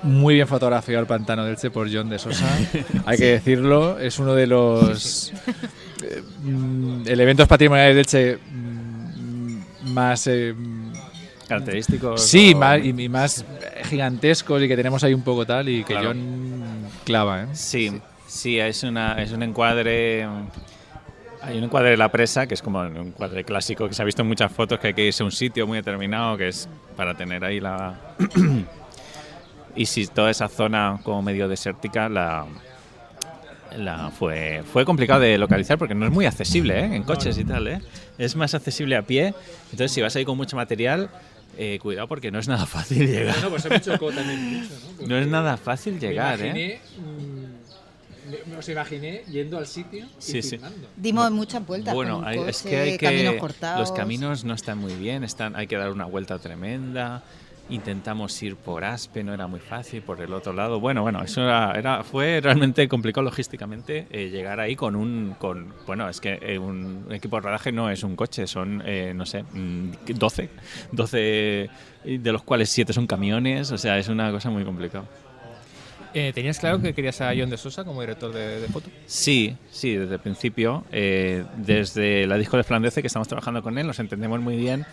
Speaker 2: muy bien fotografiado el pantano de Elche por John de Sosa, hay que decirlo. Es uno de los elementos patrimoniales de Elche más
Speaker 3: Característicos.
Speaker 2: sí,
Speaker 3: o-
Speaker 2: y más gigantescos y que tenemos ahí un poco tal y que
Speaker 3: Claro.
Speaker 2: John clava, ¿eh?
Speaker 3: Sí, es un encuadre. Hay un encuadre de la presa, que es como un encuadre clásico que se ha visto en muchas fotos, que hay que irse a un sitio muy determinado, que es para tener ahí la... Y si toda esa zona como medio desértica fue complicado de localizar porque no es muy accesible, ¿eh? En coches y tal, ¿eh? Es más accesible a pie. Entonces, si vas ahí con mucho material, cuidado porque no es nada fácil llegar.
Speaker 2: Bueno, pues me chocó también mucho, ¿no?
Speaker 3: No es nada fácil llegar, ¿eh?
Speaker 2: Os imaginé yendo al sitio y
Speaker 3: Sí, sí.
Speaker 2: filmando.
Speaker 4: Dimos muchas vueltas.
Speaker 3: Bueno,
Speaker 4: con
Speaker 3: es
Speaker 4: coche,
Speaker 3: que hay
Speaker 4: caminos
Speaker 3: que
Speaker 4: cortados.
Speaker 3: los caminos no están muy bien, hay que dar una vuelta tremenda. Intentamos ir por Aspe, no era muy fácil, por el otro lado. Bueno, eso fue realmente complicado logísticamente llegar ahí bueno, es que un equipo de rodaje no es un coche, son, no sé, 12 de los cuales 7 son camiones, o sea, es una cosa muy complicada.
Speaker 1: ¿Tenías claro que querías a John de Sosa como director de foto?
Speaker 3: Sí, desde el principio. Desde la disco de Flandece, que estamos trabajando con él, nos entendemos muy bien.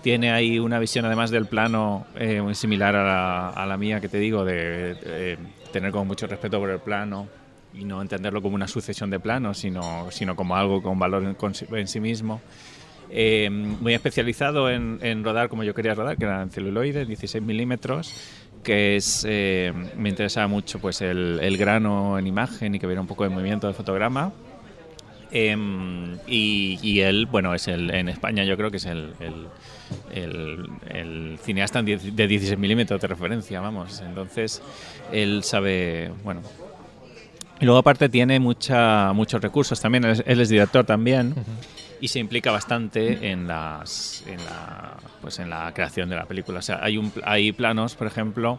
Speaker 3: Tiene ahí una visión, además del plano, muy similar a la mía, que te digo, de tener como mucho respeto por el plano y no entenderlo como una sucesión de planos, sino como algo con valor en sí mismo. Muy especializado en rodar como yo quería rodar, que era en celuloide, 16 milímetros, que es me interesaba mucho pues el grano en imagen y que hubiera un poco de movimiento de fotograma. Y él, bueno, en España yo creo que es el cineasta de 16 milímetros de referencia, vamos. Entonces, él sabe, bueno. Y luego aparte tiene muchos recursos también, él es director también. Y se implica bastante en la creación de la película. O sea, hay planos, por ejemplo,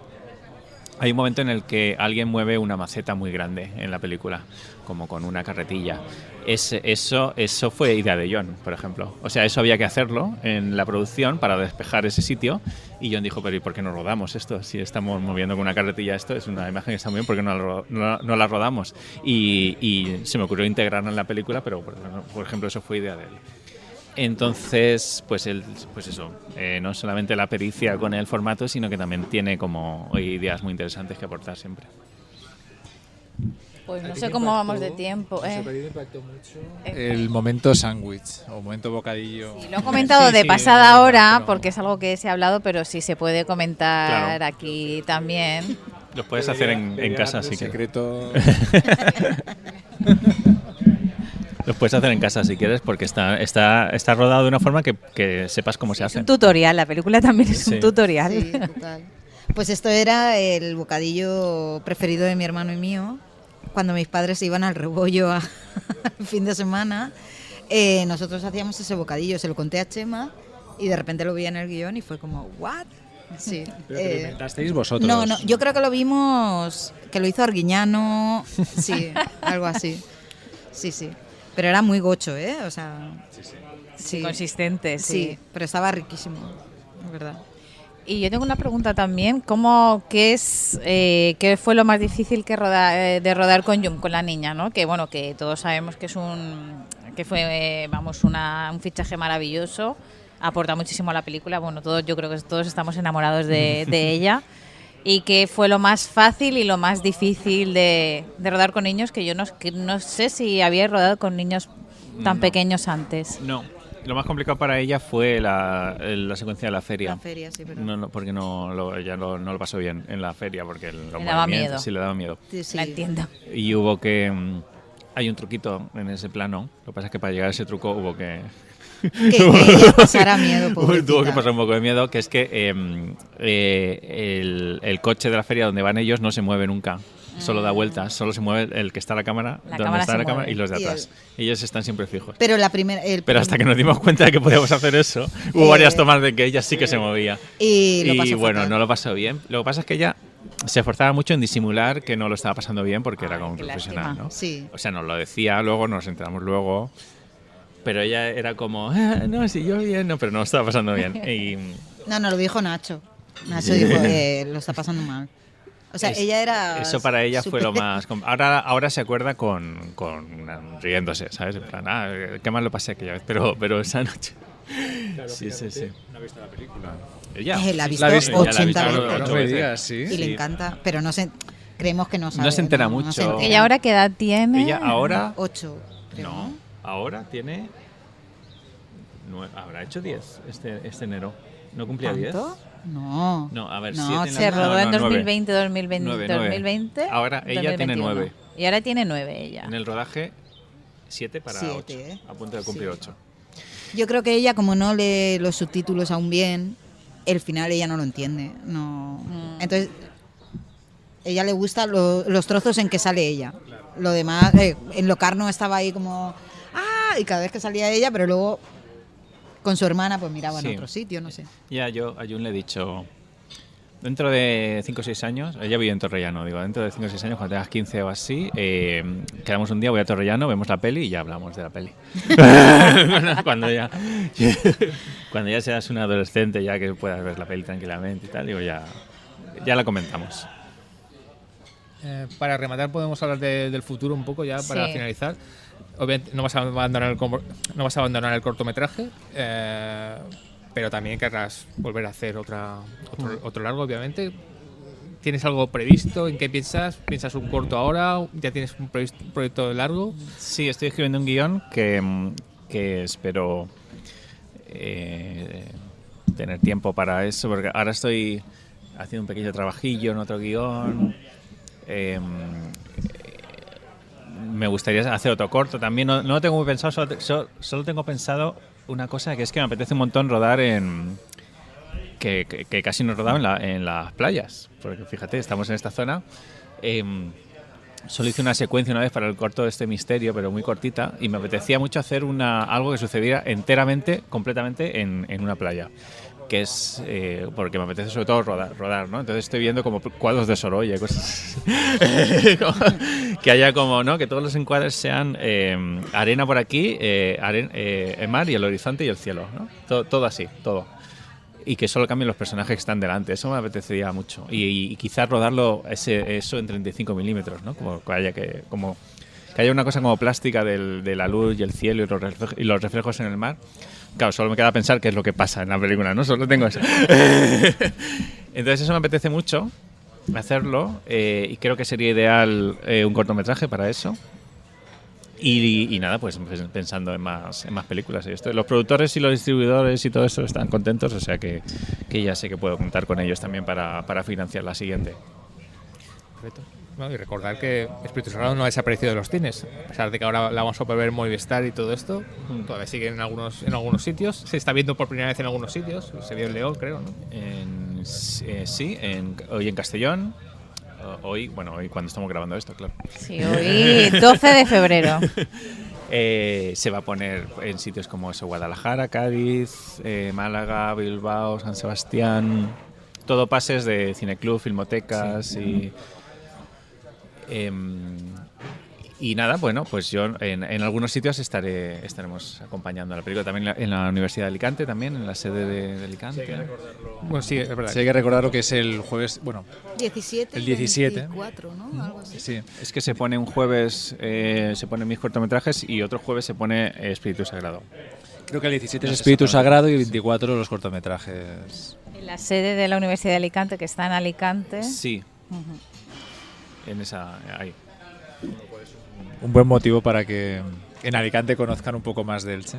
Speaker 3: Hay un momento en el que alguien mueve una maceta muy grande en la película, como con una carretilla. Eso fue idea de John, por ejemplo. O sea, eso había que hacerlo en la producción para despejar ese sitio. Y John dijo, pero ¿y por qué no rodamos esto? Si estamos moviendo con una carretilla esto, es una imagen que está muy bien, ¿por qué no la rodamos? Y se me ocurrió integrarla en la película, pero por ejemplo eso fue idea de él. Entonces, pues eso, no solamente la pericia con el formato, sino que también tiene como ideas muy interesantes que aportar siempre.
Speaker 5: Pues no sé cómo vamos de tiempo.
Speaker 2: Me impactó mucho el momento sándwich o momento bocadillo.
Speaker 5: Sí, lo he comentado
Speaker 1: Sí,
Speaker 5: de
Speaker 1: sí,
Speaker 5: pasada
Speaker 1: no,
Speaker 5: hora,
Speaker 1: pero-
Speaker 5: porque es algo que se ha hablado, pero sí se puede comentar
Speaker 3: Claro.
Speaker 5: aquí también.
Speaker 3: Los puedes hacer en casa si quieres.
Speaker 2: Secreto.
Speaker 3: Los puedes hacer en casa si quieres, porque está rodado de una forma que sepas cómo se
Speaker 5: Es
Speaker 3: hace.
Speaker 5: un tutorial, la película también es
Speaker 3: Sí.
Speaker 5: un tutorial.
Speaker 4: Sí, total. Pues esto era el bocadillo preferido de mi hermano y mío. Cuando mis padres iban al rebollo al fin de semana, nosotros hacíamos ese bocadillo. Se lo conté a Chema y de repente lo vi en el guión y fue como, ¿what? Sí.
Speaker 2: Pero que lo inventasteis vosotros.
Speaker 4: No, yo creo que lo vimos, que lo hizo Arguiñano, sí, algo así. Sí, sí. Pero era muy gocho, ¿eh? O sea, sí.
Speaker 5: Consistente, sí.
Speaker 4: Sí, pero estaba riquísimo, es verdad.
Speaker 5: Y yo tengo una pregunta también, ¿qué fue lo más difícil de rodar con Jung, con la niña, ¿no? Que bueno, que todos sabemos que fue un fichaje maravilloso, aporta muchísimo a la película, bueno, yo creo que todos estamos enamorados de ella. ¿Y qué fue lo más fácil y lo más difícil de rodar con niños? Que yo no sé si había rodado con niños tan
Speaker 3: No.
Speaker 5: pequeños antes.
Speaker 3: No, lo más complicado para ella fue la secuencia de la feria.
Speaker 4: La feria, sí, pero...
Speaker 3: No, porque ella no lo pasó bien en la feria, porque
Speaker 5: Le daba miedo.
Speaker 3: Sí, le daba miedo.
Speaker 4: Sí, sí.
Speaker 5: La entiendo.
Speaker 3: Y hubo que... hay un truquito en ese plano. Lo que pasa es que para llegar a ese truco hubo que...
Speaker 4: Que ella pasara miedo, pobrecita.
Speaker 3: Tuvo que pasar un poco de miedo, que es que el coche de la feria donde van ellos no se mueve nunca. Solo da vueltas, solo se mueve el que está la cámara,
Speaker 5: La
Speaker 3: donde
Speaker 5: cámara
Speaker 3: está
Speaker 5: se
Speaker 3: la cámara
Speaker 5: mueve.
Speaker 3: y los de
Speaker 4: Y
Speaker 3: atrás. Ellos están siempre fijos.
Speaker 4: Pero la primera...
Speaker 3: Pero hasta que nos dimos cuenta de que podíamos hacer eso, hubo varias tomas de que ella sí que se movía.
Speaker 4: Y lo pasó
Speaker 3: bueno,
Speaker 4: fatal.
Speaker 3: no lo pasó bien. Lo que pasa es que ella se esforzaba mucho en disimular que no lo estaba pasando bien porque era como un
Speaker 5: qué
Speaker 3: profesional,
Speaker 5: lástima.
Speaker 3: ¿no?
Speaker 4: Sí.
Speaker 3: O sea, nos lo decía luego, nos enteramos luego. Pero ella era como, no, si yo bien, no, pero no lo estaba pasando bien. Y
Speaker 4: No, lo dijo Nacho. Nacho dijo que lo está pasando mal. O sea, ella era...
Speaker 3: eso para ella fue lo
Speaker 4: súper-
Speaker 3: más... Ahora se acuerda con riéndose, ¿sabes? En plan, qué mal lo pasé aquella vez, pero esa noche... Sí.
Speaker 2: No ha visto la película.
Speaker 3: Ella
Speaker 4: La ha
Speaker 3: sí,
Speaker 4: visto
Speaker 3: ella la ha visto
Speaker 4: 80
Speaker 3: ocho
Speaker 4: veces.
Speaker 2: No me
Speaker 3: veces.
Speaker 2: digas, sí.
Speaker 4: Y
Speaker 3: Sí.
Speaker 4: le encanta, pero no sé... Creemos que no sabe.
Speaker 3: No se entera
Speaker 4: no
Speaker 3: mucho.
Speaker 4: se entera.
Speaker 5: ¿Ella ahora qué edad tiene?
Speaker 3: Ella ahora...
Speaker 4: 8, creo.
Speaker 3: No, ahora tiene... habrá hecho 10 este enero. ¿No cumplía 10?
Speaker 4: ¿Tanto? No.
Speaker 3: No, a ver,
Speaker 4: No,
Speaker 3: 7
Speaker 5: Se rodó en
Speaker 3: 9.
Speaker 5: 2020, 2020.
Speaker 3: Ahora ella tiene 9.
Speaker 5: Y ahora tiene 9 ella.
Speaker 3: En el rodaje, 7 para 8.
Speaker 4: 7,
Speaker 3: A punto de cumplir
Speaker 4: Sí.
Speaker 3: 8.
Speaker 4: Yo creo que ella, como no lee los subtítulos aún bien, el final ella no lo entiende. No. Entonces, ella le gusta los trozos en que sale ella. Lo demás, en Locarno estaba ahí como... ¡Ah! Y cada vez que salía ella, pero luego con su hermana pues miraba
Speaker 3: Sí.
Speaker 4: en otro sitio, no sé.
Speaker 3: Ya, yo a Jun le he dicho, dentro de 5 o 6 años, ella vive en Torrellano, digo, dentro de 5 o 6 años, cuando tengas 15 o así, quedamos un día, voy a Torrellano, vemos la peli y ya hablamos de la peli. cuando ya seas un adolescente, ya que puedas ver la peli tranquilamente y tal, digo, ya la comentamos.
Speaker 1: Para rematar podemos hablar del futuro un poco ya para
Speaker 5: Sí.
Speaker 1: finalizar. Obviamente no vas a abandonar el cortometraje, pero también querrás volver a hacer otro largo, obviamente. ¿Tienes algo previsto? ¿En qué piensas? ¿Piensas un corto ahora? ¿Ya tienes un proyecto largo?
Speaker 3: Sí, estoy escribiendo un guión que espero tener tiempo para eso, porque ahora estoy haciendo un pequeño trabajillo en otro guión. Me gustaría hacer otro corto también. No lo tengo muy pensado, solo tengo pensado una cosa, que es que me apetece un montón rodar que casi no rodaba en las playas. Porque fíjate, estamos en esta zona. Solo hice una secuencia una vez para el corto de este misterio, pero muy cortita, y me apetecía mucho hacer algo que sucediera completamente en una playa. que es porque me apetece sobre todo rodar, ¿no? Entonces estoy viendo como cuadros de Sorolla, cosas que haya como, ¿no? Que todos los encuadres sean arena por aquí, el mar y el horizonte y el cielo, ¿no? Todo así, todo. Y que solo cambien los personajes que están delante. Eso me apetecería mucho. Y quizás rodarlo eso en 35 milímetros, ¿no? Como que haya una cosa como plástica de la luz y el cielo y los reflejos en el mar. Claro, solo me queda pensar qué es lo que pasa en la película, ¿no? Solo tengo eso. Entonces eso me apetece mucho hacerlo y creo que sería ideal un cortometraje para eso. Y nada, pues pensando en más películas y esto. Los productores y los distribuidores y todo eso están contentos, o sea que ya sé que puedo contar con ellos también para financiar la siguiente.
Speaker 1: Perfecto. Bueno, y recordar que Espíritu Sagrado no ha desaparecido de los cines, a pesar de que ahora la vamos a poder ver en Movistar y todo esto, todavía sigue en algunos sitios, se está viendo por primera vez en algunos sitios, se vio en León, creo, ¿no?
Speaker 3: Sí, hoy en Castellón, hoy cuando estamos grabando esto, claro.
Speaker 5: Sí, hoy 12 de febrero.
Speaker 3: Se va a poner en sitios como eso, Guadalajara, Cádiz, Málaga, Bilbao, San Sebastián, todo pases de cineclub, filmotecas y nada, bueno, pues yo en algunos sitios estaremos acompañando a la película, también en la Universidad de Alicante, también en la sede de Alicante.
Speaker 1: Sí, hay que recordarlo. Bueno, sí, es verdad.
Speaker 2: Sí, hay que recordar lo que es el jueves, bueno,
Speaker 4: 17,
Speaker 2: el 17.
Speaker 4: 24, ¿no? Algo así.
Speaker 2: Sí.
Speaker 3: Es que se pone un jueves, se ponen mis cortometrajes y otro jueves se pone Espíritu Sagrado.
Speaker 2: Creo que el 17
Speaker 3: No
Speaker 2: es
Speaker 3: sé
Speaker 2: Espíritu
Speaker 3: exactamente.
Speaker 2: Sagrado y el 24 los cortometrajes.
Speaker 5: En la sede de la Universidad de Alicante, que está en Alicante.
Speaker 3: Sí. En esa, ahí.
Speaker 2: Un buen motivo para que en Alicante conozcan un poco más de Elche.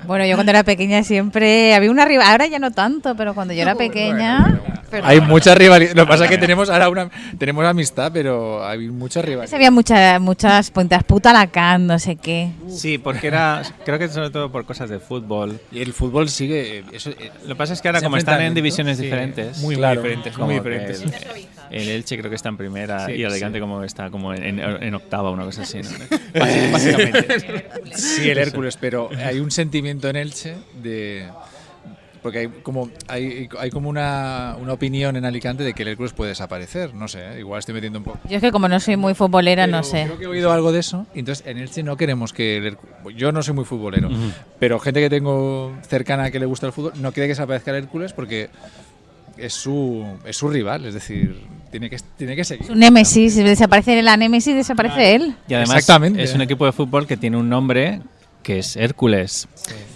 Speaker 5: Bueno, yo cuando era pequeña siempre había una rivalidad, ahora ya no tanto, pero cuando yo era pequeña...
Speaker 2: Hay mucha rivalidad. Lo que pasa es que tenemos ahora tenemos amistad, pero hay mucha rivalidad.
Speaker 5: Había muchas puntas, puta Alacant, no sé qué.
Speaker 3: Sí, porque creo que sobre todo por cosas de fútbol.
Speaker 2: Y el fútbol sigue.
Speaker 3: Lo que pasa es que ahora,
Speaker 2: ese
Speaker 3: como están en
Speaker 2: enfrentamiento,
Speaker 3: divisiones
Speaker 1: sí,
Speaker 3: diferentes,
Speaker 1: muy
Speaker 2: claro,
Speaker 1: diferentes,
Speaker 3: como
Speaker 1: muy
Speaker 3: que
Speaker 1: diferentes.
Speaker 3: el Elche creo que está en primera
Speaker 1: Sí,
Speaker 3: y el Alicante
Speaker 1: sí.
Speaker 3: como está como en octava, una cosa así, ¿no?
Speaker 1: Básicamente.
Speaker 2: Sí, el Hércules, pero hay un sentimiento en Elche de. Porque hay como una opinión en Alicante de que el Hércules puede desaparecer. No sé, igual estoy metiendo un poco.
Speaker 5: Yo es que como no soy muy futbolera,
Speaker 2: Pero
Speaker 5: no sé.
Speaker 2: Creo que he oído algo de eso. Y entonces en Elche no queremos que el Hércules. Yo no soy muy futbolero, pero gente que tengo cercana que le gusta el fútbol no quiere que desaparezca el Hércules porque es su rival. Es decir, tiene que seguir.
Speaker 5: Su némesis, si desaparece la némesis, desaparece él.
Speaker 3: Y además
Speaker 2: Exactamente.
Speaker 3: es un equipo de fútbol que tiene un nombre que es Hércules.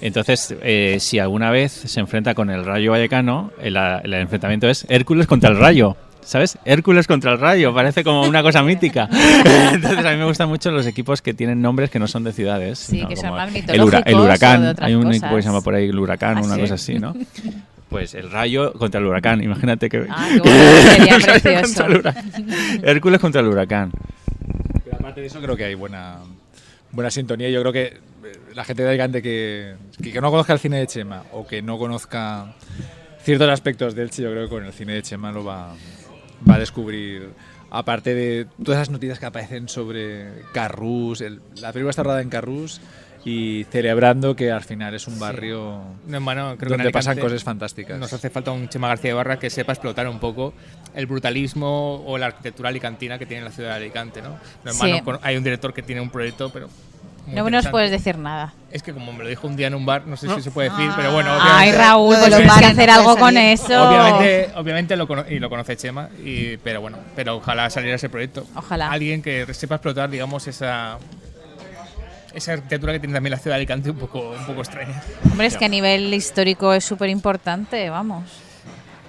Speaker 3: Entonces, si alguna vez se enfrenta con el Rayo Vallecano, el enfrentamiento es Hércules contra el Rayo. ¿Sabes? Hércules contra el Rayo, parece como una cosa mítica. Entonces a mí me gustan mucho los equipos que tienen nombres que no son de ciudades.
Speaker 5: Sí,
Speaker 3: ¿no?
Speaker 5: que son
Speaker 3: Como
Speaker 5: más
Speaker 3: el
Speaker 5: mitológicos o de
Speaker 3: Huracán,
Speaker 5: otras
Speaker 3: hay un
Speaker 5: cosas.
Speaker 3: equipo que se llama por ahí el Huracán,
Speaker 5: ¿Ah,
Speaker 3: una
Speaker 5: sí?
Speaker 3: cosa así, ¿no? Pues el Rayo contra el Huracán, imagínate que...
Speaker 5: Ah, qué bueno, sería
Speaker 3: El Rayo
Speaker 5: precioso.
Speaker 3: contra el Huracán. Hércules contra el Huracán.
Speaker 2: Pero aparte de eso, creo que hay buena sintonía. Yo creo que la gente de Alicante que no conozca el cine de Chema o que no conozca ciertos aspectos de Elche, yo creo que con el cine de Chema lo va a descubrir. Aparte de todas esas noticias que aparecen sobre Carrús, la película está rodada en Carrús y celebrando que al final es un barrio
Speaker 1: No, en vano, creo que en
Speaker 2: donde pasan
Speaker 1: Alicante
Speaker 2: cosas fantásticas.
Speaker 1: Nos hace falta un Chema García Ibarra que sepa explotar un poco el brutalismo o la arquitectura alicantina que tiene la ciudad de Alicante, ¿no? No, en
Speaker 5: Sí.
Speaker 1: vano, hay un director que tiene un proyecto, pero muy
Speaker 5: No nos
Speaker 1: interesante.
Speaker 5: puedes decir nada.
Speaker 1: Es que como me lo dijo un día en un bar, no sé si se puede decir, pero bueno,
Speaker 5: Ay,
Speaker 1: obviamente,
Speaker 5: Raúl,
Speaker 4: lo de
Speaker 5: pues
Speaker 4: los
Speaker 5: tienes que
Speaker 4: bares
Speaker 5: hacer
Speaker 4: no
Speaker 5: algo
Speaker 4: puede
Speaker 5: con
Speaker 4: salir.
Speaker 5: eso.
Speaker 1: obviamente lo conoce Chema, pero bueno, pero ojalá saliera ese proyecto.
Speaker 5: Ojalá.
Speaker 1: Alguien que sepa explotar, digamos, esa arquitectura que tiene también la ciudad de Alicante un poco extraña.
Speaker 5: Hombre, es que a nivel histórico es súper importante, vamos.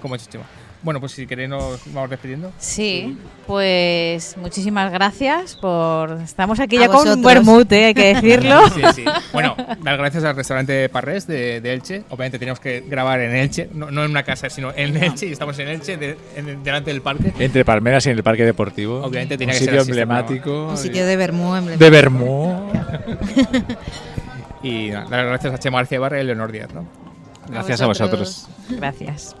Speaker 1: Como ha hecho Chema. Bueno, pues si queréis nos vamos despidiendo.
Speaker 5: Sí, pues muchísimas gracias por... Estamos aquí
Speaker 4: A
Speaker 5: ya con
Speaker 4: vosotros.
Speaker 5: un vermouth, hay que decirlo.
Speaker 1: Sí, sí. Bueno, dar gracias al restaurante Parrés de Elche. Obviamente teníamos que grabar en Elche, no en una casa, sino en Elche, y estamos en Elche, delante del parque.
Speaker 2: Entre palmeras y en el parque deportivo.
Speaker 1: Obviamente
Speaker 2: un
Speaker 1: tenía que ser
Speaker 2: sitio
Speaker 1: así este
Speaker 2: emblemático.
Speaker 4: Un sitio de vermú emblemático.
Speaker 2: de Bermú.
Speaker 1: Y nada, dar gracias a Chema García Ibarra y a Leonor Díaz, ¿no?
Speaker 3: Gracias a vosotros.
Speaker 5: Gracias.